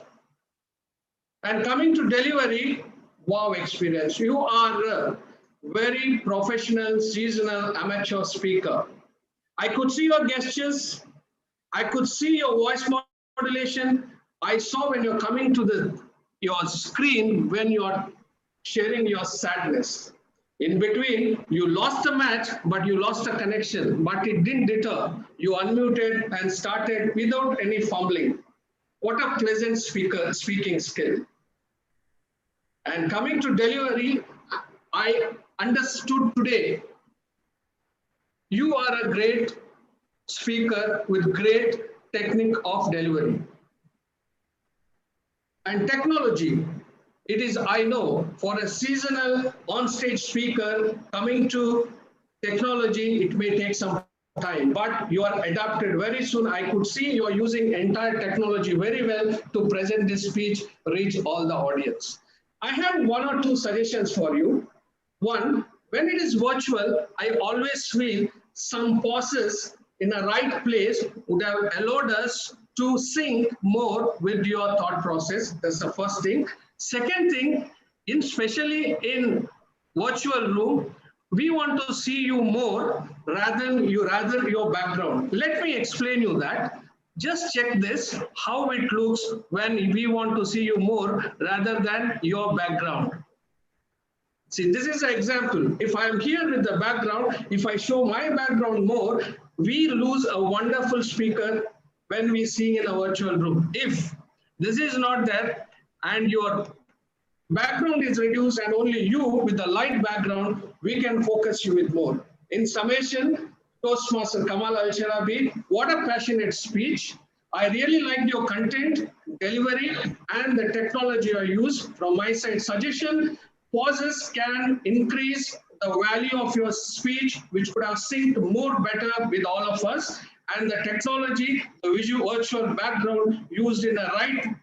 And coming to delivery, wow experience. You are a very professional, seasonal, amateur speaker. I could see your gestures. I could see your voice modulation. I saw when you're coming to your screen, when you're sharing your sadness. In between, you lost the match, but you lost a connection, but it didn't deter. You unmuted and started without any fumbling. What a pleasant speaking skill. And coming to delivery, I understood today, you are a great speaker with great technique of delivery. And technology, it is, I know, for a seasonal on-stage speaker coming to technology, it may take some time, but you are adapted very soon. I could see you are using entire technology very well to present this speech, reach all the audience. I have 1 or 2 suggestions for you. One, when it is virtual, I always feel some pauses in the right place would have allowed us to sync more with your thought process. That's the first thing. Second thing, especially in virtual room, we want to see you more rather your background. Let me explain you that. Just check this, how it looks when we want to see you more rather than your background. See, this is an example. If I'm here with the background, if I show my background more, we lose a wonderful speaker when we see in a virtual room. If this is not there and your background is reduced and only you with the light background, we can focus you with more. In summation, Toastmaster Kamal Al-Shahabi, what a passionate speech. I really liked your content, delivery, and the technology you use. From my side, suggestion, pauses can increase the value of your speech, which could have synced more better with all of us. And the technology, the virtual background used in the right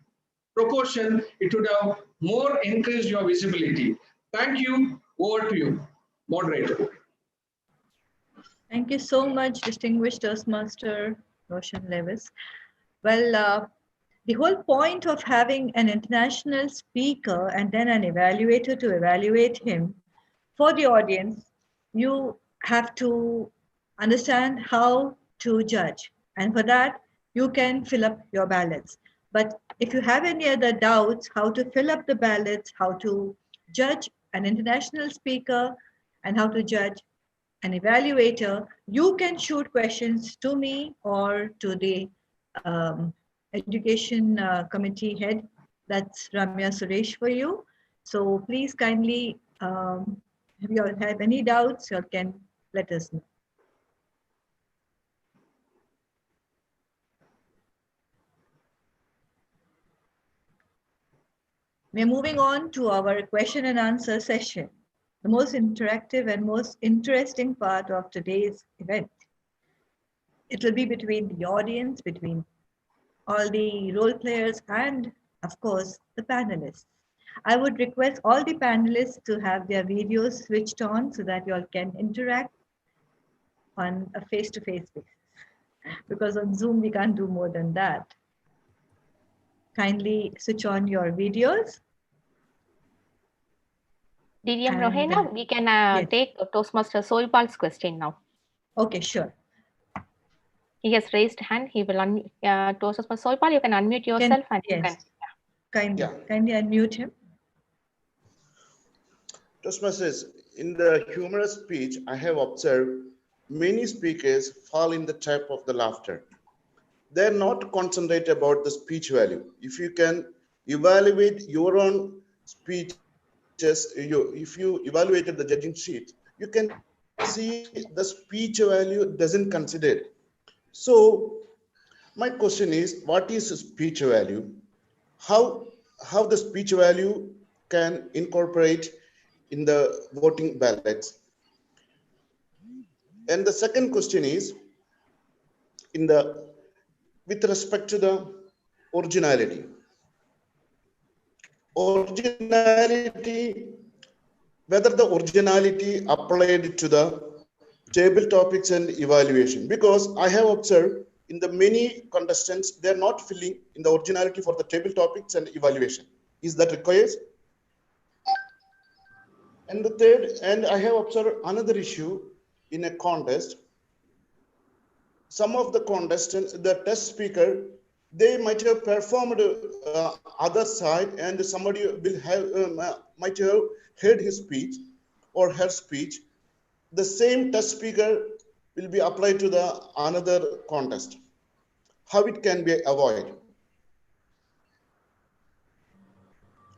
proportion, it would have more increased your visibility. Thank you. Over to you, moderator. Thank you so much, distinguished Toastmaster Roshan Lewis. Well, the whole point of having an international speaker and then an evaluator to evaluate him for the audience, you have to understand how to judge. And for that, you can fill up your ballots. But if you have any other doubts, how to fill up the ballots, how to judge an international speaker, and how to judge an evaluator, you can shoot questions to me or to the education committee head. That's Ramya Suresh for you. So please kindly, if you have any doubts, you can let us know. We're moving on to our question and answer session, the most interactive and most interesting part of today's event. It will be between the audience, between all the role players, and of course, the panelists. I would request all the panelists to have their videos switched on so that you all can interact on a face-to-face basis. Because on Zoom, we can't do more than that. Kindly switch on your videos. DDM And, Rohena, we can yes. take Toastmaster Soipal's question now. Okay, sure. He has raised hand. He will unmute. Toastmaster Soipal, you can unmute yourself and you yes. can. Kindly unmute him. Toastmasters, in the humorous speech, I have observed many speakers fall in the trap of the laughter. They're not concentrated about the speech value. If you can evaluate your own speeches, if you evaluated the judging sheet, you can see the speech value doesn't consider it. So my question is, what is speech value? How the speech value can incorporate in the voting ballots? And the second question is, with respect to the originality, whether the originality applied to the table topics and evaluation, because I have observed in the many contestants, they're not filling in the originality for the table topics and evaluation. Is that required? And the third, and I have observed another issue in a contest. Some of the contestants, the test speaker, they might have performed other side, and somebody will have might have heard his speech or her speech. The same test speaker will be applied to the another contest. How it can be avoided?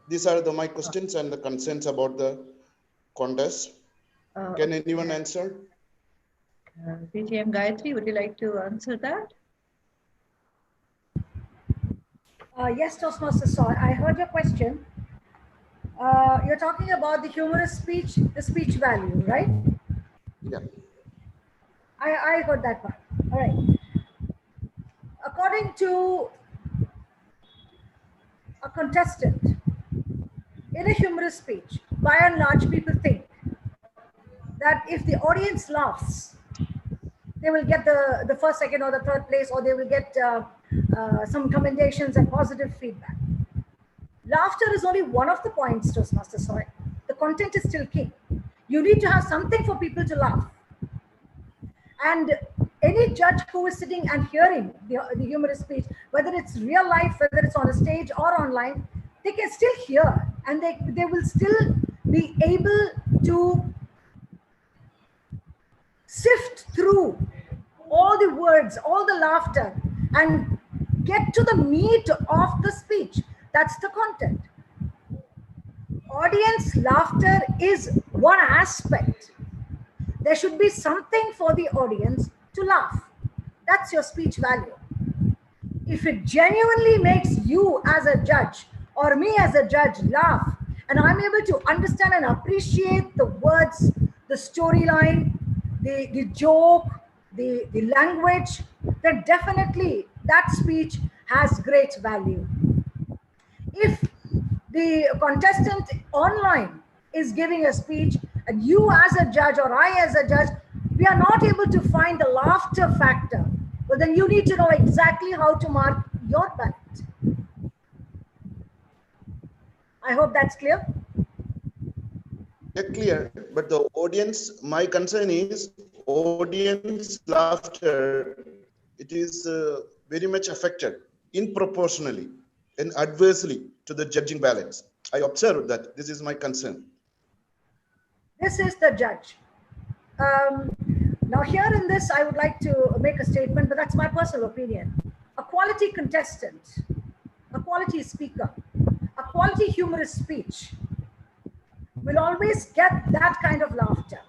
These are my questions and the concerns about the contest. Can anyone answer? PGM Gayatri, would you like to answer that? Yes, Toastmaster Soy, I heard your question. You're talking about the humorous speech, the speech value, right? Yeah. I heard that part. All right. According to a contestant in a humorous speech, by and large, people think that if the audience laughs, they will get the first, second, or the third place, or they will get some commendations and positive feedback. Laughter is only one of the points, Toastmaster Soy. The content is still king. You need to have something for people to laugh. And any judge who is sitting and hearing the humorous speech, whether it's real life, whether it's on a stage or online, they can still hear, and they will still be able to sift through all the words, all the laughter, and get to the meat of the speech. That's the content. Audience laughter is one aspect. There should be something for the audience to laugh. That's your speech value. If it genuinely makes you as a judge or me as a judge laugh, and I'm able to understand and appreciate the words, the storyline, the joke, the language, then definitely that speech has great value. If the contestant online is giving a speech and you as a judge or I as a judge, we are not able to find the laughter factor, well, then you need to know exactly how to mark your ballot. I hope that's clear. Yeah, clear. But the audience, my concern is audience laughter. It is very much affected disproportionately and adversely to the judging balance. I observed that. This is my concern. This is the judge. Now here in this, I would like to make a statement, but that's my personal opinion. A quality contestant, a quality speaker, a quality humorous speech will always get that kind of laughter.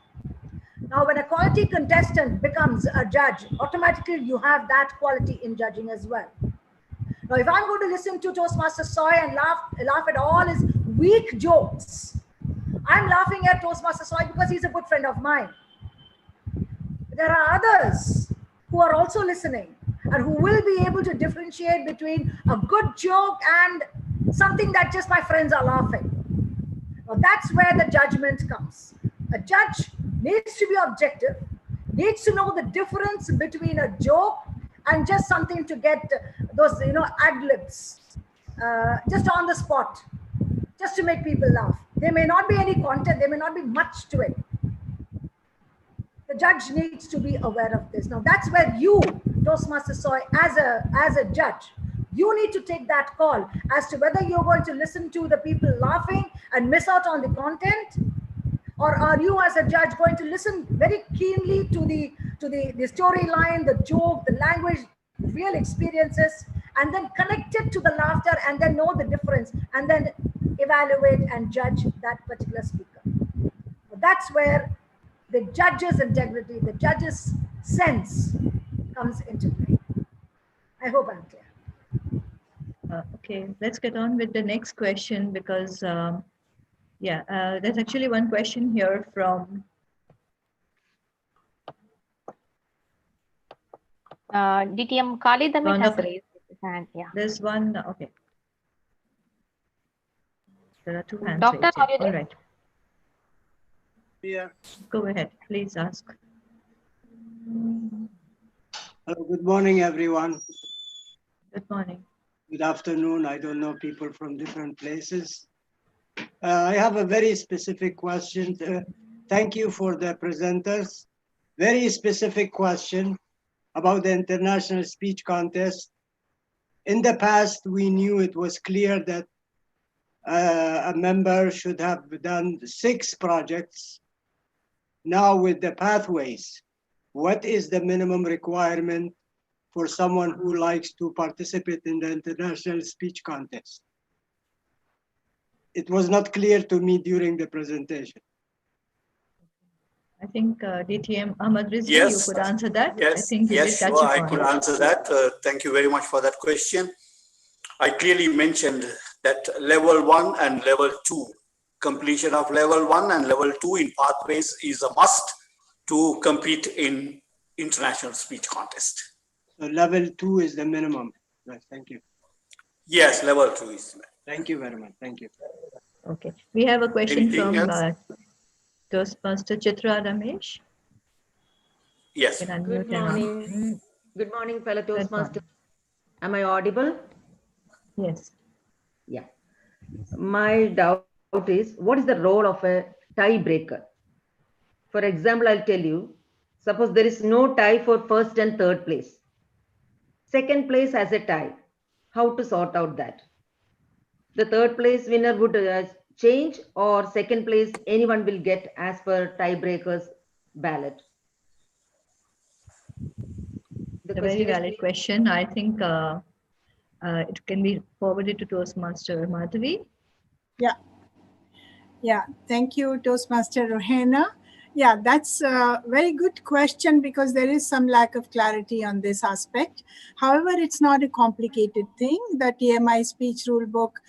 Now, when a quality contestant becomes a judge, automatically you have that quality in judging as well. Now, if I'm going to listen to Toastmaster Soy and laugh at all his weak jokes, I'm laughing at Toastmaster Soy because he's a good friend of mine. There are others who are also listening and who will be able to differentiate between a good joke and something that just my friends are laughing. Now, that's where the judgment comes. A judge needs to be objective, needs to know the difference between a joke and just something to get those, ad libs, just on the spot, just to make people laugh. There may not be any content, there may not be much to it. The judge needs to be aware of this. Now, that's where you, Toastmaster Soy, as a judge, you need to take that call as to whether you're going to listen to the people laughing and miss out on the content, or are you as a judge going to listen very keenly to the storyline, the joke, the language, real experiences, and then connect it to the laughter and then know the difference and then evaluate and judge that particular speaker. That's where the judge's integrity, the judge's sense comes into play. I hope I'm clear. Okay, let's get on with the next question because, there's actually one question here from DTM Khalid Amit has raised his hand. Yeah. There's one, okay. There are two hands Doctor, raised. are you there? All right. Yeah. Go ahead, please ask. Good morning, everyone. Good morning. Good afternoon. I don't know people from different places. I have a very specific question. Thank you for the presenters. Very specific question about the International Speech Contest. In the past, we knew it was clear that a member should have done 6 projects. Now with the pathways, what is the minimum requirement for someone who likes to participate in the International Speech Contest? It was not clear to me during the presentation. I think DTM Ahmad Rizvi, Yes. you could answer that. Yes, I think you yes, did touch sure, I upon could it. answer that. Thank you very much for that question. I clearly mentioned that level 1 and level 2, completion of level 1 and level 2 in pathways is a must to compete in international speech contest. So level 2 is the minimum. Right, thank you. Yes, level 2 is. Thank you very much. Thank you. Okay, we have a question Anything from else? Toastmaster Chitra Ramesh. Yes. You can unmute Good your line. morning. Good morning, fellow Good morning. Toastmasters. Am I audible? Yes. Yeah. My doubt is, what is the role of a tiebreaker? For example, I'll tell you, suppose there is no tie for first and third place. Second place has a tie. How to sort out that? The third place winner would change, or second place anyone will get as per tiebreaker's ballot? A very valid question. I think it can be forwarded to Toastmaster Madhavi. Yeah, thank you, Toastmaster Rohena. Yeah, that's a very good question because there is some lack of clarity on this aspect. However, it's not a complicated thing. The TMI speech rule book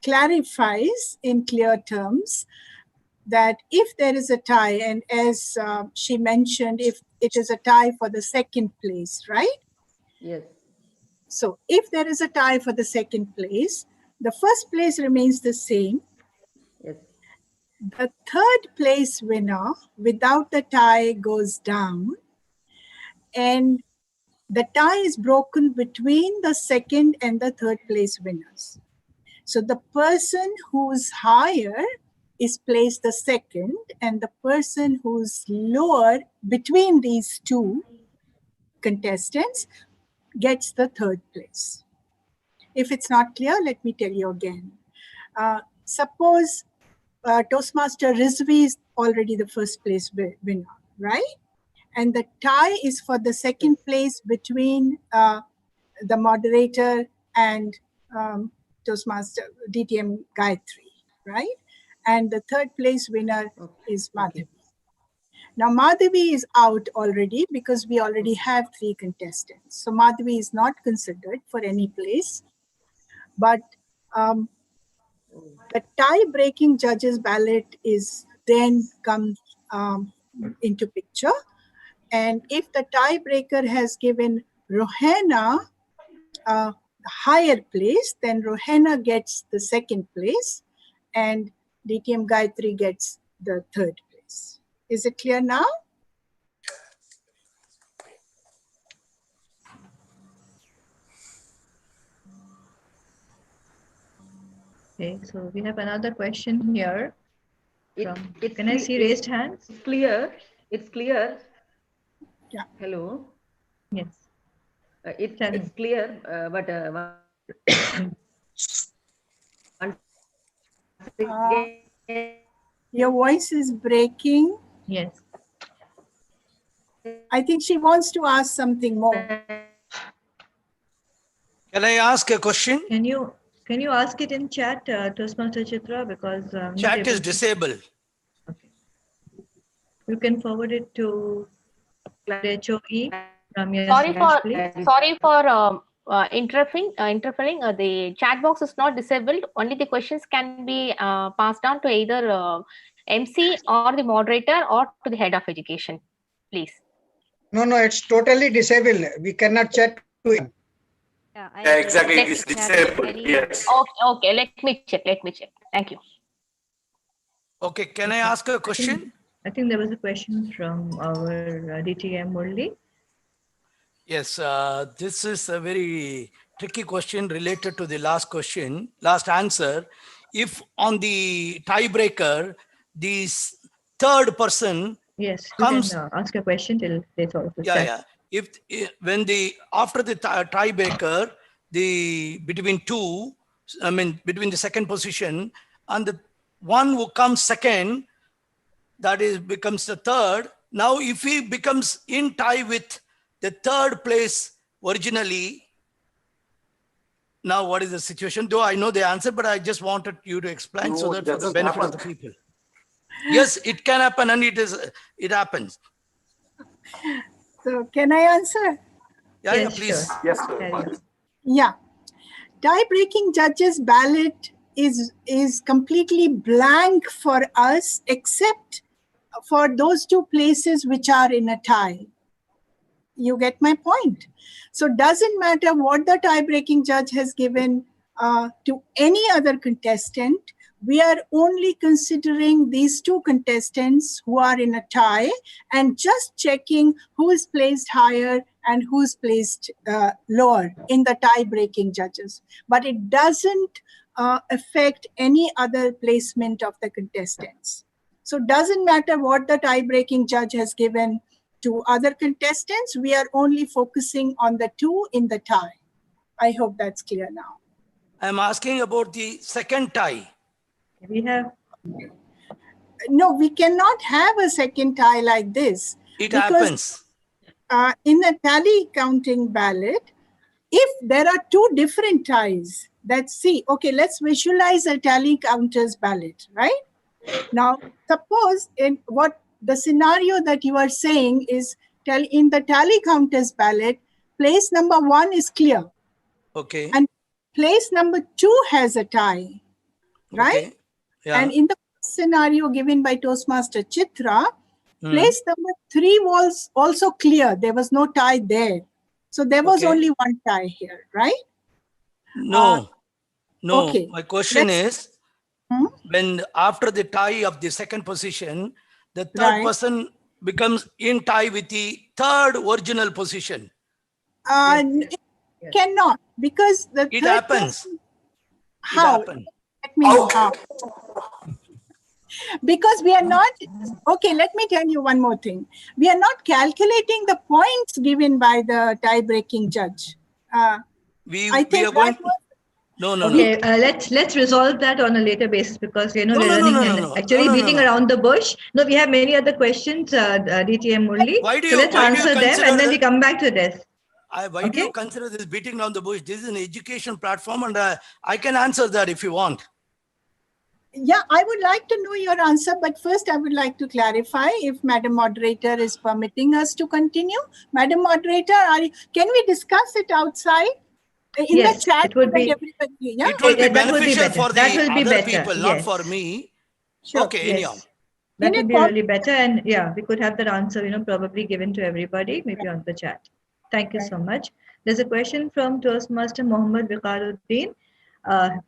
clarifies in clear terms that if there is a tie, and as she mentioned, if it is a tie for the second place, right? Yes. So if there is a tie for the second place, the first place remains the same. Yes. The third place winner without the tie goes down, and the tie is broken between the second and the third place winners. So the person who's higher is placed the second, and the person who's lower between these two contestants gets the third place. If it's not clear, let me tell you again. Suppose Toastmaster Rizvi is already the first place winner, right? And the tie is for the second place between the moderator and Toastmaster DTM Gayatri, right? And the third place winner is Madhavi. Now, Madhavi is out already because we already have 3 contestants. So Madhavi is not considered for any place. But the tie-breaking judges ballot is then comes into picture. And if the tiebreaker has given Rohena a higher place, then Rohena gets the 2nd place and DTM Gayatri gets the 3rd place. Is it clear now? Okay, so we have another question here. Can I see it's- raised hands? It's clear. It's clear. Yeah. Hello. Yes. It's clear, but Your voice is breaking. Yes. I think she wants to ask something more. Can I ask a question? Can you ask it in chat, Toastmaster Chitra, because I'm not Chat able is to- disabled. You can forward it to HOE. Sorry for interfering. The chat box is not disabled. Only the questions can be passed on to either MC or the moderator or to the head of education, please. No, it's totally disabled. We cannot chat to him. Yeah, exactly. Let- It is disabled. Yes. Okay. Let me check. Thank you. Okay, can I ask a question? I think there was a question from our DTM Murli. Yes, this is a very tricky question related to the last answer. If on the tiebreaker, the 3rd person Yes, comes. you can ask a question till they solve the chat. Yeah. After the tiebreaker, between the 2nd position and the one who comes 2nd, that is becomes the 3rd. Now, if he becomes in tie with the 3rd place originally, now what is the situation? Though I know the answer, but I just wanted you to explain so that for the benefit of the people. Yes, it can happen, and it happens. So can I answer? Yeah, please. Yes, Yeah. Die-breaking judges ballot is completely blank for us, except for those 2 places which are in a tie. You get my point? So doesn't matter what the tie-breaking judge has given to any other contestant. We are only considering these 2 contestants who are in a tie and just checking who is placed higher and who's placed lower in the tie-breaking judges. But it doesn't affect any other placement of the contestants. So doesn't matter what the tie-breaking judge has given to other contestants. We are only focusing on the 2 in the tie. I hope that's clear now. I'm asking about the 2nd tie. We have. No, we cannot have a 2nd tie like this. It happens. In a tally counting ballot, if there are 2 different ties, let's visualize a tally counter's ballot, right? Now, suppose in what the scenario that you are saying is in the tally counter's ballot, place number 1 is clear. Okay. And place number 2 has a tie, right? Okay. Yeah. And in the scenario given by Toastmaster Chitra, place number 3 was also clear. There was no tie there. So there was only 1 tie here, right? No. Okay. My question is, when after the tie of the 2nd position, the 3rd person becomes in tie with the 3rd original position. It cannot, because the It 3rd happens. person- How? Let me know how. Because we are not, okay, let me tell you one more thing. We are not calculating the points given by the tie-breaking judge. We I think are going. that was- No. Okay, let's resolve that on a later basis, because we're No, actually beating around the bush. No, we have many other questions, DTM Murli. Why do So you- let's why do you answer them consider and then the- we come back to this. Why do you consider this beating down the bush? This is an education platform, and I can answer that if you want. Yeah, I would like to know your answer, but first I would like to clarify if Madam Moderator is permitting us to continue. Madam Moderator, can we discuss it outside? In Yes, the chat, it would so that be. everybody, yeah? It will be That would be beneficial better. for That the will be other better. people, Yes. not for me. Sure. Okay, anyhow. Yes. That would be really better. And yeah, we could have that answer, probably given to everybody, maybe on the chat. Thank you so much. There's a question from Toastmaster Mohammed Viqaruddin.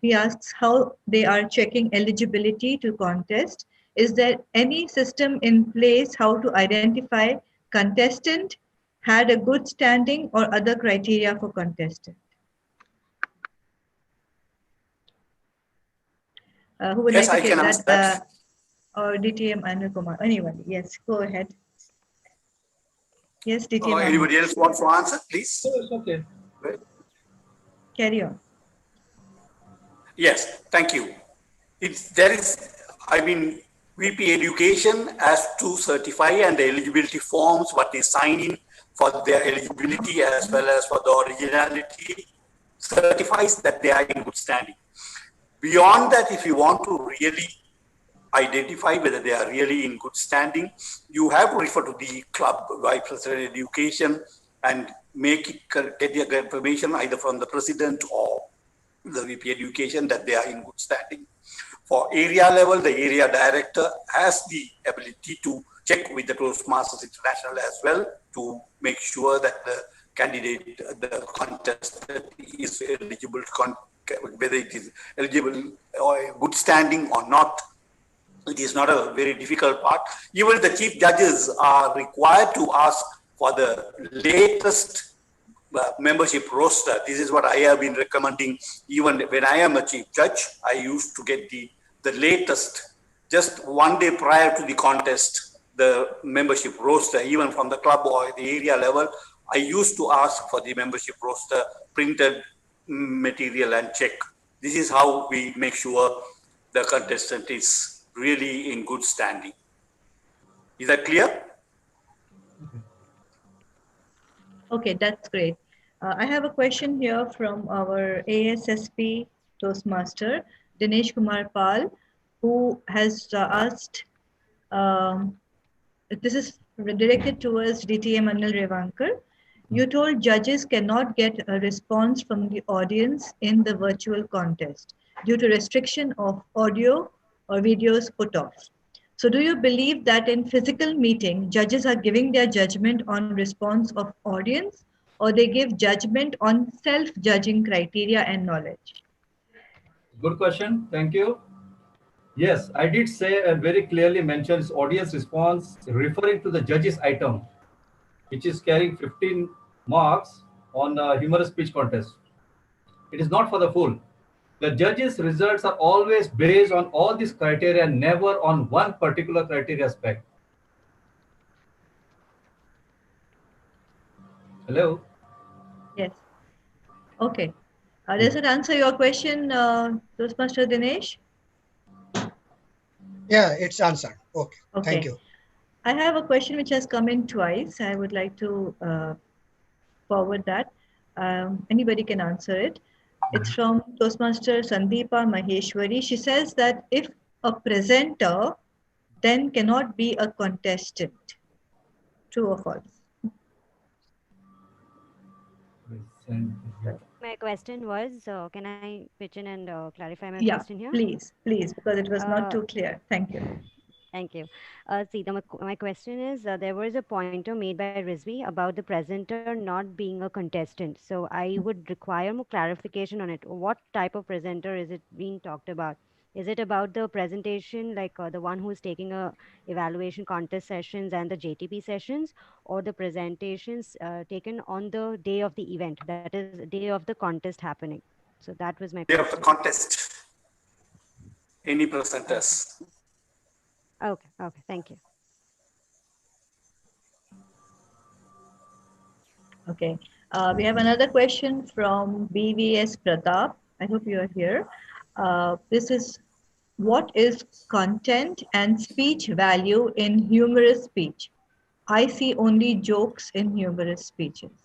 He asks how they are checking eligibility to contest. Is there any system in place how to identify contestant had a good standing or other criteria for contestant? Who would Yes, like to I take can answer that? that. Or DTM Anil Kumar? Anybody? Yes, go ahead. Yes, DTM Anil. Anybody else wants to answer, please? No, it's okay. Carry on. Yes, thank you. VP Education has to certify and the eligibility forms, what they sign in for their eligibility as well as for the originality, certifies that they are in good standing. Beyond that, if you want to really identify whether they are really in good standing, you have to refer to the club vice president education and get the information either from the president or the VP education that they are in good standing. For area level, the area director has the ability to check with the Toastmasters International as well to make sure that the candidate, the contestant is eligible, whether it is eligible or good standing or not. It is not a very difficult part. Even the chief judges are required to ask for the latest membership roster. This is what I have been recommending. Even when I am a chief judge, I used to get the latest, just one day prior to the contest, the membership roster, even from the club or the area level. I used to ask for the membership roster, printed material and check. This is how we make sure the contestant is really in good standing. Is that clear? Okay, that's great. I have a question here from our ASSP Toastmaster, Dinesh Kumar Pal, who has asked, this is directed towards DTM Anil Revankar. You told judges cannot get a response from the audience in the virtual contest due to restriction of audio or videos put off. So do you believe that in physical meeting, judges are giving their judgment on response of audience, or they give judgment on self-judging criteria and knowledge? Good question. Thank you. Yes, I did say and very clearly mentions audience response referring to the judge's item, which is carrying 15 marks on a humorous speech contest. It is not for the full. The judges' results are always based on all these criteria, never on one particular criteria aspect. Hello? Yes. Okay. Does it answer your question, Toastmaster Dinesh? Yeah, it's answered. Okay. Thank you. I have a question which has come in twice. I would like to forward that. Anybody can answer it. It's from Toastmaster Sandeepa Maheshwari. She says that if a presenter then cannot be a contestant. True or false? My question was, can I pitch in and clarify my Yeah, question here? please, because it was not too clear. Thank you. Thank you. My question is, there was a pointer made by Rizvi about the presenter not being a contestant. So I would require more clarification on it. What type of presenter is it being talked about? Is it about the presentation, like the one who's taking a evaluation contest sessions and the JTP sessions, or the presentations taken on the day of the event, that is day of the contest happening? So that was my question. Day of the contest. Any presenters. Okay, thank you. Okay, we have another question from BVS Pratap. I hope you are here. This is, what is content and speech value in humorous speech? I see only jokes in humorous speeches.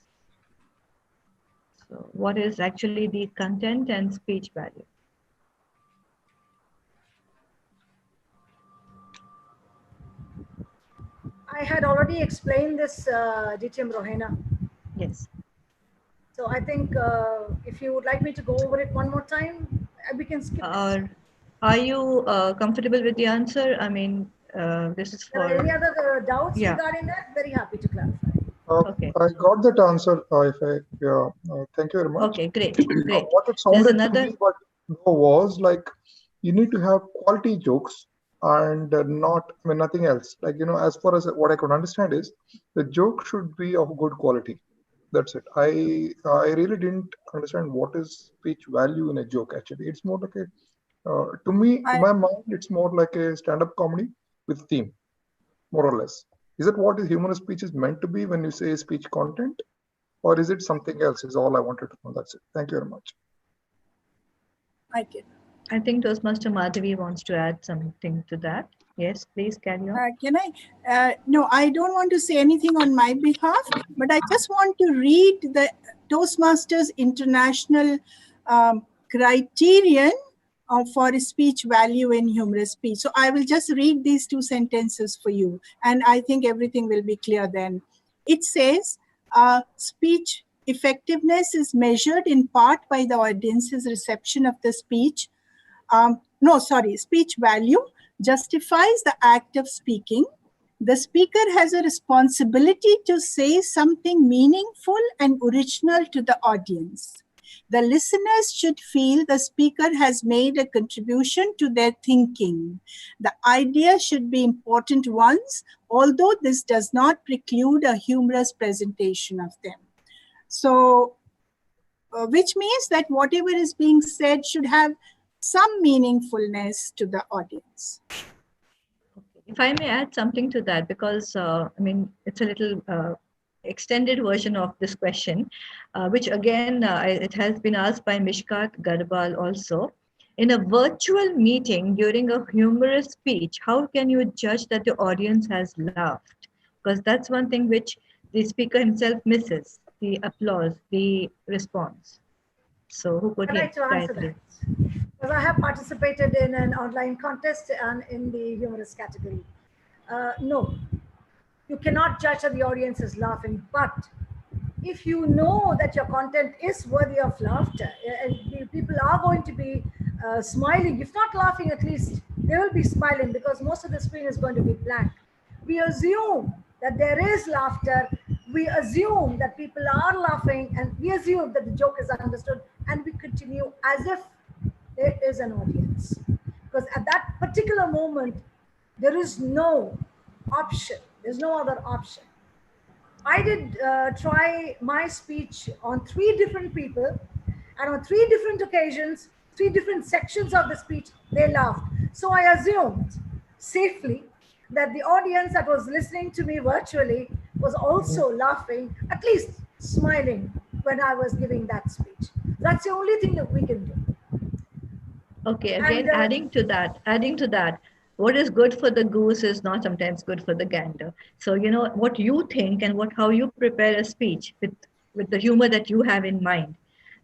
So what is actually the content and speech value? I had already explained this, DTM Rohena. Yes. So I think if you would like me to go over it one more time, we can skip it. Or are you comfortable with the answer? I mean, this is Are for. there any other doubts Yeah. regarding that? Very happy to clarify. Okay. I got that answer. Thank you very much. Okay, great, great. What it There's sounded another. to me was like you need to have quality jokes and not, I mean, nothing else. Like, as far as what I could understand is the joke should be of good quality. That's it. I really didn't understand what is speech value in a joke. Actually, it's more like a to me, in my mind, it's more like a stand-up comedy with theme, more or less. Is it what humorous speech is meant to be when you say speech content, or is it something else? Is all I wanted to know. That's it. Thank you very much. I think Toastmaster Madhavi wants to add something to that. Yes, please carry on. Can I? No, I don't want to say anything on my behalf, but I just want to read the Toastmasters International criterion for speech value in humorous speech. So I will just read these two sentences for you, and I think everything will be clear then. It says, speech effectiveness is measured in part by the audience's reception of the speech. Speech value justifies the act of speaking. The speaker has a responsibility to say something meaningful and original to the audience. The listeners should feel the speaker has made a contribution to their thinking. The idea should be important ones, although this does not preclude a humorous presentation of them. So, which means that whatever is being said should have some meaningfulness to the audience. If I may add something to that, because I mean, it's a little extended version of this question, which again, it has been asked by Mishkat Garbal also. In a virtual meeting during a humorous speech, how can you judge that the audience has laughed? Because that's one thing which the speaker himself misses, the applause, the response. So who could I'd like to answer that. Because I have participated in an online contest and in the humorous category. No, you cannot judge that the audience is laughing, but if you know that your content is worthy of laughter, and people are going to be smiling, if not laughing, at least they will be smiling because most of the screen is going to be blank. We assume that there is laughter, we assume that people are laughing, and we assume that the joke is understood, and we continue as if there is an audience. Because at that particular moment, there is no option. There's no other option. I did try my speech on 3 different people, and on 3 different occasions, 3 different sections of the speech, they laughed. So I assumed safely that the audience that was listening to me virtually was also laughing, at least smiling when I was giving that speech. That's the only thing that we can do. Okay, again, adding to that, what is good for the goose is not sometimes good for the gander. So, you know, what you think and how you prepare a speech with the humor that you have in mind,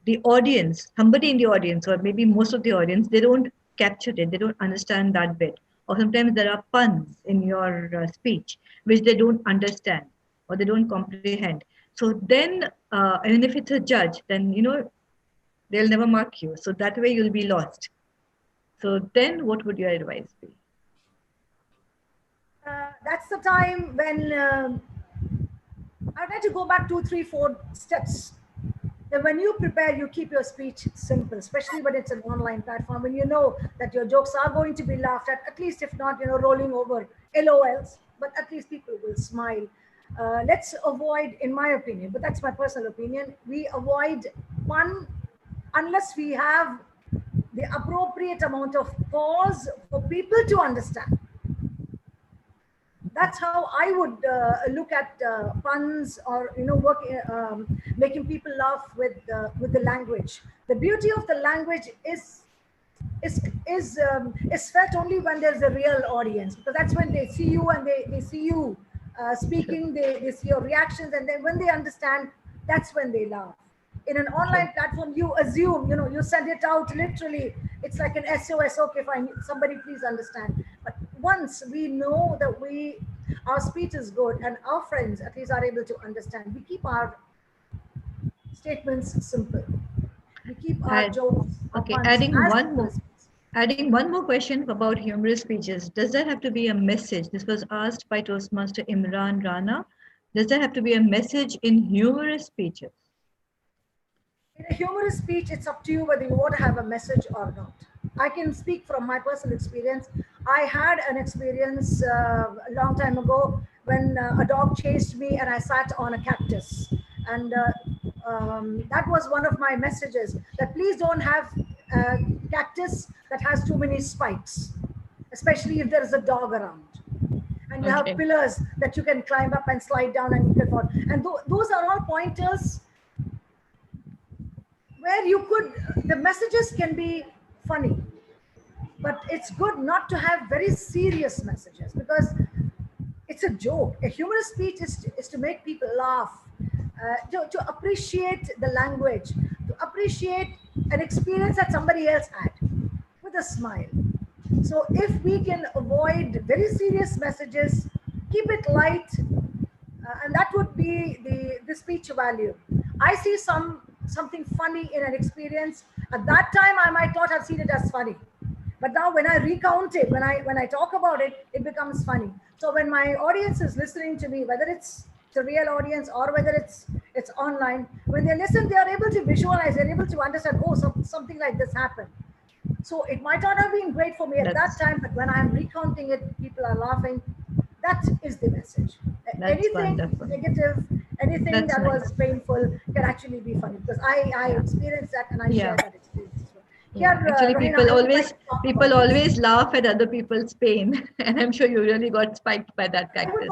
the audience, somebody in the audience, or maybe most of the audience, they don't capture it. They don't understand that bit. Or sometimes there are puns in your speech, which they don't understand or they don't comprehend. So then, and if it's a judge, then, you know, they'll never mark you. So that way you'll be lost. So then what would your advice be? That's the time when I'd like to go back 2, 3, 4 steps. Then when you prepare, you keep your speech simple, especially when it's an online platform, when you know that your jokes are going to be laughed at least if not, you know, rolling over LOLs, but at least people will smile. Let's avoid, in my opinion, but that's my personal opinion, we avoid pun unless we have the appropriate amount of pause for people to understand. That's how I would look at puns, or, you know, making people laugh with the language. The beauty of the language is felt only when there's a real audience, because that's when they see you and they see you speaking, they see your reactions, and then when they understand, that's when they laugh. In an online platform, you assume, you know, you send it out literally. It's like an SOS. Okay, fine. Somebody please understand. But once we know that we our speech is good and our friends at least are able to understand, we keep our statements simple. We keep our jokes, our Okay, puns adding as one simple more. as possible. Adding one more question about humorous speeches. Does that have to be a message? This was asked by Toastmaster Imran Rana. Does there have to be a message in humorous speeches? In a humorous speech, it's up to you whether you want to have a message or not. I can speak from my personal experience. I had an experience a long time ago when a dog chased me and I sat on a cactus. And that was one of my messages, that please don't have a cactus that has too many spikes, especially if there is a dog around. And you have pillars that you can climb up and slide down and you can fall. And those are all pointers where you could, the messages can be funny, but it's good not to have very serious messages because it's a joke. A humorous speech is to make people laugh, to appreciate the language, to appreciate an experience that somebody else had with a smile. So if we can avoid very serious messages, keep it light, and that would be the speech value. I see something funny in an experience. At that time, I might not have seen it as funny. But now when I recount it, when I talk about it, it becomes funny. So when my audience is listening to me, whether it's the real audience or whether it's online, when they listen, they are able to visualize, they're able to understand, oh, something like this happened. So it might not have been great for me at that time, but when I'm recounting it, people are laughing. That is the message. Anything negative, anything that was painful can actually be funny, because I experienced that and I share that experience as well. Yeah, actually, people always laugh at other people's pain, and I'm sure you really got spiked by that cactus.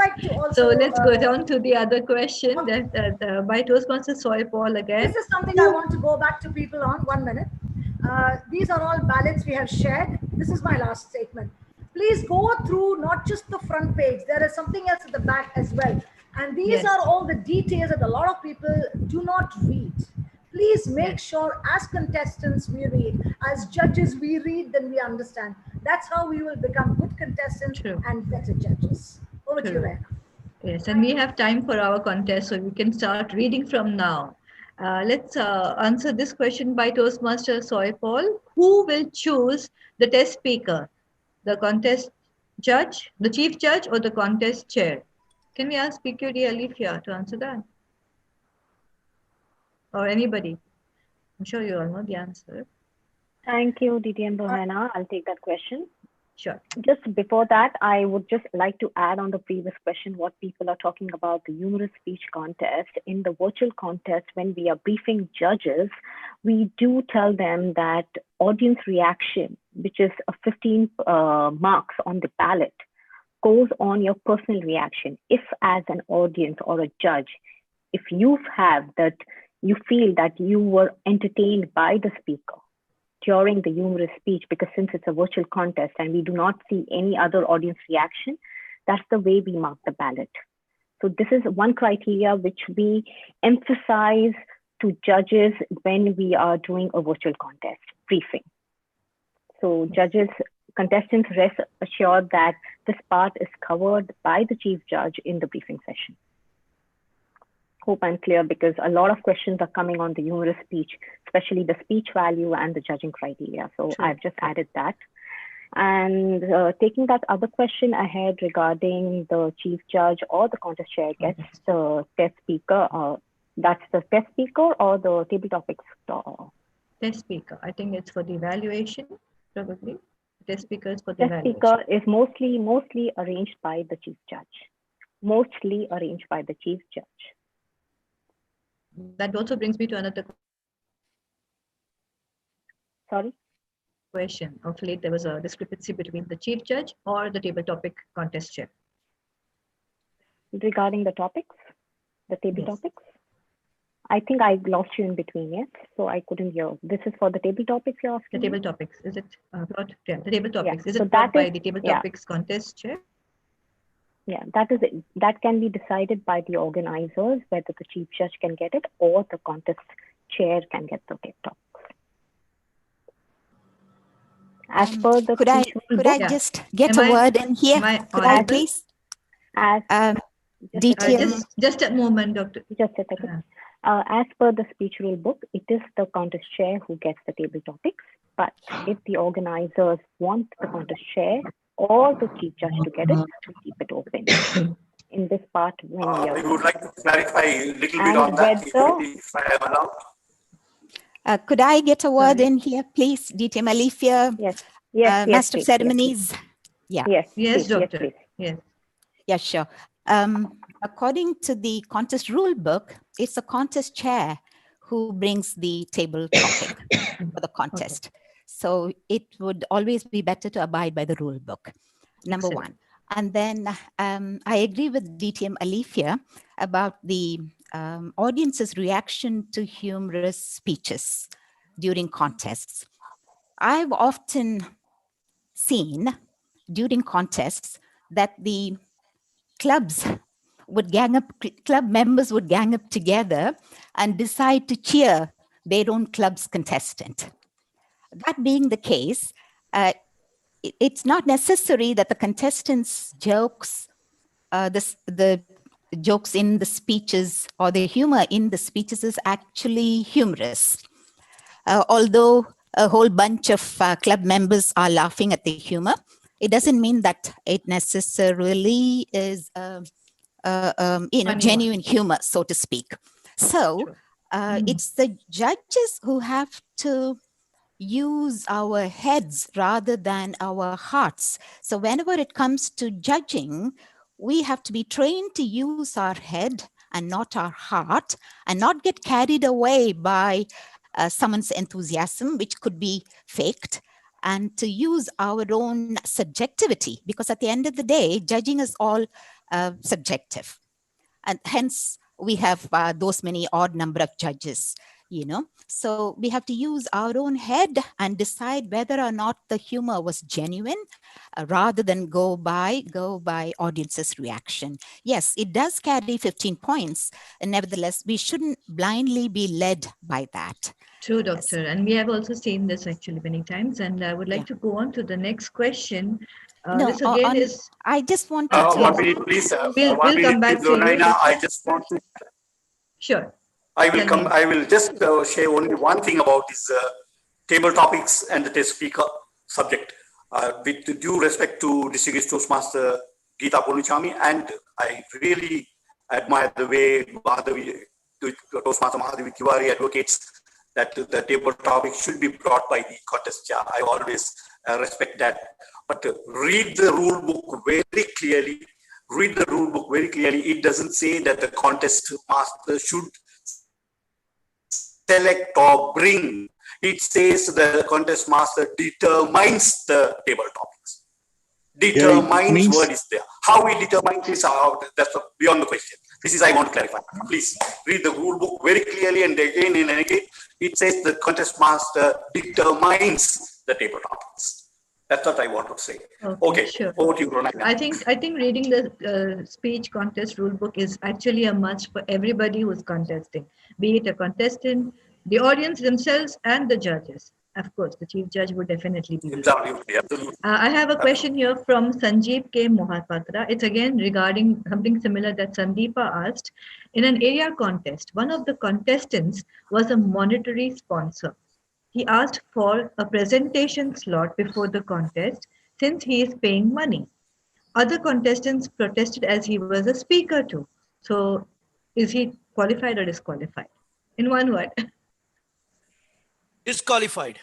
So let's go down to the other question that by Toastmaster Soy Paul again. This is something I want to go back to people on. 1 minute. These are all ballots we have shared. This is my last statement. Please go through not just the front page. There is something else at the back as well. And these are all the details that a lot of people do not read. Please make sure as contestants we read, as judges we read, then we understand. That's how we will become good contestants and better judges. Over to you, Rena. Yes, and we have time for our contest, so we can start reading from now. Let's answer this question by Toastmaster Soy Paul. Who will choose the test speaker? The contest judge, the chief judge, or the contest chair? Can we ask PQD Alifia to answer that? Or anybody? I'm sure you all know the answer. Thank you, DTM Bohana. I'll take that question. Sure. Just before that, I would just like to add on the previous question what people are talking about the humorous speech contest. In the virtual contest, when we are briefing judges, we do tell them that audience reaction, which is a 15 marks on the ballot, goes on your personal reaction. If as an audience or a judge, if you have that, you feel that you were entertained by the speaker during the humorous speech, because since it's a virtual contest and we do not see any other audience reaction, that's the way we mark the ballot. So this is one criteria which we emphasize to judges when we are doing a virtual contest briefing. So judges, contestants rest assured that this part is covered by the chief judge in the briefing session. Hope I'm clear, because a lot of questions are coming on the humorous speech, especially the speech value and the judging criteria. So I've just added that. And taking that other question ahead regarding the chief judge or the contest chair gets the test speaker, that's the test speaker or the table topics? Test speaker. I think it's for the evaluation, probably. Test speaker is for the test evaluation. speaker is mostly arranged by the chief judge. Mostly arranged by the chief judge. That also brings me to another question. Of late, there was a discrepancy between the chief judge or the table topic contest chair. Regarding the topics, the table topics? I think I lost you in between, yes? So I couldn't hear. This is for the table topics you're asking? The table topics, is it brought? Yeah, the table topics. Yeah. Is So it brought that by is- the table yeah. topics contest chair? Yeah, that can be decided by the organizers, whether the chief judge can get it or the contest chair can get the table topics. As per the Could I speech rule just get a word in here? Could I please? As DTM. Just a moment, Doctor. Just a second. As per the speech rule book, it is the contest chair who gets the table topics. But if the organizers want the contest chair or the chief judge to get it, we keep it open. In this part, when we We would like to clarify a little bit on that, if I am allowed. Could I get a word in here, please? DTM Alifia, yes, Master of please, Ceremonies. Yes, Yeah. Yes, Doctor. Yes. Yeah, sure. According to the contest rule book, it's a contest chair who brings the table topic for the contest. Okay. So it would always be better to abide by the rule book, number one. And then I agree with DTM Alifia about the audience's reaction to humorous speeches during contests. I've often seen during contests that the clubs would gang up, club members would gang up together and decide to cheer their own club's contestant. That being the case, it's not necessary that the contestants' jokes, the jokes in the speeches or the humor in the speeches is actually humorous. Although a whole bunch of club members are laughing at the humor, it doesn't mean that it necessarily is genuine humor, so to speak. So it's the judges who have to use our heads rather than our hearts. So whenever it comes to judging, we have to be trained to use our head and not our heart, and not get carried away by someone's enthusiasm, which could be faked, and to use our own subjectivity, because at the end of the day, judging is all subjective. And hence we have those many odd number of judges, you know. So we have to use our own head and decide whether or not the humor was genuine, rather than go by audience's reaction. Yes, it does carry 15 points, and nevertheless, we shouldn't blindly be led by that. True, Doctor. Yes. And we have also seen this actually many times. And I would like to go on to the next question. This again is. I just want to. One minute, please. We'll come back to you. I just want to. Sure. I will just share only one thing about this table topics and the test speaker subject. With due respect to distinguished Toastmaster Geeta Ponnuchami, and I really admire the way Toastmaster Mahadevi Tiwari advocates that the table topic should be brought by the contest chair. I always respect that. But read the rule book very clearly. Read the rule book very clearly. It doesn't say that the contest master should select or bring. It says the contest master determines the table topics. Determines word is there. How he determines is that's beyond the question. This is I want to clarify. Please read the rule book very clearly, and again and again it says the contest master determines the table topics. That's what I want to say. Okay, sure. Over to you, Ronayana. I think reading the speech contest rule book is actually a must for everybody who's contesting, be it a contestant, the audience themselves, and the judges. Of course, the chief judge would definitely be. Absolutely, absolutely. I have a question here from Sanjeev K. Mohapatra. It's again regarding something similar that Sandeepa asked. In an area contest, one of the contestants was a monetary sponsor. He asked for a presentation slot before the contest since he is paying money. Other contestants protested as he was a speaker too. So is he qualified or disqualified? In one word. Disqualified.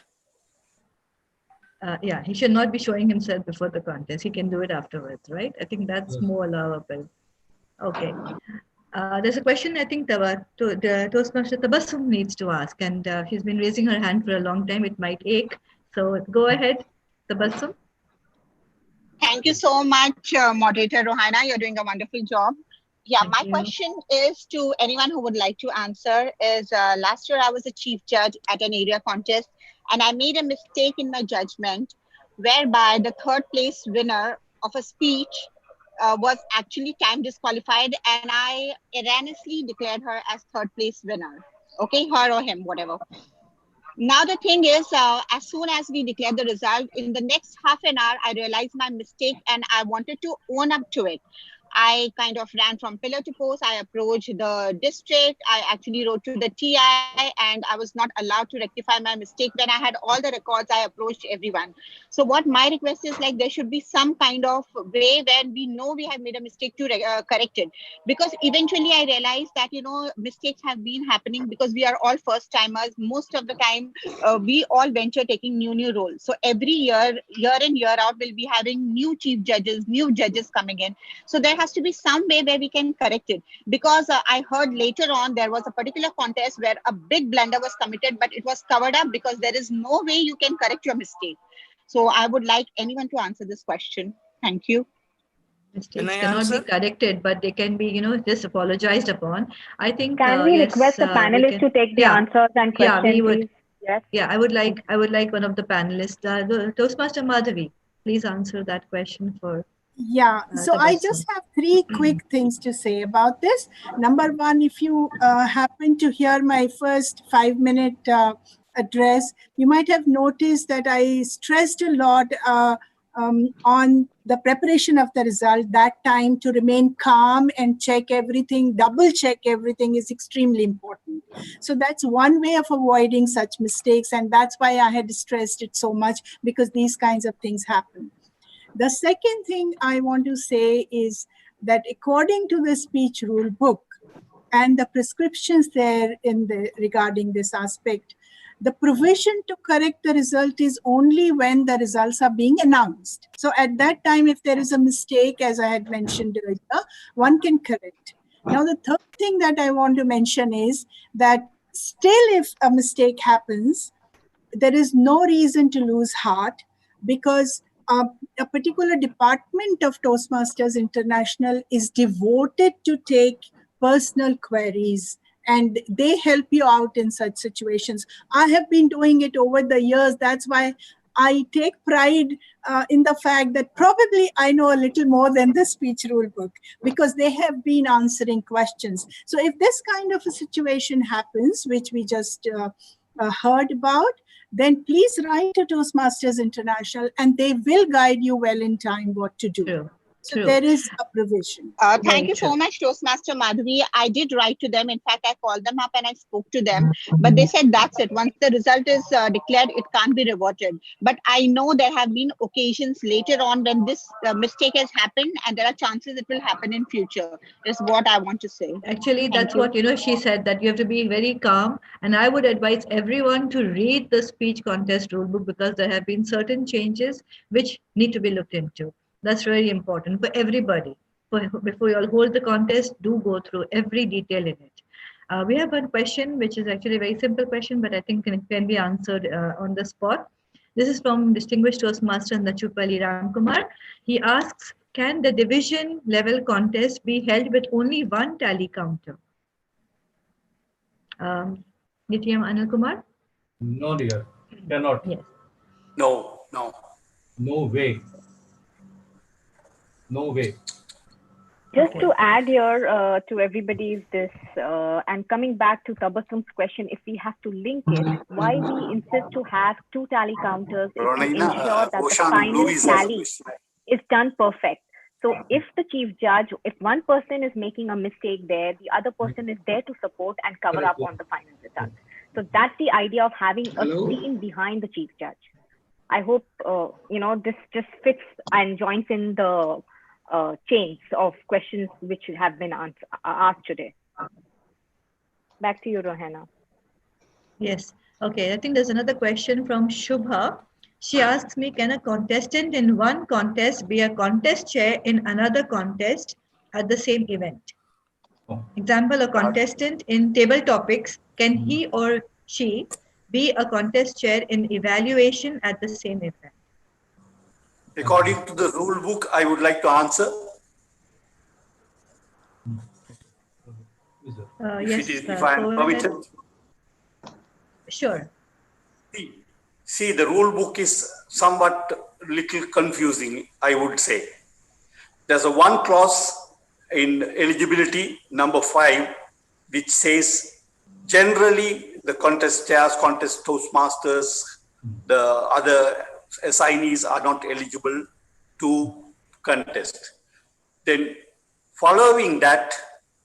Yeah, he should not be showing himself before the contest. He can do it afterwards, right? I think that's more allowable. Okay. There's a question I think the Toastmaster Tabassum needs to ask, and she's been raising her hand for a long time. It might ache. So go ahead, Tabassum. Thank you so much, Moderator Rohana. You're doing a wonderful job. Yeah, my question is to anyone who would like to answer is last year I was a chief judge at an area contest, and I made a mistake in my judgment whereby the third place winner of a speech was actually time disqualified, and I erroneously declared her as third place winner. Okay, her or him, whatever. Now the thing is, as soon as we declared the result, in the next half an hour, I realized my mistake and I wanted to own up to it. I kind of ran from pillar to post. I approached the district. I actually wrote to the TI, and I was not allowed to rectify my mistake. When I had all the records, I approached everyone. So what my request is, like, there should be some kind of way where we know we have made a mistake to correct it. Because eventually I realized that, mistakes have been happening because we are all first timers. Most of the time, we all venture taking new roles. So every year in, year out, we'll be having new chief judges, new judges coming in. So there has to be some way where we can correct it. Because I heard later on there was a particular contest where a big blunder was committed, but it was covered up because there is no way you can correct your mistake. So I would like anyone to answer this question. Thank you. Mistakes cannot be corrected, but they can be, just apologized upon. I think. Can we request the panelists to take the answers and questions? Yeah, we would. Please? Yes. Yeah, I would like one of the panelists, Toastmaster Madhavi, please answer that question for. Yeah, so I just have 3 quick things to say about this. Number one, if you happen to hear my first 5-minute address, you might have noticed that I stressed a lot on the preparation of the result. That time to remain calm and check everything, double check everything is extremely important. So that's one way of avoiding such mistakes, and that's why I had stressed it so much, because these kinds of things happen. The second thing I want to say is that according to the speech rule book and the prescriptions there regarding this aspect, the provision to correct the result is only when the results are being announced. So at that time, if there is a mistake, as I had mentioned earlier, one can correct. Now, the third thing that I want to mention is that still if a mistake happens, there is no reason to lose heart, because a particular department of Toastmasters International is devoted to take personal queries, and they help you out in such situations. I have been doing it over the years. That's why I take pride in the fact that probably I know a little more than the speech rule book, because they have been answering questions. So if this kind of a situation happens, which we just heard about, then please write to Toastmasters International and they will guide you well in time what to do. True. So there is a provision. Thank you so much, Toastmaster Madhavi. I did write to them. In fact, I called them up and I spoke to them. But they said that's it. Once the result is declared, it can't be reverted. But I know there have been occasions later on when this mistake has happened, and there are chances it will happen in future, is what I want to say. Actually, that's what, she said, that you have to be very calm. And I would advise everyone to read the speech contest rulebook, because there have been certain changes which need to be looked into. That's very important for everybody. Before you all hold the contest, do go through every detail in it. We have one question, which is actually a very simple question, but I think it can be answered on the spot. This is from Distinguished Toastmaster Nachupalli Ramkumar. He asks, can the division level contest be held with only one tally counter? DTM Anil Kumar? No, dear. Cannot. Yes. No. No way. No way. Just to add here to everybody's this, and coming back to Tabassum's question, if we have to link it, why we insist to have 2 tally counters is to ensure that the final tally is done perfect. So if the chief judge, if one person is making a mistake there, the other person is there to support and cover up on the final result. So that's the idea of having a team behind the chief judge. I hope, this just fits and joins in the chains of questions which have been asked today. Back to you, Rohana. Yes. Okay. I think there's another question from Shubha. She asks me, can a contestant in one contest be a contest chair in another contest at the same event? Example, a contestant in table topics, can he or she be a contest chair in evaluation at the same event? According to the rule book, I would like to answer. Yes, if I am permitted. Sure. See, the rule book is somewhat little confusing, I would say. There's a one clause in eligibility, number 5, which says generally the contest chairs, contest Toastmasters, the other assignees are not eligible to contest. Then following that,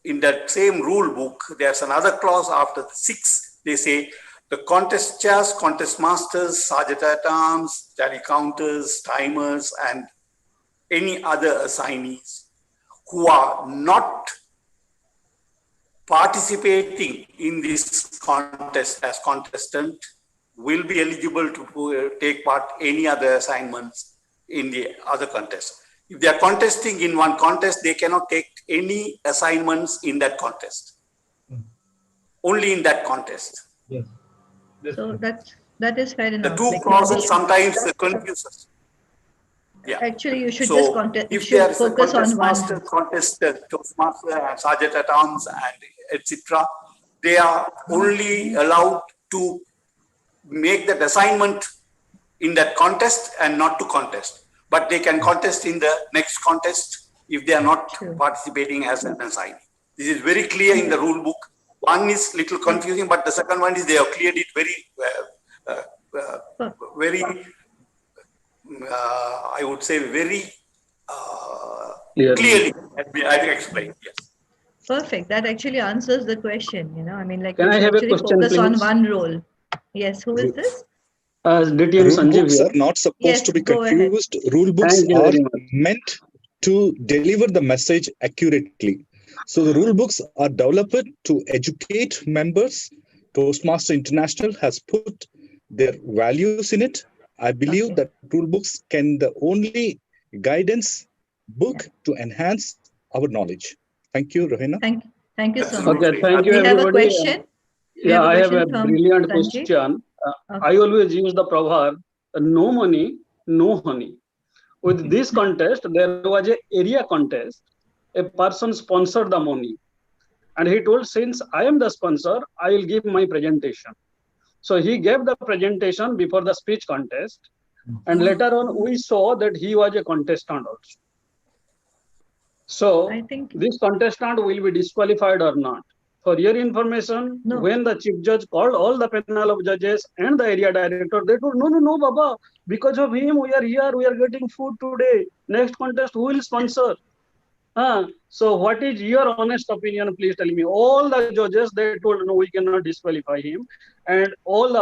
in that same rule book, there's another clause after the 6. They say the contest chairs, contest masters, sergeant at arms, tally counters, timers, and any other assignees who are not participating in this contest as contestant will be eligible to take part any other assignments in the other contest. If they are contesting in one contest, they cannot take any assignments in that contest. Only in that contest. Yes. So that is fair enough. The two clauses sometimes confuse us. Yeah. Actually, you should So just contest. You if there should is focus a on master, one. contester, Toastmaster, and sergeant at arms, and etc., they are only allowed to make that assignment in that contest and not to contest. But they can contest in the next contest if they are not participating as an assignee. This is very clear in the rule book. One is little confusing, but the second one is they have cleared it very, I would say very clearly. I explained. Yes. Perfect. That actually answers the question. I mean, like, Can you I should have a actually question, focus on please? one role. Yes. Who is this? DTM Rule Sanjeev books here. are not supposed Yes, to be go ahead. confused. Rule books Thank you are very much. meant to deliver the message accurately. So the rule books are developed to educate members. Toastmaster International has put their values in it. I believe that rule books can the only guidance book to enhance our knowledge. Thank you, Rohina. Thank you so much. Okay, thank you, We have a everybody. question. Yeah, I have a from brilliant Sanjeev. question. I always use the proverb, no money, no honey. With this contest, there was an area contest. A person sponsored the money. And he told, since I am the sponsor, I will give my presentation. So he gave the presentation before the speech contest. And later on, we saw that he was a contestant also. So this contestant will be disqualified or not. For your information, when the chief judge called all the panel of judges and the area director, they told, no, Baba, because of him, we are here, we are getting food today. Next contest, who will sponsor? So what is your honest opinion? Please tell me. All the judges, they told, no, we cannot disqualify him. And all the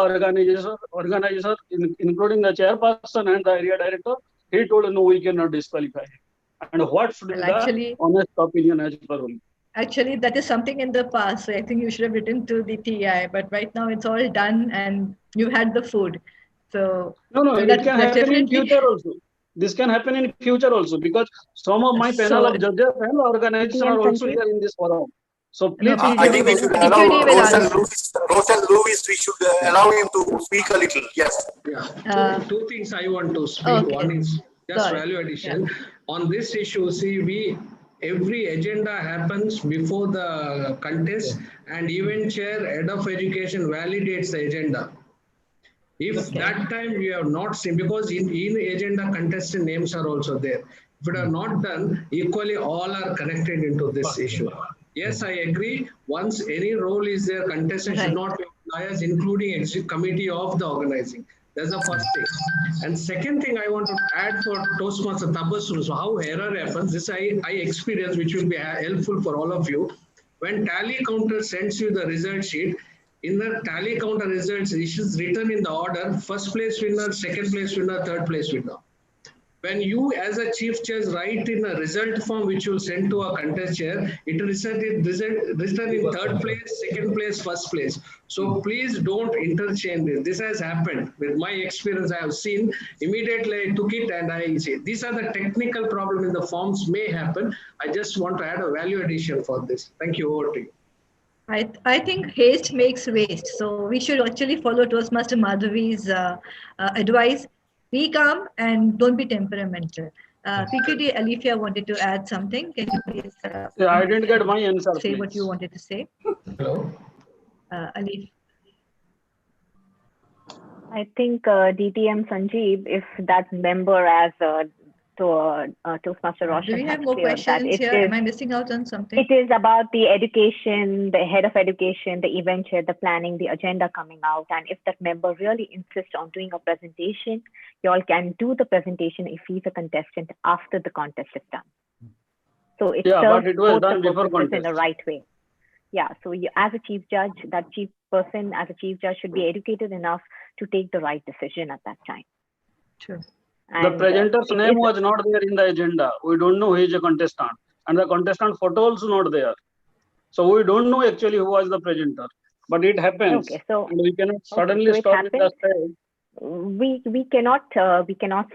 organizers, including the chairperson and the area director, he told, no, we cannot disqualify him. And what should be the honest opinion as per rule? Actually, that is something in the past. So I think you should have written to the TI, but right now it's all done and you had the food. So no, it can happen in future also. This can happen in future also, because some of my panel of judges and organization are also here in this forum. So please, I think we should allow Roshan Lewis, we should allow him to speak a little. Yes. Yeah. Two things I want to speak. Okay. One is just value addition. Yeah. On this issue, see, every agenda happens before the contest, and event chair, head of education validates the agenda. If that time we have not seen, because in agenda contestant names are also there. If it are not done, equally all are connected into this issue. Yes, I agree. Once any role is there, contestant should not be biased, including executive committee of the organizing. That's the first thing. And second thing I want to add for Toastmaster Tabassum, so how error happens, this I experienced, which will be helpful for all of you. When tally counter sends you the result sheet, in the tally counter results, it is written in the order, first place winner, second place winner, third place winner. When you as a chief judge write in a result form which you send to a contest chair, it is written in third place, second place, first place. So please don't interchange this. This has happened. With my experience, I have seen, immediately I took it and I say, these are the technical problems in the forms may happen. I just want to add a value addition for this. Thank you. Over to you. I think haste makes waste. So we should actually follow Toastmaster Madhavi's advice. Be calm and don't be temperamental. PQD Alifia wanted to add something. Can you please I didn't get my answer. Say what you wanted to say. Hello. Alif. I think DTM Sanjeev, if that member as Toastmaster Roshan. Do we have more questions here? Am I missing out on something? It is about the education, the head of education, the event chair, the planning, the agenda coming out. And if that member really insists on doing a presentation, you all can do the presentation if he's a contestant after the contest is done. So it Yeah, serves but it was both done the before purposes in the contest. right way. Yeah, so you, as a chief judge, that chief person as a chief judge should be educated enough to take the right decision at that time. True. The presenter's it name is- was not there in the agenda. We don't know who is a contestant, and the contestant photo also not there. So we don't know actually who was the presenter. But it happens, Okay, so and we cannot suddenly so it stop in the happened. stage. We cannot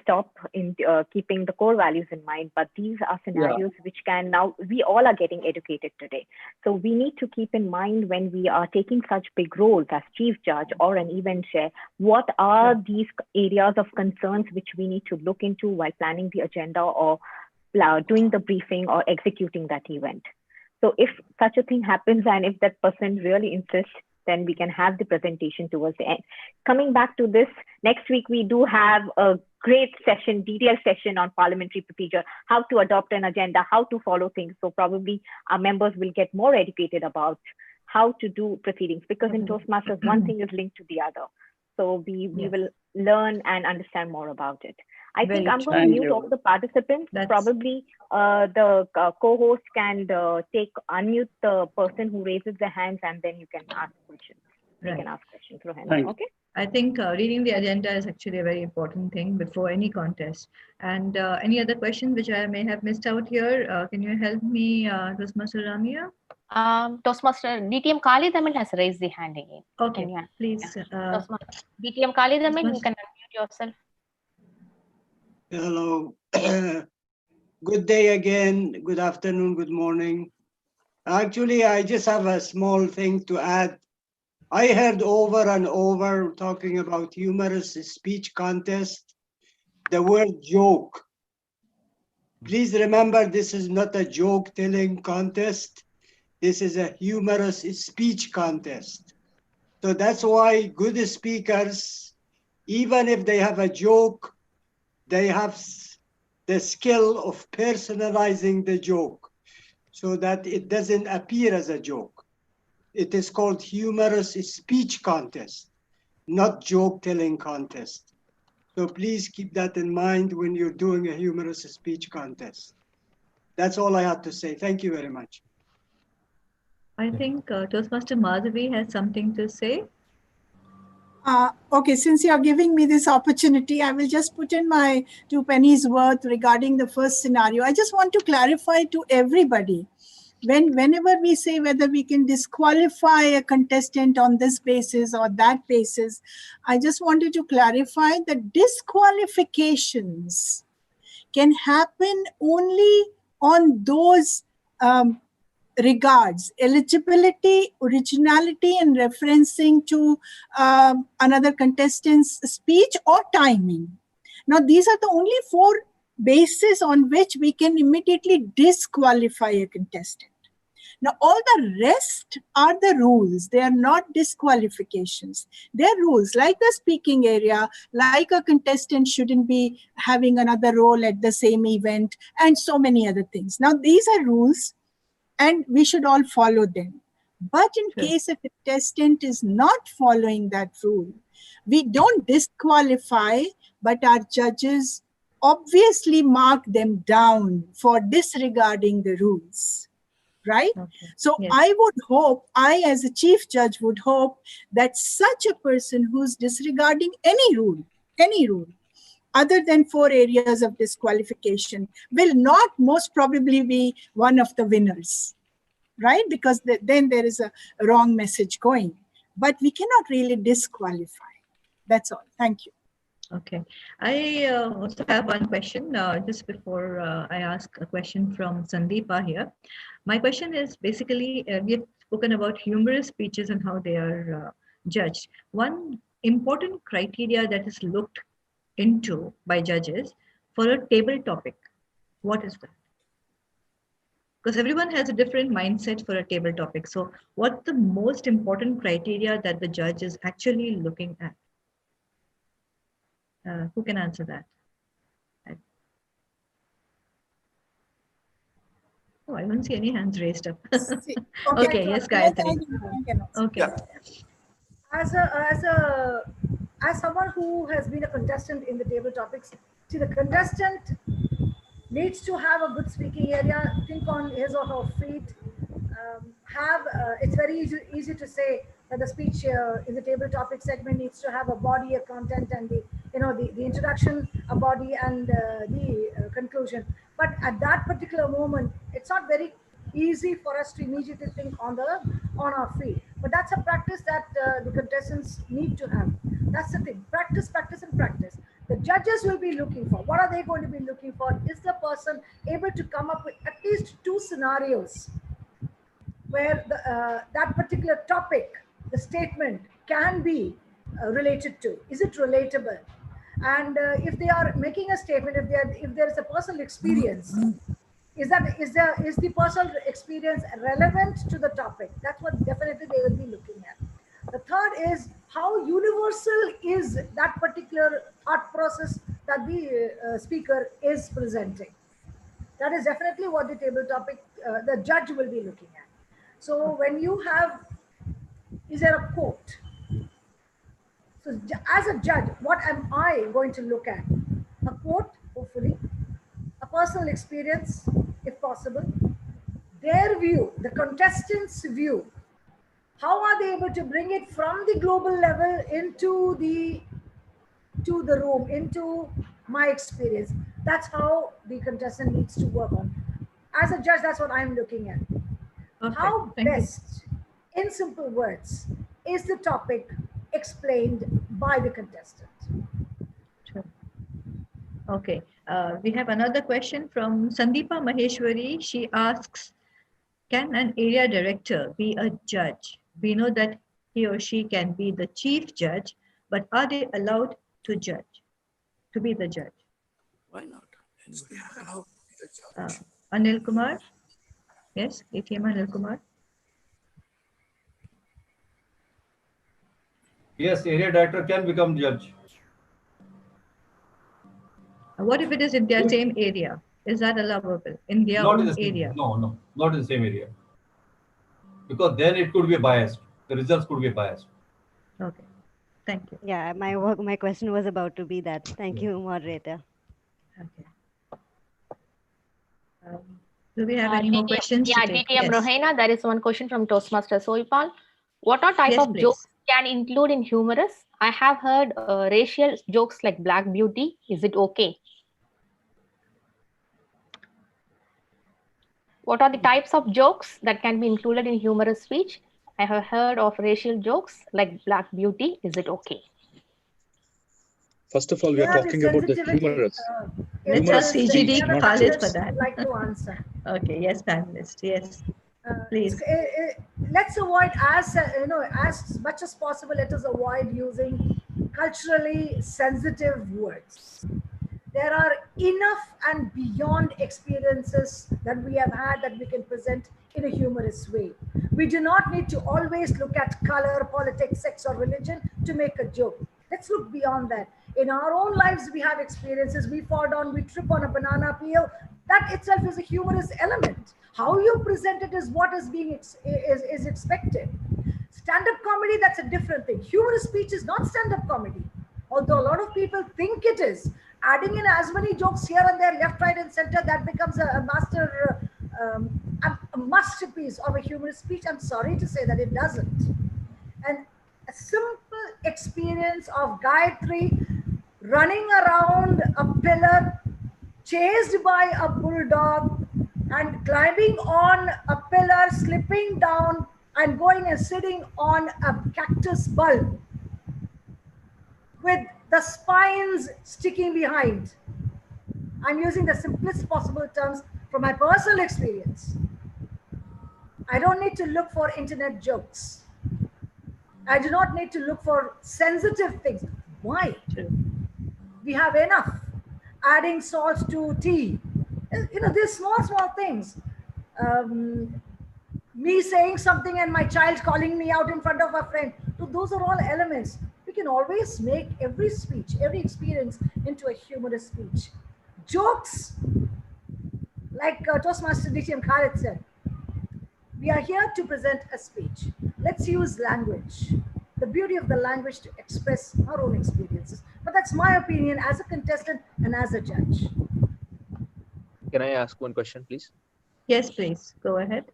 stop in keeping the core values in mind, but these are scenarios which can now, we all are getting educated today. So we need to keep in mind when we are taking such big roles as chief judge or an event chair, what are these areas of concerns which we need to look into while planning the agenda or doing the briefing or executing that event. So if such a thing happens and if that person really insists, then we can have the presentation towards the end. Coming back to this, next week we do have a great session, detailed session on parliamentary procedure, how to adopt an agenda, how to follow things. So probably our members will get more educated about how to do proceedings, because in Toastmasters, one thing is linked to the other. So we will learn and understand more about it. I think I'm going to mute all the participants. Probably the co-host can unmute the person who raises their hands, and then you can ask questions. They can ask questions. Rohan, okay? I think reading the agenda is actually a very important thing before any contest. And any other questions which I may have missed out here? Can you help me, Toastmaster Ramya? Toastmaster DTM Khalid Ahmed has raised the hand again. Okay, please. DTM Khalid Ahmed, you can unmute yourself. Hello. Good day again. Good afternoon. Good morning. Actually, I just have a small thing to add. I heard over and over talking about humorous speech contest, the word joke. Please remember, this is not a joke telling contest. This is a humorous speech contest. So that's why good speakers, even if they have a joke, they have the skill of personalizing the joke so that it doesn't appear as a joke. It is called humorous speech contest, not joke telling contest. So please keep that in mind when you're doing a humorous speech contest. That's all I had to say. Thank you very much. I think Toastmaster Madhavi has something to say. Okay, since you're giving me this opportunity, I will just put in my 2 pennies worth regarding the first scenario. I just want to clarify to everybody, whenever we say whether we can disqualify a contestant on this basis or that basis, I just wanted to clarify that disqualifications can happen only on those regards: eligibility, originality, and referencing to another contestant's speech or timing. Now, these are the only 4 bases on which we can immediately disqualify a contestant. Now, all the rest are the rules. They are not disqualifications. They're rules, like the speaking area, like a contestant shouldn't be having another role at the same event, and so many other things. Now, these are rules, and we should all follow them. But in case a contestant is not following that rule, we don't disqualify, but our judges obviously mark them down for disregarding the rules, right? So I would hope, I as a chief judge would hope that such a person who's disregarding any rule, other than 4 areas of disqualification, will not most probably be one of the winners, right? Because then there is a wrong message going. But we cannot really disqualify. That's all. Thank you. Okay. I also have one question just before I ask a question from Sandeepa here. My question is basically, we have spoken about humorous speeches and how they are judged. One important criteria that is looked into by judges for a table topic, what is that? Because everyone has a different mindset for a table topic. So what's the most important criteria that the judge is actually looking at? Who can answer that? Oh, I don't see any hands raised up. Okay, yes, Gayatri. Okay. Yeah. As someone who has been a contestant in the table topics, see, the contestant needs to have a good speaking area, think on his or her feet, it's very easy to say that the speech in the table topic segment needs to have a body, a content, and the introduction, a body, and the conclusion. But at that particular moment, it's not very easy for us to immediately think on our feet. But that's a practice that the contestants need to have. That's the thing. Practice, practice, and practice. The judges will be looking for. What are they going to be looking for? Is the person able to come up with at least 2 scenarios where that particular topic, the statement, can be related to? Is it relatable? And if they are making a statement, if there is a personal experience, is the personal experience relevant to the topic? That's what definitely they will be looking at. The third is how universal is that particular thought process that the speaker is presenting. That is definitely what the table topic, the judge will be looking at. So when you have, is there a quote? So as a judge, what am I going to look at? A quote, hopefully, a personal experience, if possible, their view, the contestants' view. How are they able to bring it from the global level into the room, into my experience? That's how the contestant needs to work on. As a judge, that's what I'm looking at. Okay, how best, in simple words, is the topic explained by the contestant? Sure. Okay, we have another question from Sandeepa Maheshwari. She asks, can an area director be a judge? We know that he or she can be the chief judge, but are they allowed to judge, to be the judge? Why not? Anil Kumar? Yes, ATM Anil Kumar. Yes, area director can become judge. What if it is in their same area? Is that allowable in their own area? No, not in the same area. Because then it could be biased. The results could be biased. Okay, thank you. Yeah, my question was about to be that. Thank you, moderator. Okay. Do we have any more questions? Yeah, DTM Rohena, there is one question from Toastmaster Soipal. What are type of jokes can include in humorous? I have heard racial jokes like Black Beauty. Is it okay? What are the types of jokes that can be included in humorous speech? I have heard of racial jokes like Black Beauty. Is it okay? First of all, we are talking about the humorous. Let's ask CGD Khalid for that. Like to answer. Okay, yes, panelist, yes. Please. Let's avoid, as much as possible, let us avoid using culturally sensitive words. There are enough and beyond experiences that we have had that we can present in a humorous way. We do not need to always look at color, politics, sex, or religion to make a joke. Let's look beyond that. In our own lives, we have experiences. We fall down, we trip on a banana peel. That itself is a humorous element. How you present it is what is being is expected. Stand-up comedy, that's a different thing. Humorous speech is not stand-up comedy, although a lot of people think it is. Adding in as many jokes here and there, left, right, and center, that becomes a masterpiece of a humorous speech. I'm sorry to say that it doesn't. And a simple experience of Gayatri running around a pillar, chased by a bulldog, and climbing on a pillar, slipping down, and going and sitting on a cactus bulb with the spines sticking behind. I'm using the simplest possible terms from my personal experience. I don't need to look for internet jokes. I do not need to look for sensitive things. Why? We have enough. Adding salt to tea. These small things. Me saying something and my child calling me out in front of a friend. So those are all elements. We can always make every speech, every experience into a humorous speech. Jokes, like Toastmaster DTM Khalid said, we are here to present a speech. Let's use language, the beauty of the language to express our own experiences. But that's my opinion as a contestant and as a judge. can I ask one question, please? Yes, please. Go ahead.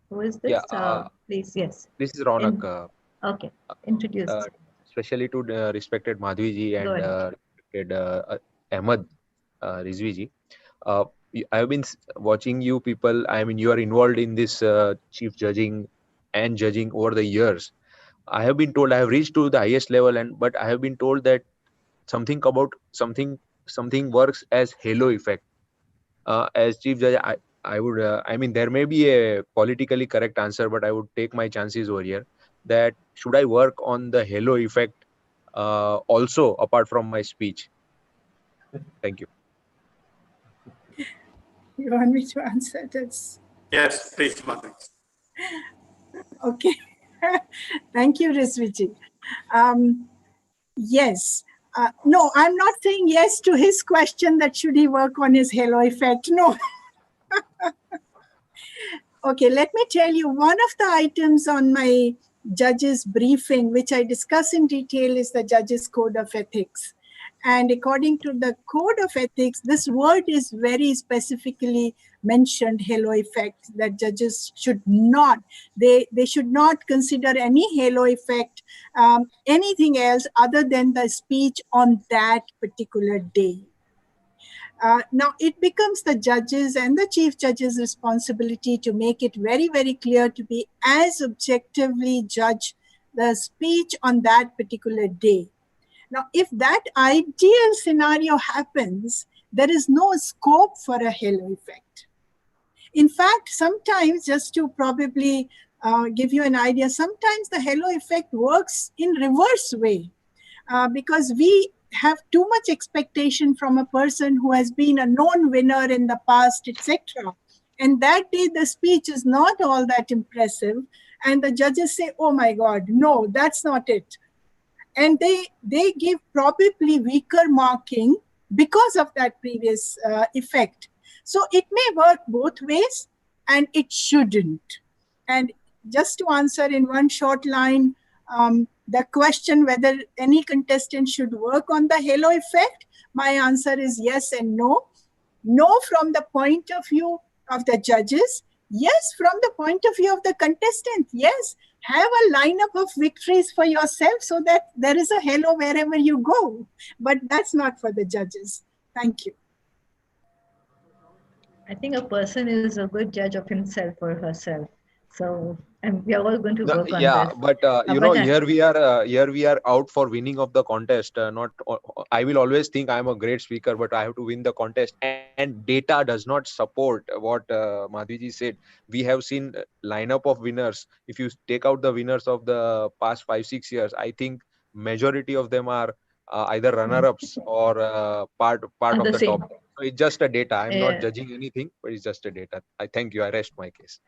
Who is this? Yeah, Please, yes. this is Ronak. Okay, introduce. Especially to respected Madhvi ji and Go ahead. respected Ahmed Rizvi ji. I have been watching you people. I mean, you are involved in this chief judging and judging over the years. I have been told I have reached to the highest level, but I have been told that something about something works as halo effect. As chief judge, I would I mean, there may be a politically correct answer, but I would take my chances over here. That should I work on the halo effect also apart from my speech? Thank you. You want me to answer this? Yes, please, Madhvi. Okay. Thank you, Rizviji. Yes. No, I'm not saying yes to his question that should he work on his halo effect. No. Okay, let me tell you, one of the items on my judge's briefing, which I discuss in detail, is the judge's code of ethics. And according to the code of ethics, this word is very specifically mentioned, halo effect, that judges should not, they should not consider any halo effect, anything else other than the speech on that particular day. Now, it becomes the judges and the chief judge's responsibility to make it very, very clear to be as objectively judge the speech on that particular day. Now, if that ideal scenario happens, there is no scope for a halo effect. In fact, sometimes, just to probably give you an idea, sometimes the halo effect works in reverse way because we have too much expectation from a person who has been a known winner in the past, etc. And that day the speech is not all that impressive, and the judges say, oh my God, no, that's not it. And they give probably weaker marking because of that previous effect. So it may work both ways, and it shouldn't. And just to answer in one short line, the question whether any contestant should work on the halo effect, my answer is yes and no. No from the point of view of the judges. Yes, from the point of view of the contestant. Yes, have a lineup of victories for yourself so that there is a halo wherever you go. But that's not for the judges. Thank you. I think a person is a good judge of himself or herself. So, and we are all going to work on Yeah, this. but you know, here we are out for winning of the contest. Not, I will always think I am a great speaker, but I have to win the contest. And data does not support what Madhviji said. We have seen lineup of winners. If you take out the winners of the past 5-6 years, I think majority of them are either runner-ups or part of the top. So it's just a data. I'm not judging anything, but it's just a data. I thank you. I rest my case.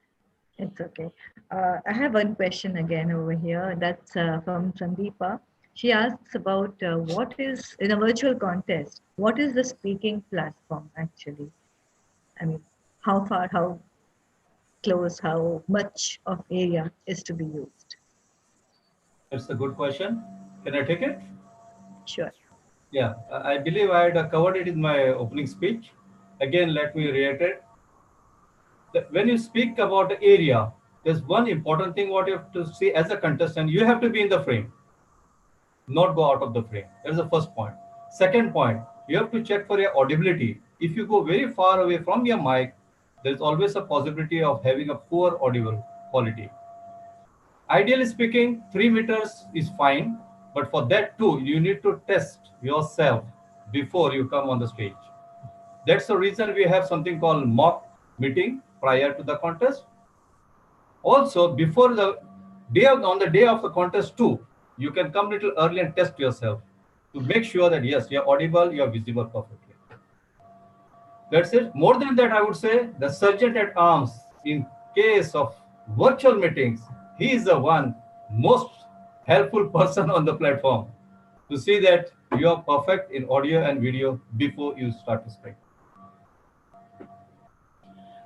It's okay. I have one question again over here. That's from Sandeepa. She asks about what is, in a virtual contest, what is the speaking platform actually? I mean, how far, how close, how much of area is to be used? That's a good question. Can I take it? Sure. Yeah, I believe I had covered it in my opening speech. Again, let me reiterate. When you speak about the area, there's one important thing what you have to see as a contestant. You have to be in the frame, not go out of the frame. That's the first point. Second point, you have to check for your audibility. If you go very far away from your mic, there's always a possibility of having a poor audible quality. Ideally speaking, 3 meters is fine, but for that too, you need to test yourself before you come on the stage. That's the reason we have something called mock meeting prior to the contest. Also, before the day on the day of the contest too, you can come a little early and test yourself to make sure that yes, you're audible, you're visible perfectly. That's it. More than that, I would say the sergeant at arms, in case of virtual meetings, he is the one most helpful person on the platform to see that you are perfect in audio and video before you start to speak.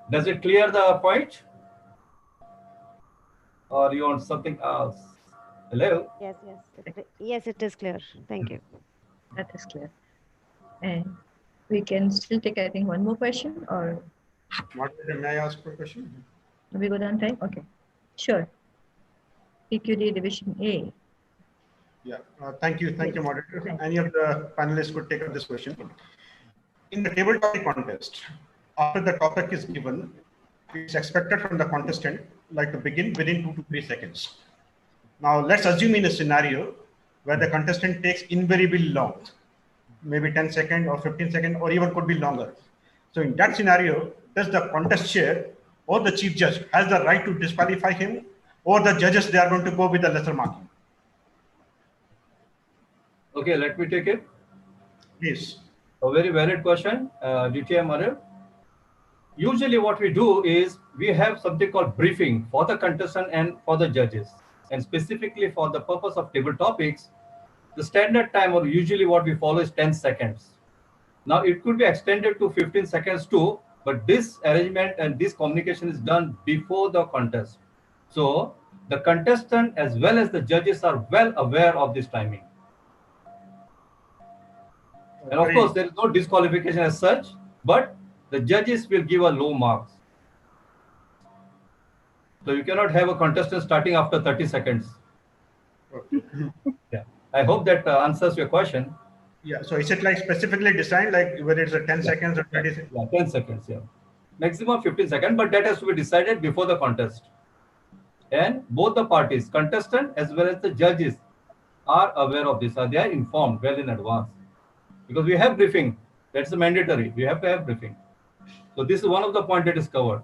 Does it clear the point? Or you want something else? Hello? Yes, it is clear. Thank you. That is clear. And we can still take, I think, one more question, or Moderator, may I ask for a question? Have we got on time? Okay. Sure. PQD Division A. Yeah, thank you, moderator. Any of the panelists could take up this question. In the table topic contest, after the topic is given, it's expected from the contestant like to begin within 2 to 3 seconds. Now let's assume in a scenario where the contestant takes invariably long, maybe 10 seconds or 15 seconds, or even could be longer. So in that scenario, does the contest chair or the chief judge has the right to disqualify him, or the judges, they are going to go with the lesser marking? Okay, let me take it. Please. A very valid question, DTM Arif. Usually what we do is we have something called briefing for the contestant and for the judges. And specifically for the purpose of table topics, the standard time or usually what we follow is 10 seconds. Now it could be extended to 15 seconds too, but this arrangement and this communication is done before the contest. So the contestant as well as the judges are well aware of this timing. And of course, there is no disqualification as such, but the judges will give a low marks. So you cannot have a contestant starting after 30 seconds. Okay. Yeah, I hope that answers your question. Yeah, so is it like specifically designed, like whether it's a 10 seconds or 20 seconds? Yeah, 10 seconds, yeah. Maximum 15 seconds, but that has to be decided before the contest. And both the parties, contestant as well as the judges, are aware of this, or they are informed well in advance. Because we have briefing, that's mandatory. We have to have briefing. So this is one of the points that is covered.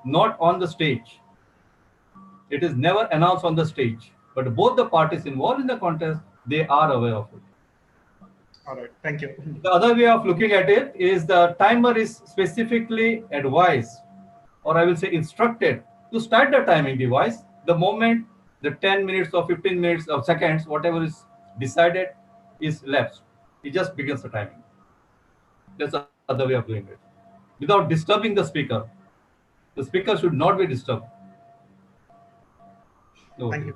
Not on the stage. It is never announced on the stage. But both the parties involved in the contest, they are aware of it. All right, thank you. The other way of looking at it is the timer is specifically advised, or I will say instructed, to start the timing device the moment the 10 minutes or 15 minutes or seconds, whatever is decided, is lapsed. It just begins the timing. That's the other way of doing it. Without disturbing the speaker. The speaker should not be disturbed. No. Thank you.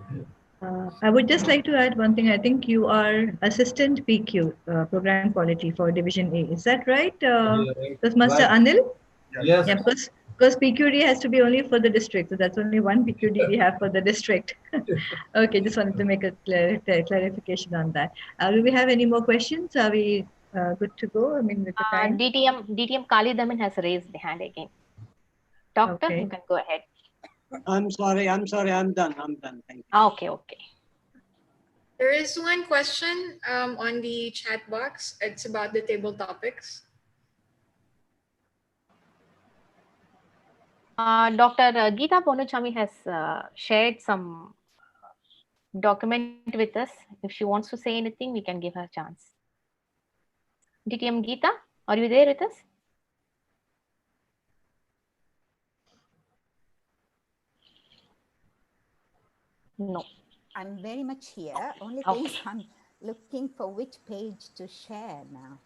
I would just like to add one thing. I think you are Assistant PQ, Program Quality for Division A. Is that right? That's Master Anil? Yes. Yeah, because PQD has to be only for the district. So that's only one PQD we have for the district. Okay, just wanted to make a clarification on that. Do we have any more questions? Are we good to go? I mean, with the time? DTM Kali Daman has raised the hand again. Doctor, Okay. you can go ahead. I'm sorry, I'm done, thank you. Okay. There is one question on the chat box. It's about the table topics. Dr. Geeta Ponuchami has shared some document with us. If she wants to say anything, we can give her a chance. DTM Geeta, are you there with us? No. I'm very much here. Only Okay. thing I'm looking for which page to share now.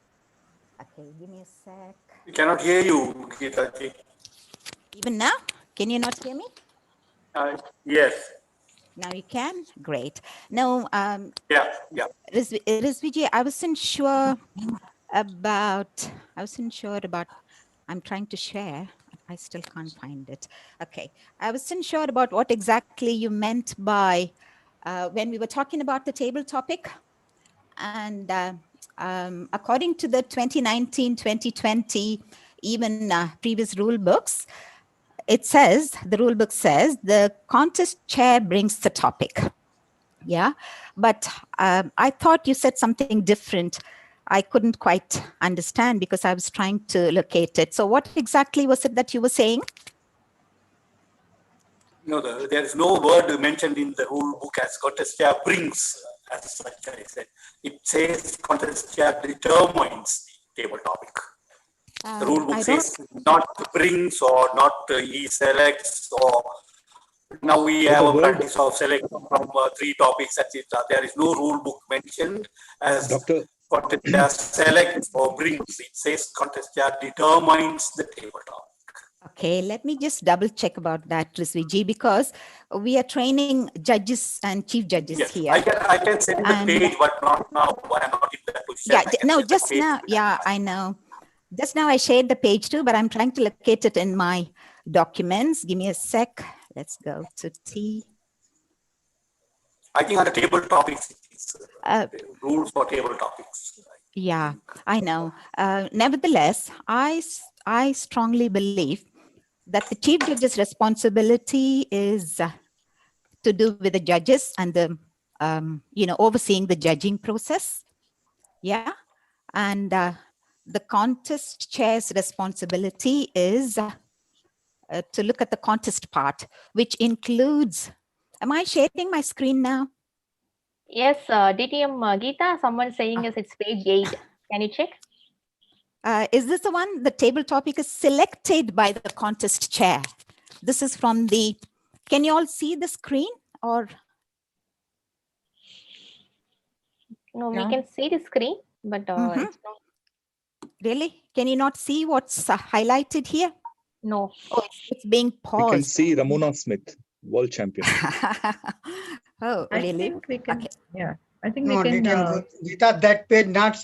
Okay, give me a sec. We cannot hear you, Geeta ji. Even now? Can you not hear me? Yes. Now you can? Great. No, Yeah. Rizviji, I wasn't sure about, I'm trying to share. I still can't find it. Okay. I wasn't sure about what exactly you meant by when we were talking about the table topic. And according to the 2019-2020, even previous rule books, it says, the rule book says, the contest chair brings the topic. Yeah. But I thought you said something different. I couldn't quite understand because I was trying to locate it. So what exactly was it that you were saying? No, there is no word mentioned in the rule book as contest chair brings, as such I said. It says contest chair determines the table topic. The rule book says not brings or not he selects, or now we have a practice of selection from 3 topics, etc. There is no rule book mentioned as contest chair selects or brings. It says contest chair determines the table topic. Okay, let me just double check about that, Rizviji, because we are training judges and chief judges Yes, here. I can send the page, but not now. I am not in that position. Yeah, no, just now. Yeah, I know. Just now I shared the page too, but I'm trying to locate it in my documents. Give me a sec. Let's go to T. I think on the table topics, rules for table topics. Yeah, I know. Nevertheless, I strongly believe that the chief judge's responsibility is to do with the judges and the, overseeing the judging process. Yeah. And the contest chair's responsibility is to look at the contest part, which includes, am I sharing my screen now? Yes, DTM Geeta, someone saying is it's page 8. Can you check? Is this the one? The table topic is selected by the contest chair. This is from the, can you all see the screen or? No, we can see the screen, but it's not. Really? Can you not see what's highlighted here? No. Oh, it's being paused. We can see Ramona Smith, world champion. Oh, really? I think we can, yeah. I think No, we can. Geeta, that page not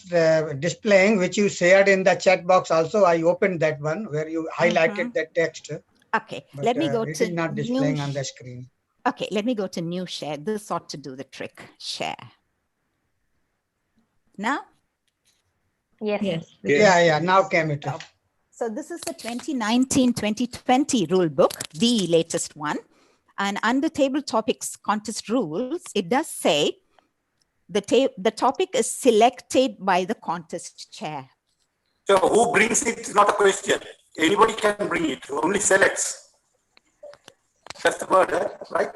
displaying, which you shared in the chat box also. I opened that one where you highlighted that text. Okay, But, let me go it to is not displaying on the screen. Okay, let me go to new share. This ought to do the trick. Share. Now? Yes. Yeah, now came it up. So this is the 2019-2020 rule book, the latest one. And under table topics contest rules, it does say the topic is selected by the contest chair. So who brings it is not a question. Anybody can bring it, only selects. That's the word, right?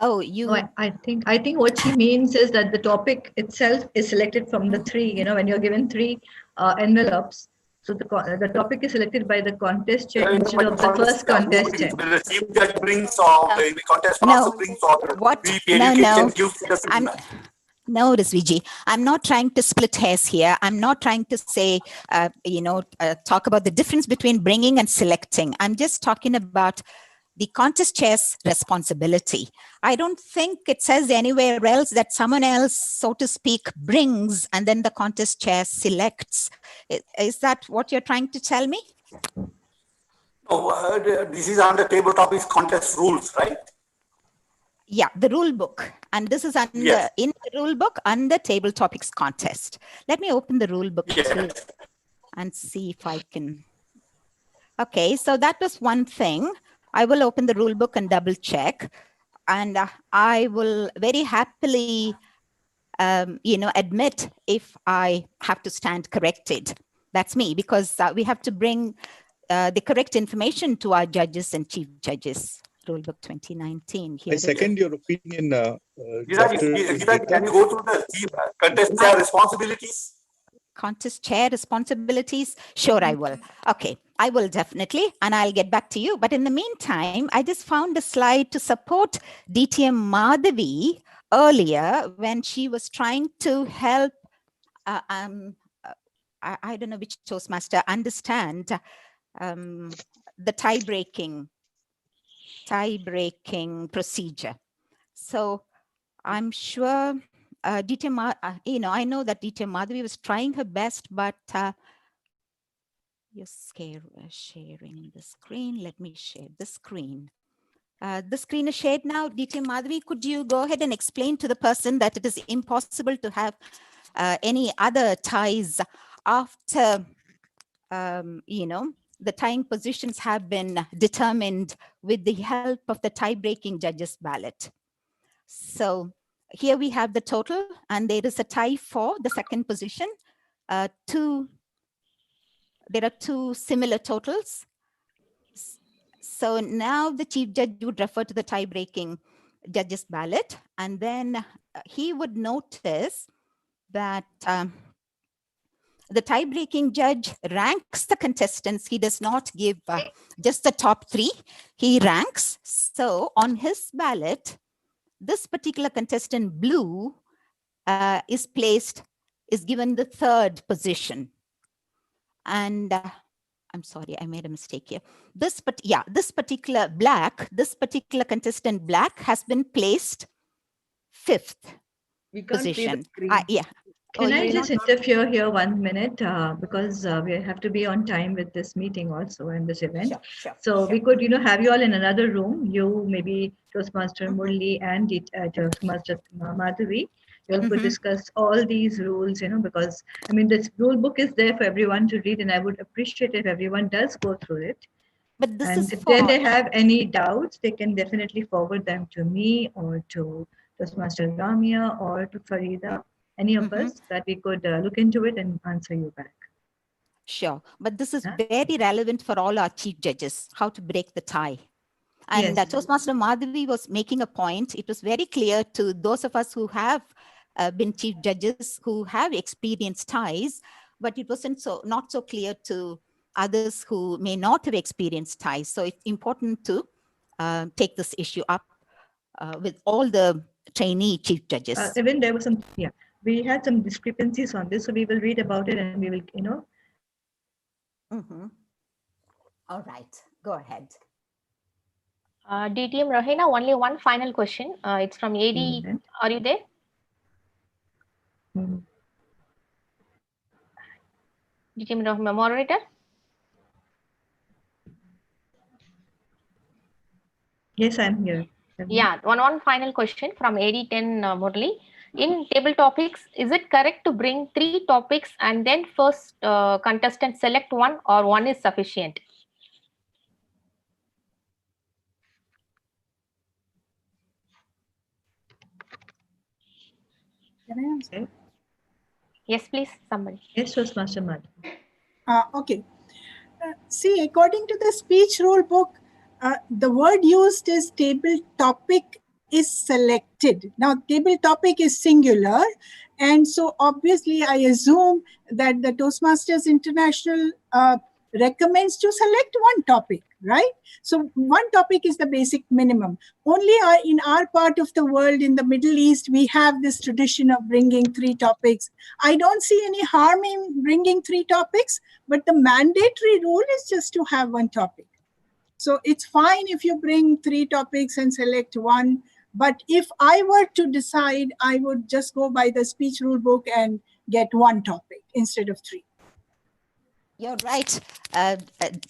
Oh, you. No, I think what she means is that the topic itself is selected from the three, when you're given three envelopes. So the topic is selected by the contest chair instead of the first contest chair. The chief judge brings or the contest master brings or the No. gives it doesn't matter. No, Rizviji, I'm not trying to split hairs here. I'm not trying to say, talk about the difference between bringing and selecting. I'm just talking about the contest chair's responsibility. I don't think it says anywhere else that someone else, so to speak, brings and then the contest chair selects. Is that what you're trying to tell me? No, this is under table topics contest rules, right? Yeah, the rule book. And this is under in the rule book under table topics contest. Let me open the rule book and see if I can. Okay, so that was one thing. I will open the rule book and double check. And I will very happily, admit if I have to stand corrected. That's me, because we have to bring the correct information to our judges and chief judges. Rulebook 2019. I second your opinion. Can you go through the chief contest chair responsibilities? Contest chair responsibilities? Sure, I will. Okay, I will definitely, and I'll get back to you. But in the meantime, I just found a slide to support DTM Madhavi earlier when she was trying to help, I don't know which Toastmaster, understand the tie-breaking procedure. So I'm sure DTM, I know that DTM Madhavi was trying her best, but you're sharing the screen. Let me share the screen. The screen is shared now. DTM Madhavi, could you go ahead and explain to the person that it is impossible to have any other ties after, the tying positions have been determined with the help of the tie-breaking judges ballot. So here we have the total, and there is a tie for the second position. There are two similar totals. So now the chief judge would refer to the tie-breaking judges ballot, and then he would notice that the tie-breaking judge ranks the contestants. He does not give just the top three. He ranks. So on his ballot, this particular contestant blue is given the third position. And I'm sorry, I made a mistake here. This particular contestant black has been placed fifth position. Can I just interfere here 1 minute because we have to be on time with this meeting also and this event. So we could, have you all in another room. You maybe Toastmaster Murli and Toastmaster Madhavi. You all could discuss all these rules, because I mean this rule book is there for everyone to read, and I would appreciate if everyone does go through it. But this is if then they have any doubts, they can definitely forward them to me or to Toastmaster Ramya or to Farida. Any of us that we could look into it and answer you back. Sure. But this is very relevant for all our chief judges, how to break the tie. And Toastmaster Madhavi was making a point. It was very clear to those of us who have been chief judges, who have experienced ties, but it wasn't not so clear to others who may not have experienced ties. So it's important to take this issue up with all the trainee chief judges. Even there was some, we had some discrepancies on this, so we will read about it and we will, All right, go ahead. DTM Rohena, only one final question. It's from AD. Are you there? DTM Rohena, moderator? Yes, I'm here. Yeah, one final question from AD10 Murli. In table topics, is it correct to bring 3 topics and then first contestant select one, or one is sufficient? Can I answer? Yes, please, somebody. Yes, Toastmaster Mad. Okay. See, according to the speech rule book, the word used is table topic is selected. Now, table topic is singular. And so obviously, I assume that the Toastmasters International recommends to select one topic, right? So one topic is the basic minimum. Only in our part of the world, in the Middle East, we have this tradition of bringing 3 topics. I don't see any harm in bringing 3 topics, but the mandatory rule is just to have one topic. So it's fine if you bring 3 topics and select one. But if I were to decide, I would just go by the speech rule book and get one topic instead of 3. You're right,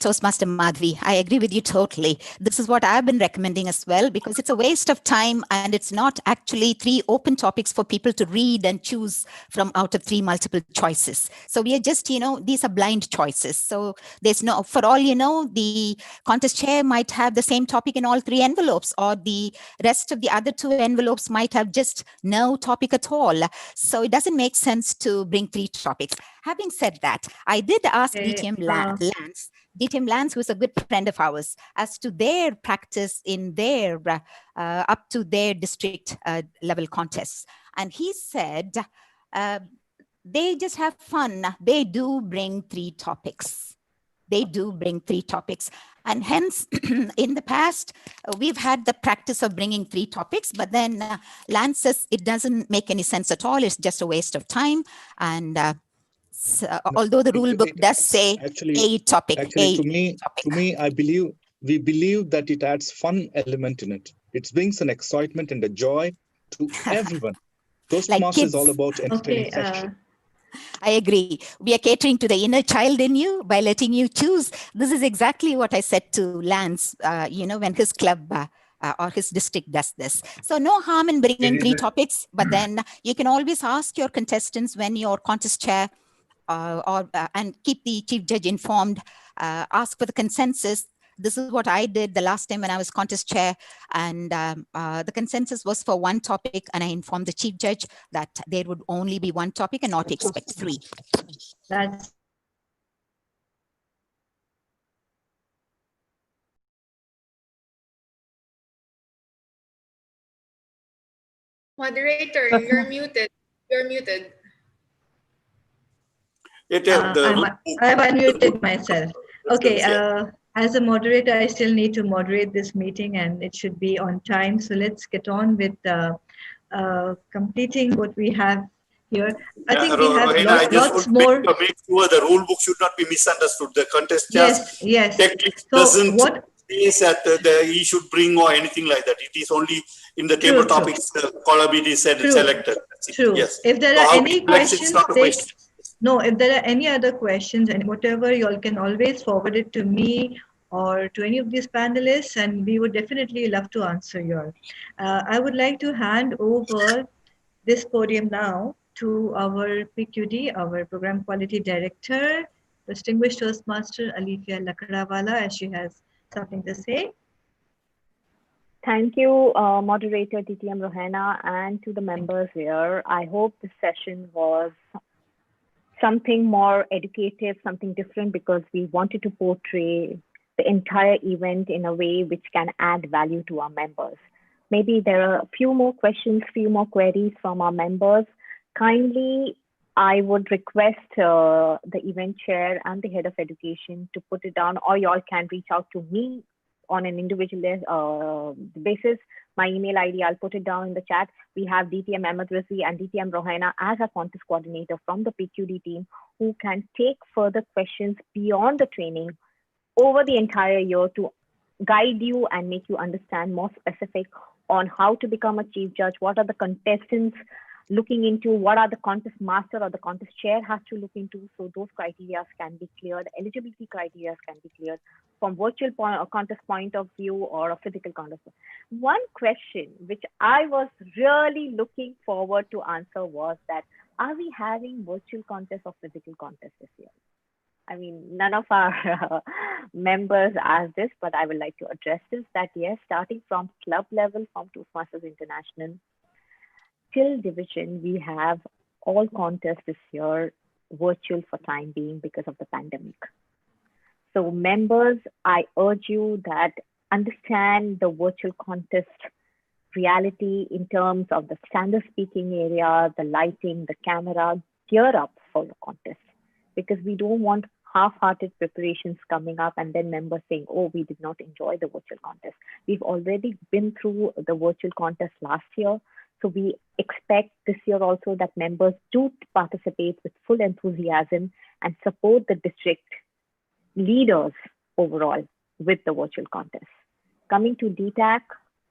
Toastmaster Madhavi. I agree with you totally. This is what I've been recommending as well, because it's a waste of time and it's not actually 3 open topics for people to read and choose from out of 3 multiple choices. So we are just, these are blind choices. So there's no, for all the contest chair might have the same topic in all 3 envelopes, or the rest of the other 2 envelopes might have just no topic at all. So it doesn't make sense to bring 3 topics. Having said that, I did ask DTM Lance, who is a good friend of ours, as to their practice in their up to their district level contests. And he said they just have fun. They do bring 3 topics. And hence, in the past, we've had the practice of bringing 3 topics, but then Lance says it doesn't make any sense at all. It's just a waste of time. And although the rule book does say a topic. To me, we believe that it adds fun element in it. It brings an excitement and a joy to everyone. Toastmasters is all about entertaining session. I agree. We are catering to the inner child in you by letting you choose. This is exactly what I said to Lance, when his club or his district does this. So no harm in bringing 3 topics, but then you can always ask your contestants when your contest chair and keep the chief judge informed, ask for the consensus. This is what I did the last time when I was contest chair, and the consensus was for 1 topic, and I informed the chief judge that there would only be 1 topic and not expect 3. That's Moderator, you're muted. You're muted. I've unmuted myself. Okay, as a moderator, I still need to moderate this meeting and it should be on time. So let's get on with completing what we have here. I think we have lots more. To make sure the rule book should not be misunderstood. The contest yes. technically doesn't space that he should bring or anything like that. It is only in the table topics column it is said selected. True. Yes. If there So are how any it selects, it's questions, not a question. no, if there are any other questions and whatever, you all can always forward it to me or to any of these panelists, and we would definitely love to answer you all. I would like to hand over this podium now to our PQD, our Program Quality Director, Distinguished Toastmaster Alifia Lakdawala, as she has something to say. Thank you, Moderator DTM Rohena, and to the members here. I hope this session was something more educative, something different, because we wanted to portray the entire event in a way which can add value to our members. Maybe there are a few more questions, few more queries from our members. Kindly, I would request the event chair and the head of education to put it down, or y'all can reach out to me on an individual basis. My email ID, I'll put it down in the chat. We have DTM Ahmed Rizvi and DTM Rohena as a contest coordinator from the PQD team who can take further questions beyond the training over the entire year to guide you and make you understand more specific on how to become a chief judge, what are the contestants looking into, what are the contest master or the contest chair has to look into. So those criteria can be cleared, eligibility criteria can be cleared from virtual contest point of view or a physical contest. One question which I was really looking forward to answer was that, are we having virtual contest or physical contest this year? I mean, none of our members asked this, but I would like to address this, that yes, starting from club level, from Toastmasters International, till division, we have all contests this year virtual for time being because of the pandemic. So members, I urge you that understand the virtual contest reality in terms of the standard speaking area, the lighting, the camera, gear up for the contest, because we don't want half-hearted preparations coming up and then members saying, oh, we did not enjoy the virtual contest. We've already been through the virtual contest last year. So we expect this year also that members do participate with full enthusiasm and support the district leaders overall with the virtual contest. Coming to DTAC,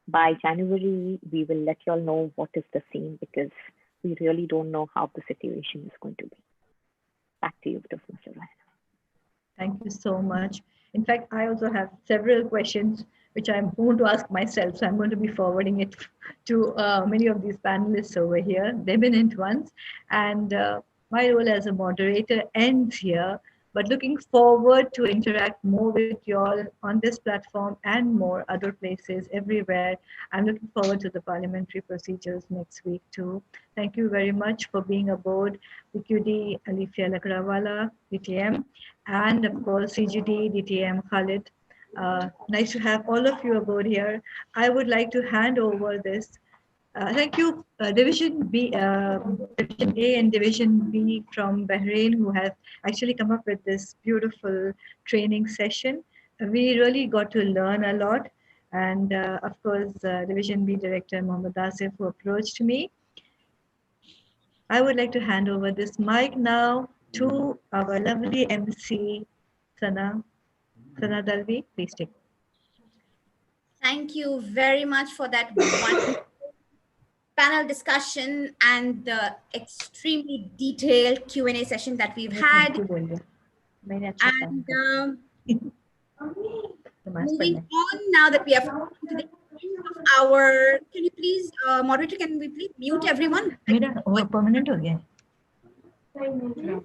by January, we will let you all know what is the scene, because we really don't know how the situation is going to be. Back to you, Toastmaster Rohena. Thank you so much. In fact, I also have several questions which I'm going to ask myself. So I'm going to be forwarding it to many of these panelists over here. They've been in once. And my role as a moderator ends here, but looking forward to interact more with you all on this platform and more other places everywhere. I'm looking forward to the parliamentary procedures next week too. Thank you very much for being aboard, PQD Alifia Lakdawala, DTM, and of course CGD, DTM Khalid. Nice to have all of you aboard here. I would like to hand over this. Thank you, Division B, Division A and Division B from Bahrain, who have actually come up with this beautiful training session. We really got to learn a lot. And of course, Division B Director Mohammad Asif, who approached me. I would like to hand over this mic now to our lovely MC, Sana Dalvi. Please take. Thank you very much for that wonderful panel discussion and the extremely detailed Q&A session that we've had. And moving on, now that we have come to the end of our, can you please, moderator, can we please mute everyone? Permanent again. Rohena,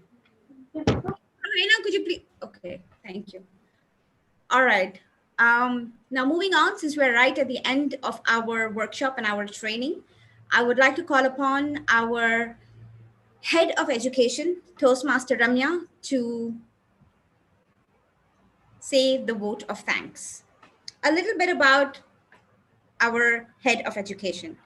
could you please, okay, thank you. All right. Now moving on, since we're right at the end of our workshop and our training, I would like to call upon our Head of Education, Toastmaster Ramya, to say the vote of thanks. A little bit about our Head of Education.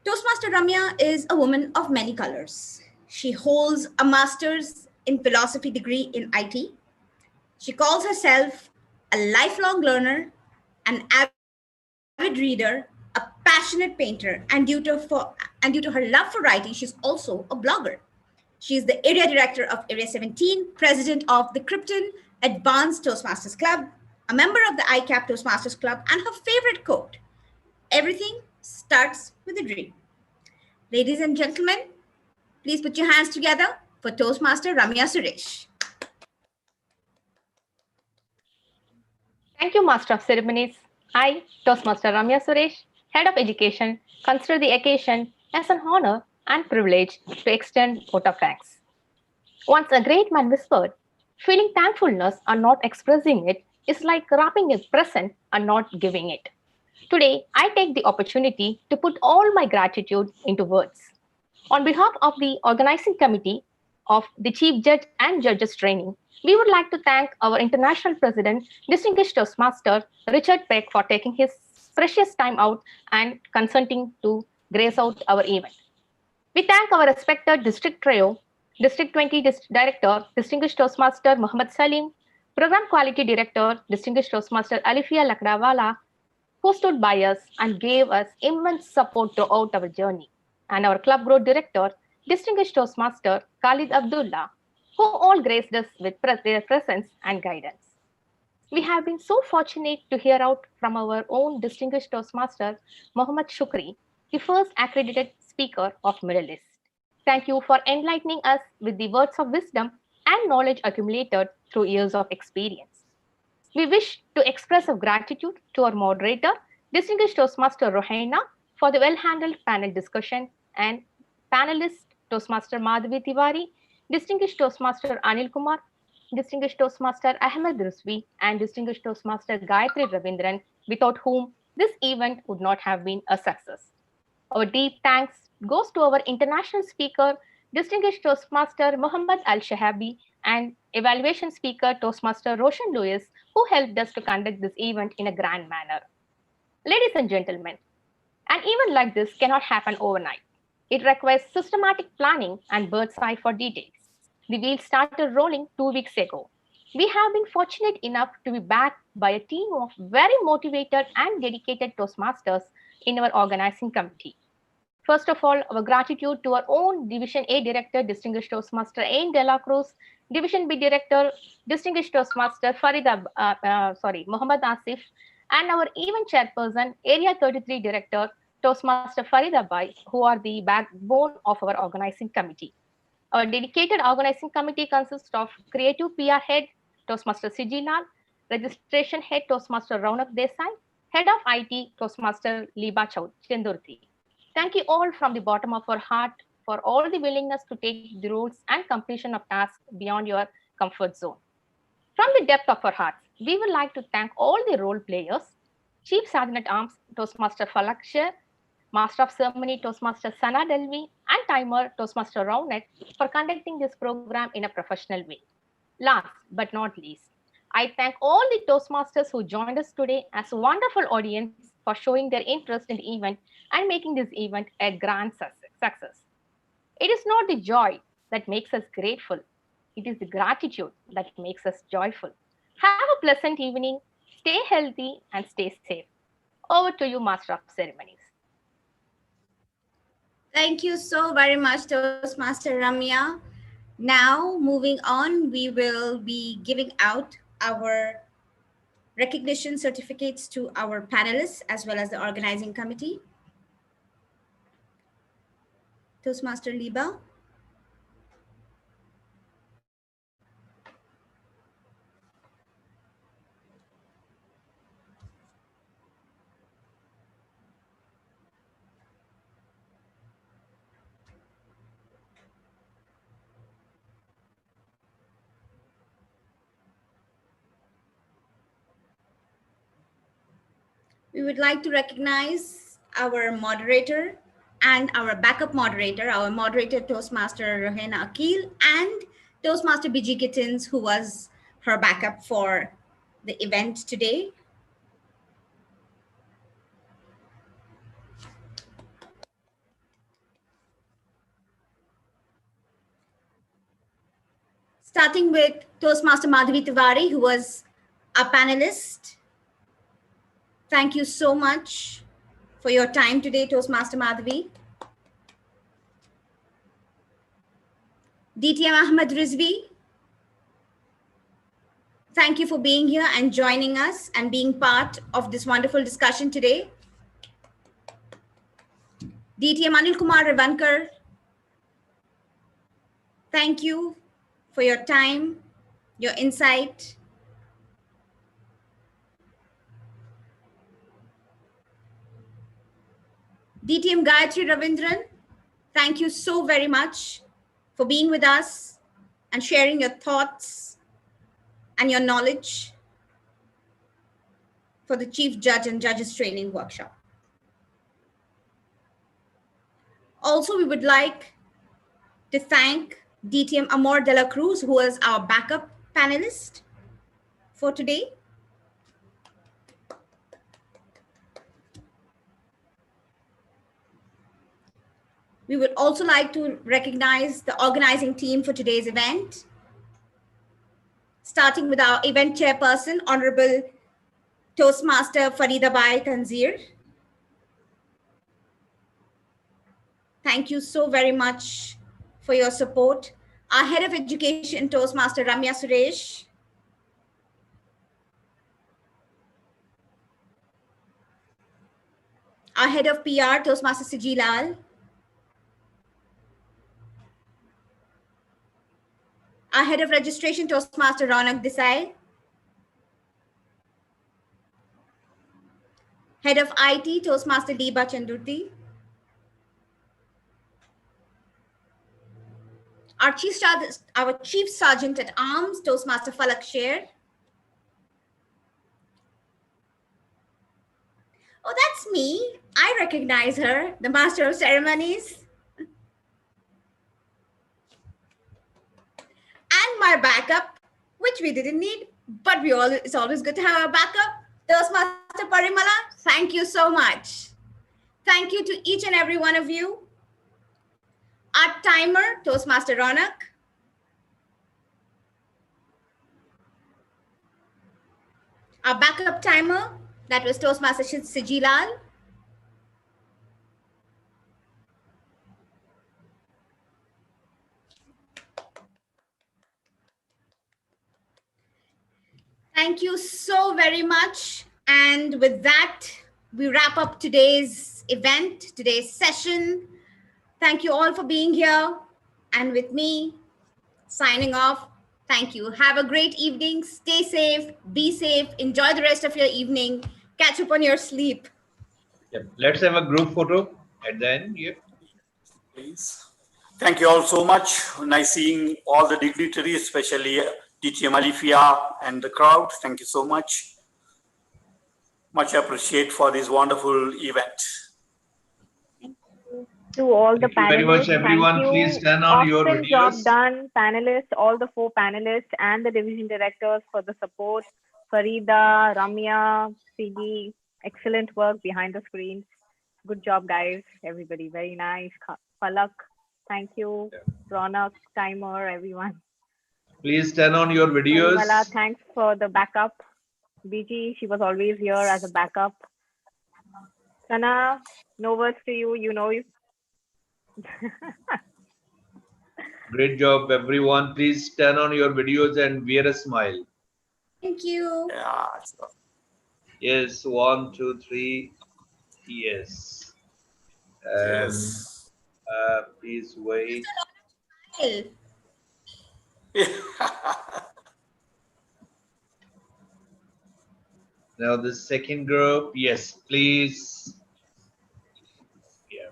Toastmaster Ramya is a woman of many colors. She holds a master's in philosophy degree in IT. She calls herself a lifelong learner, an avid reader, a passionate painter, and due to her love for writing, she's also a blogger. She is the area director of Area 17, president of the Krypton Advanced Toastmasters Club, a member of the ICAP Toastmasters Club, and her favorite quote, "Everything starts with a dream." Ladies and gentlemen, please put your hands together for Toastmaster Ramya Suresh. Thank you, Master of Ceremonies. I, Toastmaster Ramya Suresh, Head of Education, consider the occasion as an honor and privilege to extend vote of thanks. Once a great man whispered, "Feeling thankfulness and not expressing it is like wrapping a present and not giving it." Today, I take the opportunity to put all my gratitude into words. On behalf of the organizing committee of the Chief Judge and Judges Training, we would like to thank our International President, Distinguished Toastmaster Richard Peck, for taking his precious time out and consenting to grace out our event. We thank our respected District Trio, District 20 Director, Distinguished Toastmaster Muhammad Salim, Program Quality Director, Distinguished Toastmaster Alifia Lakdawala, who stood by us and gave us immense support throughout our journey, and our Club Growth Director, Distinguished Toastmaster Khalid Abdullah, who all graced us with their presence and guidance. We have been so fortunate to hear out from our own Distinguished Toastmaster, Muhammad Shukri, the first accredited speaker of Middle East. Thank you for enlightening us with the words of wisdom and knowledge accumulated through years of experience. We wish to express our gratitude to our moderator, Distinguished Toastmaster Rohaina, for the well-handled panel discussion, and panelist Toastmaster Madhavi Tiwari, Distinguished Toastmaster Anil Kumar, Distinguished Toastmaster Ahmed Rizvi, and Distinguished Toastmaster Gayatri Ravindran, without whom this event would not have been a success. Our deep thanks goes to our international speaker, Distinguished Toastmaster Muhammad Al-Shahabi, and evaluation speaker Toastmaster Roshan Lewis, who helped us to conduct this event in a grand manner. Ladies and gentlemen, an event like this cannot happen overnight. It requires systematic planning and bird's eye for details. The wheels started rolling 2 weeks ago. We have been fortunate enough to be backed by a team of very motivated and dedicated Toastmasters in our organizing committee. First of all, our gratitude to our own Division A Director, Distinguished Toastmaster Ain De La Cruz, Division B Director, Distinguished Toastmaster Muhammad Asif, and our event chairperson, Area 33 Director, Toastmaster Farida Bai, who are the backbone of our organizing committee. Our dedicated organizing committee consists of Creative PR Head, Toastmaster Sijilal, Registration Head, Toastmaster Raunak Desai, Head of IT, Toastmaster Liba Chendurti. Thank you all from the bottom of our heart for all the willingness to take the roles and completion of tasks beyond your comfort zone. From the depth of our hearts, we would like to thank all the role players, Chief Sergeant at Arms, Toastmaster Falak Sher, Master of Ceremony, Toastmaster Sana Delvi, and Timer, Toastmaster Raunak, for conducting this program in a professional way. Last but not least, I thank all the Toastmasters who joined us today as a wonderful audience for showing their interest in the event and making this event a grand success. It is not the joy that makes us grateful. It is the gratitude that makes us joyful. Have a pleasant evening, stay healthy, and stay safe. Over to you, Master of Ceremonies. Thank you so very much, Toastmaster Ramya. Now, moving on, we will be giving out our recognition certificates to our panelists as well as the organizing committee. Toastmaster Liba. We would like to recognize our moderator and our backup moderator, our moderator Toastmaster Rohaina Akil, and Toastmaster BG Kittens, who was her backup for the event today. Starting with Toastmaster Madhavi Tiwari, who was a panelist. Thank you so much for your time today, Toastmaster Madhavi. DTM Ahmed Rizvi. Thank you for being here and joining us and being part of this wonderful discussion today. DTM Anil Kumar Revankar, thank you for your time, your insight. DTM Gayatri Ravindran, thank you so very much for being with us and sharing your thoughts and your knowledge for the Chief Judge and Judges Training Workshop. Also, we would like to thank DTM Amor de la Cruz, who is our backup panelist for today. We would also like to recognize the organizing team for today's event, starting with our event chairperson, Honorable Toastmaster Faridabai Tanzir. Thank you so very much for your support. Our Head of Education, Toastmaster Ramya Suresh. Our Head of PR, Toastmaster Siji Lal. Our Head of Registration, Toastmaster Ronak Desai. Head of IT, Toastmaster Deepa Chandurti. Our Chief Sergeant at Arms, Toastmaster Falak Sher. Oh, that's me. I recognize her, the Master of Ceremonies. And my backup, which we didn't need, but it's always good to have a backup. Toastmaster Parimala, thank you so much. Thank you to each and every one of you. Our timer, Toastmaster Ronak. Our backup timer, that was Toastmaster Siji Lal. Thank you so very much. And with that, we wrap up today's event, today's session. Thank you all for being here. And with me, signing off, thank you. Have a great evening. Stay safe, be safe, enjoy the rest of your evening. Catch up on your sleep. Yep. Let's have a group photo at the end. Yep. Please. Thank you all so much. Nice seeing all the dignitaries, especially DTM Alifia and the crowd. Thank you so much. Much appreciate for this wonderful event. To all the Thank you very much, everyone. Please turn on your Awesome videos. job done, panelists, all the 4 panelists and the division directors for the support. Farida, Ramya, Sigi, excellent work behind the screens. Good job, guys. Everybody, very nice. Palak, thank you. Ronak, timer, everyone. Please turn on your videos. Parimala, thanks for the backup. BG, she was always here as a backup. Sana, no words to you. You know you. Great job, everyone. Please turn on your videos and wear a smile. Thank you. Yeah. Yes, 1, 2, 3. Yes. Yes. Please wait. Now the second group. Yes, please. Yeah.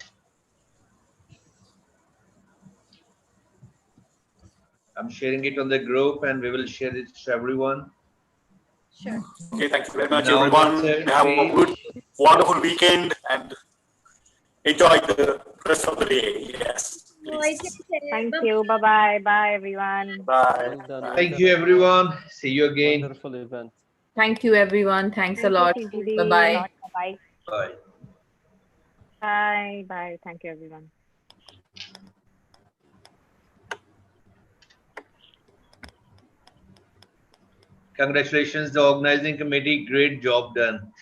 I'm sharing it on the group and we will share it to everyone. Sure. Okay, thank you very much, Now everyone. that's it. Have a good, wonderful weekend and enjoy the rest of the day. Yes. Thank you. Bye-bye. Bye, everyone. Bye. Thank you, everyone. See you again. Wonderful event. Thank you, everyone. Thanks a lot. CGD. Bye-bye. Bye. Bye. Bye. Bye. Thank you, everyone. Congratulations, the organizing committee. Great job done.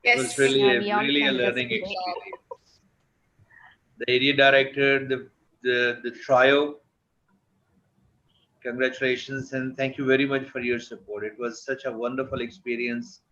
It was really a learning experience. The area director, the trio. Congratulations and thank you very much for your support. It was such a wonderful experience